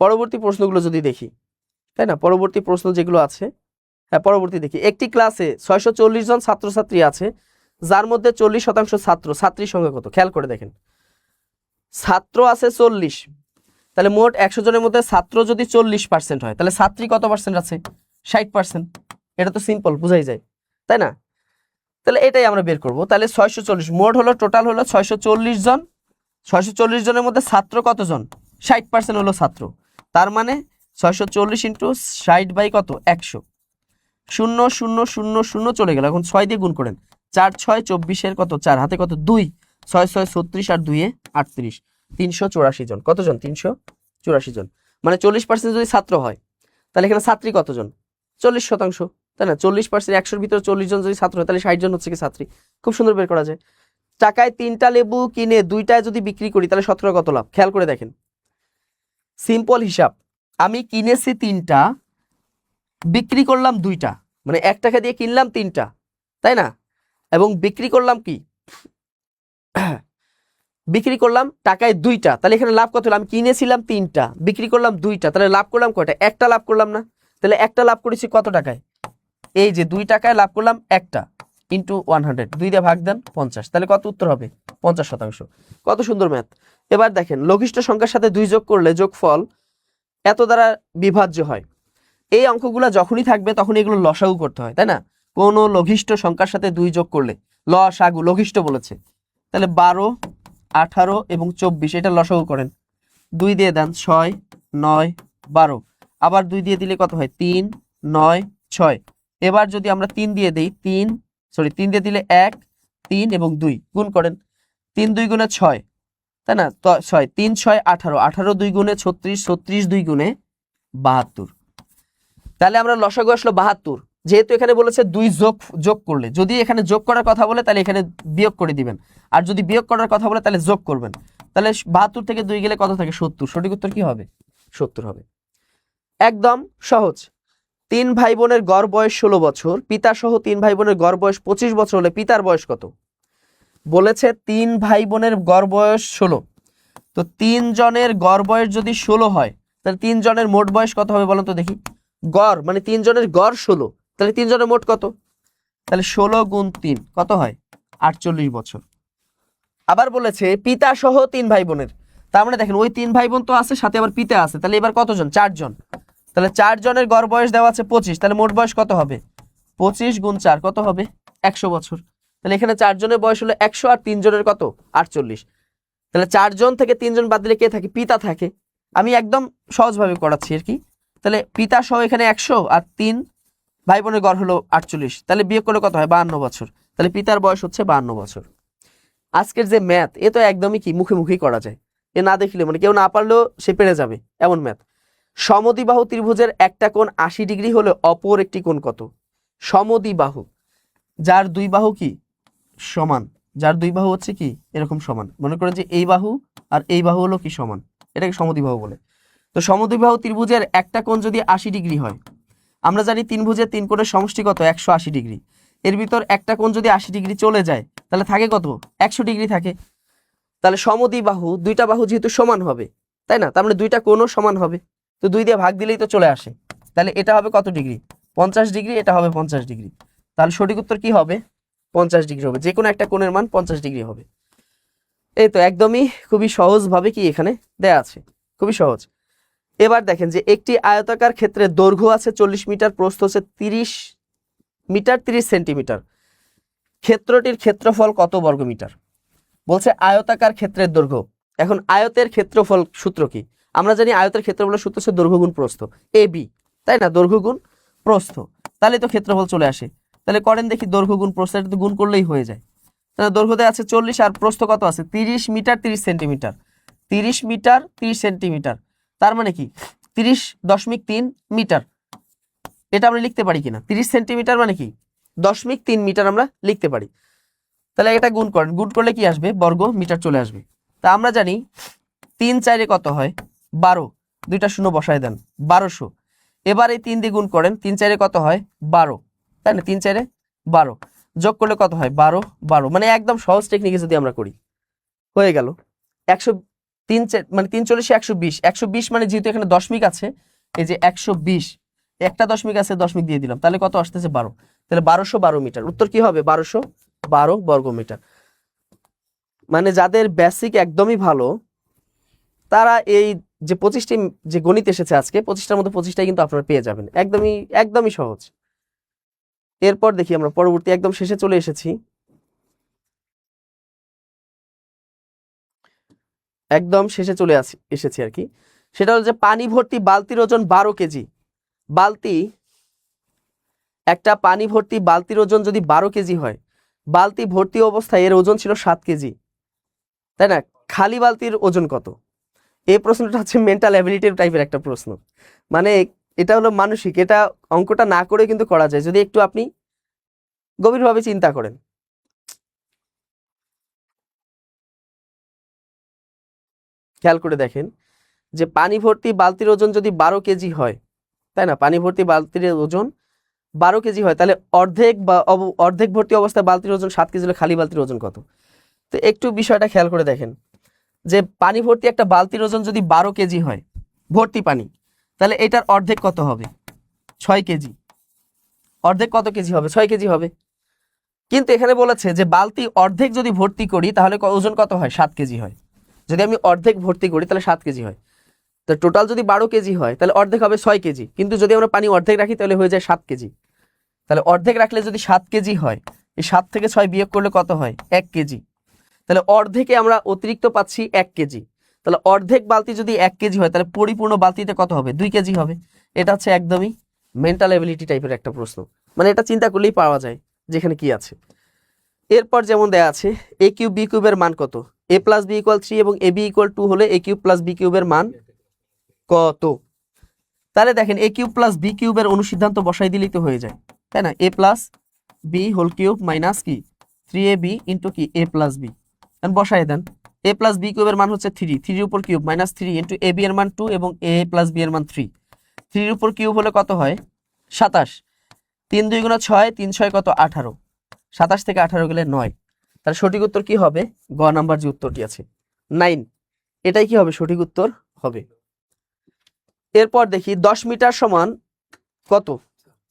পরবর্তী প্রশ্নগুলো যদি দেখি, তাই না? পরবর্তী প্রশ্ন যেগুলো আছে, হ্যাঁ পরবর্তী দেখি। একটি ক্লাসে 640 জন ছাত্রছাত্রী আছে, যার মধ্যে 40% ছাত্র, ছাত্রীর সংখ্যা কত? খেয়াল করে দেখেন, ছাত্র আছে 40, তাহলে মোট 100 জনের মধ্যে ছাত্র যদি 40% হয়, তাহলে ছাত্রী কত পার্সেন্ট আছে? 60%। এটা তো সিম্পল, বুঝাই যায়, তাই না? তাহলে এটাই আমরা বের করব। তাহলে 640 মোট হলো, টোটাল হলো 640 জন। 640 জনের মধ্যে ছাত্র কতজন? 60% হলো ছাত্র। তার মানে 640 ইন্টু 60 বাই কত? 100। 0 0 0 0 চলে গেল। এখন 6 দিয়ে গুণ করেন, 4 6 24 কত? 4, হাতে কত? 2, 6 6 36 আর 2 38, 384 জন। কতজন? 384 জন। মানে 40% যদি ছাত্র হয়, তাহলে এখানে ছাত্রী কতজন? 40%, তাই না? 40%, 100-র ভিতরে 40 জন যদি ছাত্র হয়, তাহলে 60 জন হচ্ছে কি ছাত্রী। খুব সুন্দর বের করা যায়। টাকায় 3টা লেবু কিনে 2টায় যদি বিক্রি করি, তাহলে 17 কত লাভ? খেয়াল করে দেখেন, সিম্পল হিসাব। আমি কিনেছি 3টা, বিক্রি করলাম 2টা, মানে 1 টাকা দিয়ে কিনলাম 3টা, তাই না? এবং বিক্রি করলাম কি, বিক্রি করলাম টাকায় 2টা, তাহলে এখানে লাভ কত হলো? আমি কিনেছিলাম 3টা, বিক্রি করলাম 2টা, তাহলে লাভ করলাম কয়টা? একটা লাভ করলাম না? তাহলে একটা লাভ করেছি কত টাকায়? এই যে 2 টাকায় লাভ করলাম একটা, ইন্টু 100, 2 দিয়ে ভাগ দেন 50, তাহলে কত উত্তর হবে? 50%। কত সুন্দর ম্যাথ। এবার দেখেন লঘিষ্ঠ সংখ্যার সাথে 2 যোগ করলে যোগফল এত দ্বারা বিভাজ্য হয়। এই অঙ্কগুলো যখনই থাকবে তখন এগুলো লসাগু করতে হয়, তাই না? কোন লঘিষ্ঠ সংখ্যার সাথে 2 যোগ করলে, লসাগু, লঘিষ্ঠ বলেছে, তাহলে 12 18 এবং 24, এটা লসাগু করেন। 2 দিয়ে দেন 6 9 12, আবার 2 দিয়ে দিলে কত হয়? 3 9 6। এবার যদি আমরা 3 দিয়ে দেই, 3 দিয়ে দিলে 1 3 এবং 2 গুণ করেন, 3 2 গুণে 6, তাই না? তো 6 3 6 18, 18 2 গুণে 36, 36 2 গুণে 72। তাহলে আমরা লসাগু আসলো 72। যেহেতু এখানে বলেছে 2 যোগ করলে, যদি এখানে যোগ করার কথা বলে তাহলে এখানে বিয়োগ করে দিবেন, আর যদি বিয়োগ করার কথা বলে তাহলে যোগ করবেন। তাহলে 72 থেকে 2 গেলে কত থাকে? 70। সঠিক উত্তর কি হবে? 70 হবে। একদম সহজ। 3 ভাই বোনের গড় বয়স 16 বছর, পিতা সহ 3 ভাই বোনের গড় বয়স 25 বছর হলে পিতার বয়স কত? বলেছে 3 ভাই বোনের গড় বয়স 16, তো 3 জনের গড় বয়স যদি 16 হয়, তাহলে 3 জনের মোট বয়স কত হবে বলেন তো দেখি। গড় মানে 3 জনের গড় 16, তাহলে 3 জনের মোট কত? তাহলে 16 গুণ 3 কত হয়? 48 বছর। আবার বলেছে পিতা সহ 3 ভাই বোনের, তার মানে দেখেন ওই 3 ভাই বোন তো আছে, সাথে আবার পিতা আছে, তাহলে এবার কতজন? 4 জন। তাহলে 4 জনের গড় বয়স দেওয়া আছে 25, তাহলে মোট বয়স কত হবে? 25 গুণ 4 কত হবে? 100 বছর। তাহলে এখানে 4 জনের বয়স হলো 100 আর 3 জনের কত? 48। তাহলে 4 জন থেকে 3 জন বাদ দিলে কে থাকে? পিতা থাকে। আমি একদম সহজভাবে করাচ্ছি আর কি। তাহলে পিতা সহ এখানে 100 আর 3 ভাই বোনের গড় হলো 48, তাহলে বিয়োগ করলে কত হয়? 52 বছর। তাহলে পিতার বয়স হচ্ছে 52 বছর। আজকের যে ম্যাথ, এ তো একদমই কি মুখে মুখেই করা যায়, এ না দেখলে মানে কেউ না পারলেও সে পেরে যাবে এমন ম্যাথ। সমদ্বিবাহু ত্রিভুজের একটা কোণ 80 ডিগ্রি হলে অপর একটি কোণ কত? সমদ্বিবাহু যার দুই বাহু কি সমান, যার দুই বাহু হচ্ছে কি এরকম সমান, মনে করেন যে এই বাহু আর এই বাহু হলো কি সমান, এটাকে সমদ্বিবাহু বলে। তো সমদ্বিবাহু ত্রিভুজের একটা কোণ যদি 80 ডিগ্রি হয়, আমরা জানি তিন ভুজের তিন কোণের সমষ্টি কত? 180 ডিগ্রি। এর ভিতর একটা কোণ যদি 80 ডিগ্রি চলে যায় তাহলে থাকে কত? 100 ডিগ্রি থাকে। তাহলে সমদ্বিবাহু দুইটা বাহু যেহেতু সমান হবে, তাই না, তার মানে দুইটা কোণও সমান হবে, তো 2 দিয়ে ভাগ দিলেই তো চলে আসে। তাহলে এটা হবে কত ডিগ্রি? 50 ডিগ্রি, এটা হবে 50 ডিগ্রি। তাহলে সঠিক উত্তর কি হবে? 50 ডিগ্রি হবে। যে কোনো একটা কোণের মান 50 ডিগ্রি হবে। এই তো একদমই খুবই সহজভাবে কি এখানে দেয়া আছে, খুবই সহজ। এবার দেখেন যে একটি আয়তাকার ক্ষেত্রে দৈর্ঘ্য আছে 40 মিটার, প্রস্থ হচ্ছে 30 মিটার 30 সেন্টিমিটার, ক্ষেত্রটির ক্ষেত্রফল কত বর্গমিটার? বলছে আয়তাকার ক্ষেত্রের দৈর্ঘ্য। এখন আয়তের ক্ষেত্রফল সূত্র কি? আমরা জানি আয়তের ক্ষেত্রফলের সূত্র হচ্ছে দৈর্ঘ্য গুণ প্রস্থ, এ বি, তাই না, দৈর্ঘ্য গুণ প্রস্থ, তাহলে তো ক্ষেত্রফল চলে আসে। তাহলে করেন দেখি দৈর্ঘ্য গুণ প্রস্থ, এটা তো গুণ করলেই হয়ে যায়। তাহলে দৈর্ঘ্য দেওয়া আছে 40 আর প্রস্থ কত আছে? 30 মিটার 30 সেন্টিমিটার, 30 মিটার 30 সেন্টিমিটার, তার মানে কি 30.3 মিটার। এটা আমরা লিখতে পারি কিনা? 30 সেন্টিমিটার মানে কি 0.3 মিটার আমরা লিখতে পারি। তাহলে এটা গুণ করেন, গুণ করলে কি আসবে? বর্গ মিটার চলে আসবে। তা আমরা জানি 3 4 কত হয়? 12, দুইটা শূন্য বসায় দেন, 1200। এবার এই 3 দিয়ে গুণ করেন, 3 4 কত হয়? 12, তাই না, 3 4 12, যোগ করলে কত হয়? 12 12, মানে একদম সহজ টেকনিকে যদি আমরা করি হয়ে গেল 100, 3 মানে 3 40 120, 120 মানে যেহেতু এখানে দশমিক আছে, এই যে 120 একটা দশমিক আছে, দশমিক দিয়ে দিলাম, তাহলে কত আসতেছে? 12, তাহলে 1212 মিটার। উত্তর কি হবে? 1212 বর্গ মিটার। মানে যাদের বেসিক একদমই ভালো তারা এই যে 25টি যে গণিত এসেছে আজকে, 25টার মধ্যে 25টাই কিন্তু আপনারা পেয়ে যাবেন, একদমই একদমই সহজ। এরপর দেখি আমরা পরবর্তী, একদম শেষে চলে এসেছি, একদম শেষে চলে এসেছি আর কি। সেটা হলো যে পানি ভর্তি বালতির ওজন 12 কেজি। বালতি, একটা পানি ভর্তি বালতির ওজন যদি 12 কেজি হয়, বালতি ভর্তি অবস্থায় এর ওজন ছিল 7 কেজি, তাই না, খালি বালতির ওজন কত? এই প্রশ্নটা হচ্ছে মেন্টাল অ্যাবিলিটির টাইপের একটা প্রশ্ন, মানে এটা হলো মানসিক, এটা অঙ্কটা না করে কিন্তু করা যায় যদি একটু আপনি গভীরভাবে চিন্তা করেন। খেয়াল করে দেখেন যে পানি ভর্তি বালতির ওজন যদি 12 কেজি হয়, তাই না, পানি ভর্তি বালতির ওজন 12 কেজি হয়, তাহলে অর্ধেক বা অর্ধেক ভর্তি অবস্থায় বালতির ওজন 7 কেজি হলে খালি বালতির ওজন কত? তো একটু বিষয়টা খেয়াল করে দেখেন যে পানি ভর্তি একটা বালতির ওজন যদি 12 কেজি হয় ভর্তি পানি, তাহলে এটার অর্ধেক কত হবে? 6 কেজি। অর্ধেক কত কেজি হবে? 6 কেজি হবে। কিন্তু এখানে বলেছে যে বালতি অর্ধেক যদি ভর্তি করি তাহলে ওজন কত হয়? 7 কেজি হয়। যদি আমি অর্ধেক ভর্তি করি তাহলে 7 কেজি হয়। তো টোটাল যদি 12 কেজি হয় তাহলে অর্ধেক হবে 6 কেজি, কিন্তু যদি আমরা পানি অর্ধেক রাখি তাহলে হয়ে যায় 7 কেজি। তাহলে অর্ধেক রাখলে যদি 7 কেজি হয়, এই 7 থেকে 6 বিয়োগ করলে কত হয়? 1 কেজি। তাহলে অর্ধেকে আমরা অতিরিক্ত পাচ্ছি 1 কেজি। তাহলে অর্ধেক বালতি যদি 1 কেজি হয় তাহলে পরিপূর্ণ বালতিতে কত হবে? 2 কেজি হবে। এটা হচ্ছে একদমই মেন্টাল এবিলিটি টাইপের একটা প্রশ্ন, মানে এটা চিন্তা করলেই পাওয়া যায় যেখানে কি আছে। এরপর যেমন দেয়া আছে এ কিউব বি কিউবের মান কত? এ প্লাস বি ইকুয়াল 3 এবং এ বি ইকুয়াল 2 হলে এ কিউব প্লাস বি কিউবের মান কত? তাহলে দেখেন এ কিউব প্লাস বি কিউবের অনুসিদ্ধান্ত বসাই দিলেই তো হয়ে যায়, তাই না, a plus b whole cube minus কি 3ab ইন্টু কি এ প্লাস বি, বসাই দেন। এ প্লাস বি কিউবের মান হচ্ছে 3, 3 এর উপর cube minus 3 into A B এর মান 2 এবং এ প্লাস বি এর মান 3, 3 এর উপর কিউব হলে কত হয়? 27, 3 2 গুণা 6, 3 6 কত? 18, 27 থেকে 18 গেলে 9। তাহলে সঠিক উত্তর কি হবে? গ নাম্বার যে উত্তরটি আছে 9, এটাই কি হবে? সঠিক উত্তর হবে। এরপর দেখি 10 মিটার সমান কত?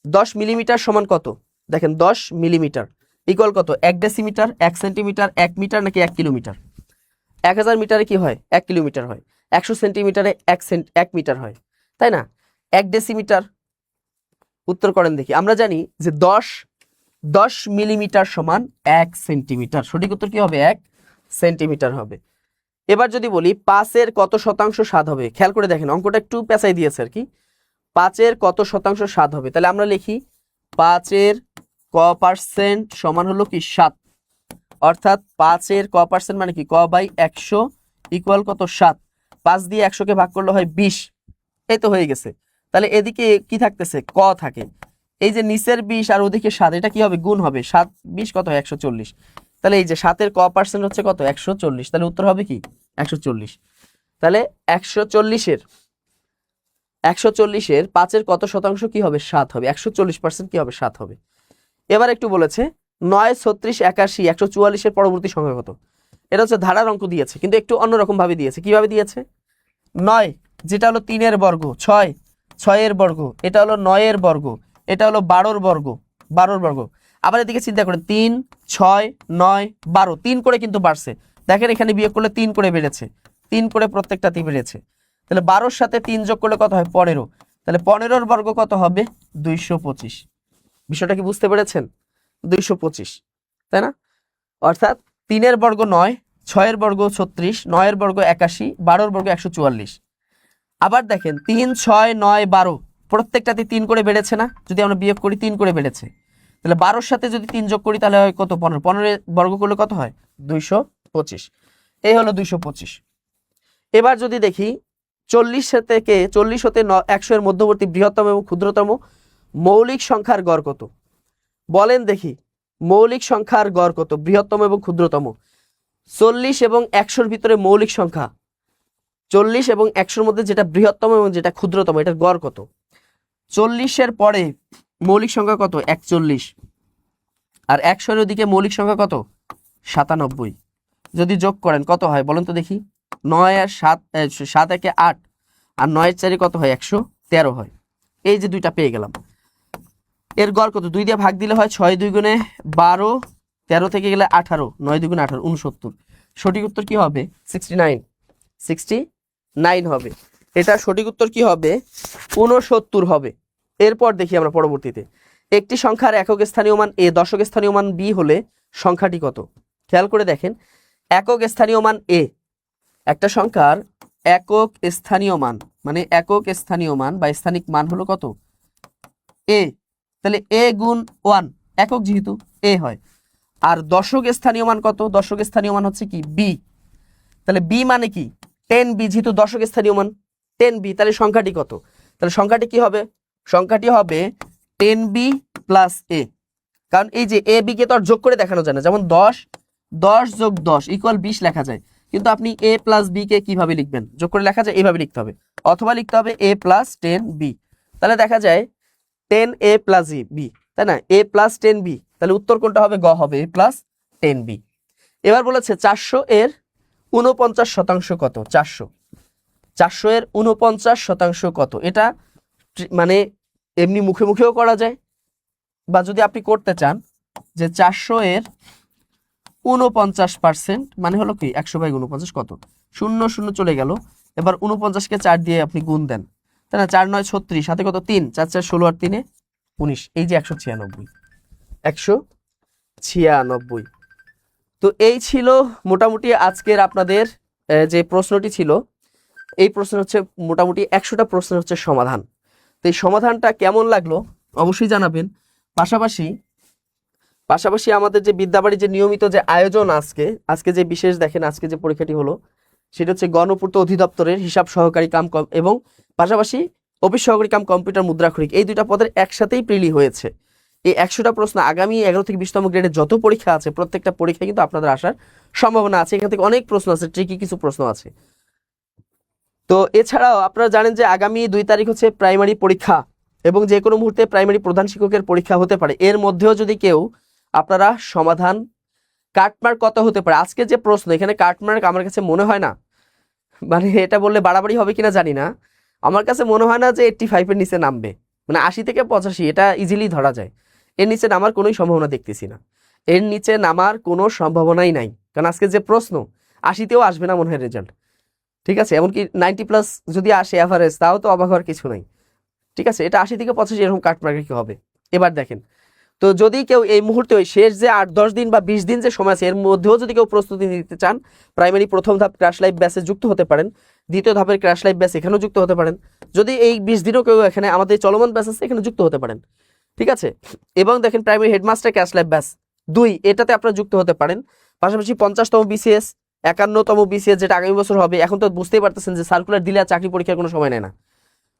10 মিলিমিটার সমান কত? দেখেন 10 মিলিমিটার ইকুয়াল কত? 1 ডেসিমিটার, 1 সেন্টিমিটার, 1 মিটার নাকি 1 কিলোমিটার? 1000 মিটারে কি হয়? 1 কিলোমিটার হয়। 100 সেন্টিমিটারে 1 মিটার হয়, তাই না। 1 ডেসিমিটার, উত্তর করেন দেখি। আমরা জানি যে 10 মিলিমিটার সমান 1 সেন্টিমিটার, সঠিক উত্তর কি হবে? 1 সেন্টিমিটার হবে। এবার যদি বলি 5-এর কত শতাংশ স্বাদ হবে, খেয়াল করে দেখেন অঙ্কটা একটু পেঁচাই দিয়েছে আর কি। 5-এর কত শতাংশ স্বাদ হবে, তাহলে আমরা লিখি 5-এর ক% সমান হলো কি 7, অর্থাৎ 5-এর ক% মানে কি ক/100 ইকুয়াল কত 7। 5 দিয়ে 100কে ভাগ করলে হয় 20, এই তো হয়ে গেছে। তাহলে এদিকে কি থাকতেছে, ক থাকে, এই যে নিচের 20 আর ওদিকে 7, এটা কি হবে, গুণ হবে, 7 20 কত হয় 140। তাহলে এই যে 7-এর ক% হচ্ছে কত 140, তাহলে উত্তর হবে কি 140। তাহলে 140-এর 5-এর কত শতাংশ কি হবে, 7 হবে, 140% কি হবে, 7 হবে। এবার একটু বলেছে 9 36 81 144-এর পরবর্তী সংখ্যা কত। এটা হচ্ছে ধারার অঙ্ক দিয়েছে, কিন্তু একটু অন্যরকম ভাবে দিয়েছে। কিভাবে দিয়েছে, 9 যেটা হলো 3-এর বর্গ, 6 6-এর বর্গ, এটা হলো 9-এর বর্গ, এটা হলো 12-র বর্গ, 12-র বর্গ। আবার এদিকে চিন্তা করেন 3 6 9 12, 3 করে কিন্তু বাড়ছে, দেখেন এখানে বিয়োগ করলে 3 করে বেড়েছে, 3 করে প্রত্যেকটাতেই বেড়েছে। তাহলে 12-র সাথে 3 যোগ করলে কত হয় 15, তাহলে 15-র বর্গ কত হবে 225। বিষয়টা কি বুঝতে পেরেছেন, 225, তাই না? অর্থাৎ 3-এর বর্গ 9, 6-এর বর্গ 36, 9-এর বর্গ 81, 12-র বর্গ 144। আবার দেখেন 3 6 9 12 প্রত্যেকটাতে 3 করে বেড়েছে না, যদি আমরা বিয়োগ করি 3 করে বেড়েছে, তাহলে 12-র সাথে যদি 3 যোগ করি তাহলে হয় কত 15, 15-এর বর্গ করলে কত হয় 225, এই হলো 225। এবার যদি দেখি 40 থেকে 40 হতে 100 এর মধ্যবর্তী বৃহত্তম এবং ক্ষুদ্রতম মৌলিক সংখ্যার গড় কত, বলেন দেখি মৌলিক সংখ্যার গড় কত, বৃহত্তম এবং ক্ষুদ্রতম। 40 এবং 100-র ভিতরে মৌলিক সংখ্যা, 40 এবং 100-র মধ্যে যেটা বৃহত্তম এবং যেটা ক্ষুদ্রতম, এটার গড় কত। 40-এর পরে মৌলিক সংখ্যা কত 41, আর 100-এর ওদিকে মৌলিক সংখ্যা কত 97। যদি যোগ করেন কত হয় বলেন তো দেখি, 9 আর 7 7 একে 8 আর 9-এর 4 কত হয় 113 হয়। এই যে দুইটা পেয়ে গেলাম। এর গড় কত, 2 দিয়ে ভাগ দিলে হয় 6 2 গুণে 12, 13 থেকে গেলে 18, 9 2 গুণে 18 69। সঠিক উত্তর কি হবে 69 হবে। এটা সঠিক উত্তর কি হবে 69 হবে। এরপর দেখি আমরা পরবর্তীতে, একটি সংখ্যার একক স্থানীয় মান a, দশক স্থানীয় মান b হলে সংখ্যাটি কত। খেয়াল করে দেখেন, একক স্থানীয় মান a, একটা সংখ্যার একক স্থানীয় মান মানে একক স্থানীয় মান বা স্থানিক মান হলো কত a, তাহলে a গুণ 1, একক যেহেতু a হয়। আর দশক স্থানীয় মান কত, দশক স্থানীয় মান হচ্ছে কি b, তাহলে b মানে কি 10b, যেহেতু দশক স্থানীয় মান 10b, তাহলে সংখ্যাটি কত, তাহলে সংখ্যাটি কি হবে, সংখ্যাটি হবে 10b প্লাস a। কারণ এই যে a b কে তো আর যোগ করে দেখানো যায় না, যেমন 10 যোগ 10 ইকুয়াল 20 লেখা যায়, কিন্তু আপনি a প্লাস b কে কিভাবে লিখবেন, যোগ করে লেখা যায় এইভাবে লিখতে হবে, অথবা লিখতে হবে a প্লাস 10b। তাহলে দেখা যায় 10a প্লাস b, তাই না, a প্লাস 10b, তাহলে উত্তর কোনটা হবে, গ হবে a প্লাস 10b। এবার বলেছে 400 এর 49% কত, 400 এর 49% কত। এটা মানে এমনি মুখে মুখেও করা যায়, বা যদি আপনি করতে চান যে 400 এর 49% মানে হলো কি 100/49 কত, 0 0 চলে গেল। এবার 49-কে 4 দিয়ে আপনি গুণ দেন, তাই না, 4 9 36, সাথে কত 3, 4 4 16 আর 3 19, এই যে 196। তো এই ছিল মোটামুটি আজকের আপনাদের যে প্রশ্নটি ছিল, এই প্রশ্ন হচ্ছে মোটামুটি 100টা প্রশ্নের হচ্ছে সমাধান। তো এই সমাধানটা কেমন লাগলো অবশ্যই জানাবেন। পাশাপাশি আমাদের যে বিদ্যাবাড়ি যে নিয়মিত যে আয়োজন, আজকে যে বিশেষ দেখেন আজকে যে পরীক্ষাটি হলো সেটা হচ্ছে গণপূর্ত অধিদপ্তরের হিসাব সহকারী কাম এবং পাশাপাশি অফিস সহকারী কাম কম্পিউটার মুদ্রাক্ষরিক, এই দুইটা পদের একসাথেই প্রিলি হয়েছে। এই 100টা প্রশ্ন আগামী 11 থেকে 20তম গ্রেডের যত পরীক্ষা আছে প্রত্যেকটা পরীক্ষায় কিন্তু আপনাদের আসার সম্ভাবনা আছে। এখান থেকে অনেক প্রশ্ন আছে, ট্রিকি কিছু প্রশ্ন আছে। তো এছাড়াও আপনারা জানেন যে আগামী 2 তারিখ হচ্ছে প্রাইমারি পরীক্ষা, এবং যে কোনো মুহূর্তে প্রাইমারি প্রধান শিক্ষকের পরীক্ষা হতে পারে। এর মধ্যেও যদি কেউ আপনারা সমাধান, কাটমার্ক কত হতে পারে, আজকে যে প্রশ্ন এখানে কাটমার্ক আমার কাছে মনে হয় না, মানে এটা বললে বাড়াবাড়ি হবে কিনা জানি না, আমার কাছে মনে হয় না যে 85-এর নিচে নামবে, মানে 80 থেকে 85 এটা ইজিলি ধরা যায়। এর নিচে নামার কোনোই সম্ভাবনা দেখতেছি না, এর নিচে নামার কোনো সম্ভাবনাই নাই, কারণ আজকে যে প্রশ্ন 80তেও আসবে না মনে হয় রেজাল্ট, ঠিক আছে, এমনকি 90+ যদি আসে অ্যাভারেজ তাও তো অবাক হওয়ার কিছু নাই, ঠিক আছে। এটা 80 থেকে 85 এরকম কাটমার্কে কি হবে। এবার দেখেন তো যদি কেউ এই মুহূর্তে ওই শেষ যে 8-10 দিন বা 20 দিন যে সময় আছে এর মধ্যেও যদি কেউ প্রস্তুতি নিতে চান, প্রাইমারি প্রথম ধাপ ক্র্যাশ লাইভ ব্যাচে যুক্ত হতে পারেন, দ্বিতীয় ধাপের ক্র্যাশ লাইভ ব্যাচ এখানেও যুক্ত হতে পারেন। যদি এই 20 দিনও কেউ এখানে আমাদের চলমান ব্যাচ আছে এখানে যুক্ত হতে পারেন, ঠিক আছে। এবং দেখেন primary headmaster crash live batch 2 এটাতে আপনারা যুক্ত হতে পারেন। পাশাপাশি 50তম বিসিএস, 51তম বিসিএস যেটা আগামী বছর হবে, এখন তো বুঝতেই পারতেছেন যে সার্কুলার দিলে আর চাকরি পরীক্ষার কোনো সময় নেয় না,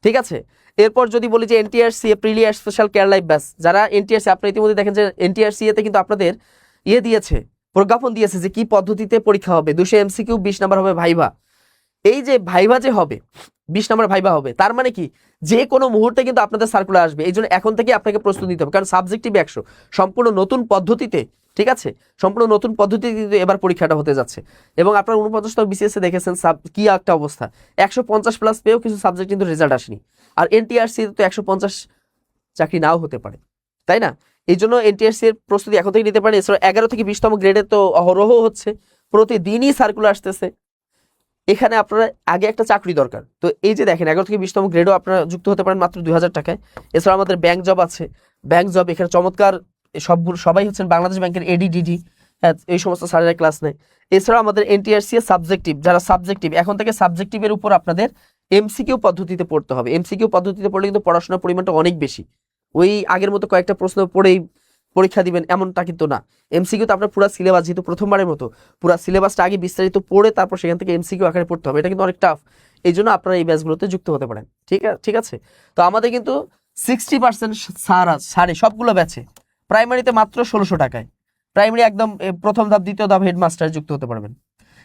ঠিক আছে। এরপর যদি বলি যে এনটিআরসি প্রিলিয়ার স্পেশাল কেয়ার লাইভ ব্যাচ, যারা এনটিআরসি আপনারা ইতিমধ্যে দেখেন যে এনটিআরসি এতে কিন্তু আপনাদের দিয়েছে, প্রজ্ঞাপন দিয়েছে যে কি পদ্ধতিতে পরীক্ষা হবে, 200 এমসিকিউ, 20 নাম্বার হবে ভাইভা। এই যে ভাইভা যে হবে 20 নাম্বার ভাইভা হবে, তার মানে কি যে কোনো মুহূর্তে কিন্তু আপনাদের সার্কুলার আসবে। এই জন্য এখন থেকে আপনাকে প্রস্তুতি নিতে হবে, কারণ সাবজেক্টিভ 100 সম্পূর্ণ নতুন পদ্ধতিতে, ঠিক আছে, সম্পূর্ণ নতুন পদ্ধতিতে কিন্তু এবার পরীক্ষাটা হতে যাচ্ছে। এবং আপনার 49তম বিসিএস এ দেখেছেন কি একটা অবস্থা, 150 প্লাস পেয়েও কিছু সাবজেক্ট কিন্তু রেজাল্ট আসেনি। আর এনটিআরসি তো 150 চাকরি নাও হতে পারে, তাই না? এই জন্য এনটিআরসি এর প্রস্তুতি এখন থেকে নিতে পারেন। এছাড়া 11 থেকে 20তম গ্রেডে তো অহরহ হচ্ছে, প্রতিদিনই সার্কুলার আসতেছে। এখানে আপনার আগে একটা চাকরি দরকার। তো এই যে দেখেন 11 থেকে 20তম গ্রেডও আপনারা যুক্ত হতে পারেন মাত্র 2000 টাকায়। এছাড়া আমাদের ব্যাংক জব আছে, ব্যাংক জব এখানে চমৎকার, সবাই হচ্ছেন বাংলাদেশ ব্যাংকের এডিডিডি, হ্যাঁ এই সমস্ত স্যারেরা ক্লাস নেয়। এছাড়া আমাদের এনটিআরসি এর সাবজেক্টিভ, যারা সাবজেক্টিভ এখন থেকে সাবজেক্টিভের উপর আপনাদের এমসিকিউ পদ্ধতিতে পড়তে হবে। এমসিকিউ পদ্ধতিতে পড়লে কিন্তু পড়াশোনার পরিমাণটা অনেক বেশি, ওই আগের মতো কয়েকটা প্রশ্ন পড়েই পরীক্ষা দিবেন এমনটা কিন্তু না। এমসিকিউ তো আপনার পুরো সিলেবাস, যেহেতু প্রথমবারের মতো পুরো সিলেবাসটা আগে বিস্তারিত পড়ে তারপর সেখান থেকে এমসিকিউ আকারে পড়তে হবে, এটা কিন্তু অনেক টাফ। এই জন্য আপনারা এই ব্যাচগুলোতে যুক্ত হতে পারেন, ঠিক আছে। তো আমাদের কিন্তু 60% ছাড়ে সবগুলো ব্যাচে, প্রাইমারিতে মাত্র 1600 টাকায়, প্রাইমারি একদম প্রথম ধাপ দ্বিতীয় ধাপ হেডমাস্টার যুক্ত হতে পারবেন।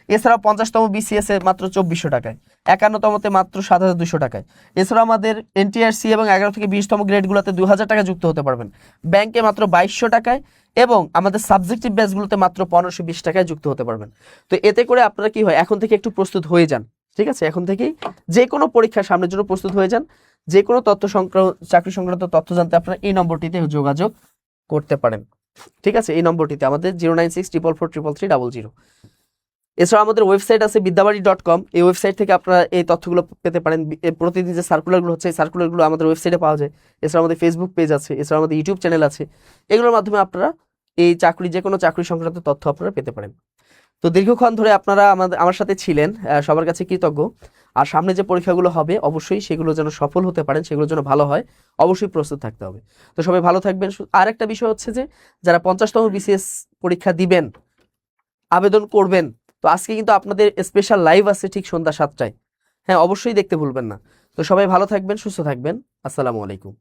এছাড়াও 50তম বিসিএস এ মাত্র 2400 টাকায়, 51তমতে মাত্র 7200 টাকায়। এছাড়াও আমাদের এনটিআরসি এবং 11 থেকে 20তম গ্রেডগুলোতে 2000 টাকা যুক্ত হতে পারবেন, ব্যাংকে মাত্র 2200 টাকায়, এবং আমাদের সাবজেক্টিভ ব্যাচগুলোতে মাত্র 1520 টাকায় যুক্ত হতে পারবেন। তো এতে করে আপনারা কি হয়, এখন থেকে একটু প্রস্তুত হয়ে যান, ঠিক আছে। এখন থেকেই যে কোনো পরীক্ষার সামনের জন্য প্রস্তুত হয়ে যান। যে কোনো চাকরি সংক্রান্ত তথ্য জানতে আপনারা এই নম্বরটিতে যোগাযোগ করতে পারেন, ঠিক আছে। এই নম্বরটিতে আমাদের 09644433300। এছাড়া আমাদের ওয়েবসাইট আছে বিদ্যাবাড়ি.com, এই ওয়েবসাইট থেকে আপনারা এই তথ্যগুলো পেতে পারেন। প্রতিদিন যে সার্কুলারগুলো হচ্ছে এই সার্কুলারগুলো আমাদের ওয়েবসাইটে পাওয়া যায়। এছাড়া আমাদের ফেসবুক পেজ আছে, এছাড়া আমাদের ইউটিউব চ্যানেল আছে, এগুলোর মাধ্যমে আপনারা এই যে কোনো চাকরি সংক্রান্ত তথ্য আপনারা পেতে পারেন। তো দীর্ঘক্ষণ ধরে আপনারা আমার সাথে ছিলেন, সবার কাছে কৃতজ্ঞ। আর সামনে যে পরীক্ষাগুলো হবে অবশ্যই সেগুলো যেন সফল হতে পারেন, সেগুলো যেন ভালো হয়, অবশ্যই প্রস্তুত থাকতে হবে। তো সবাই ভালো থাকবেন। আর একটা বিষয় হচ্ছে যে যারা 50তম বিসিএস পরীক্ষা দিবেন, আবেদন করবেন, তো আজকে কিন্তু আপনাদের স্পেশাল লাইভ আছে ঠিক সন্ধ্যা 7টায়, হ্যাঁ অবশ্যই দেখতে ভুলবেন না। তো সবাই ভালো থাকবেন, সুস্থ থাকবেন, আসসালামু আলাইকুম।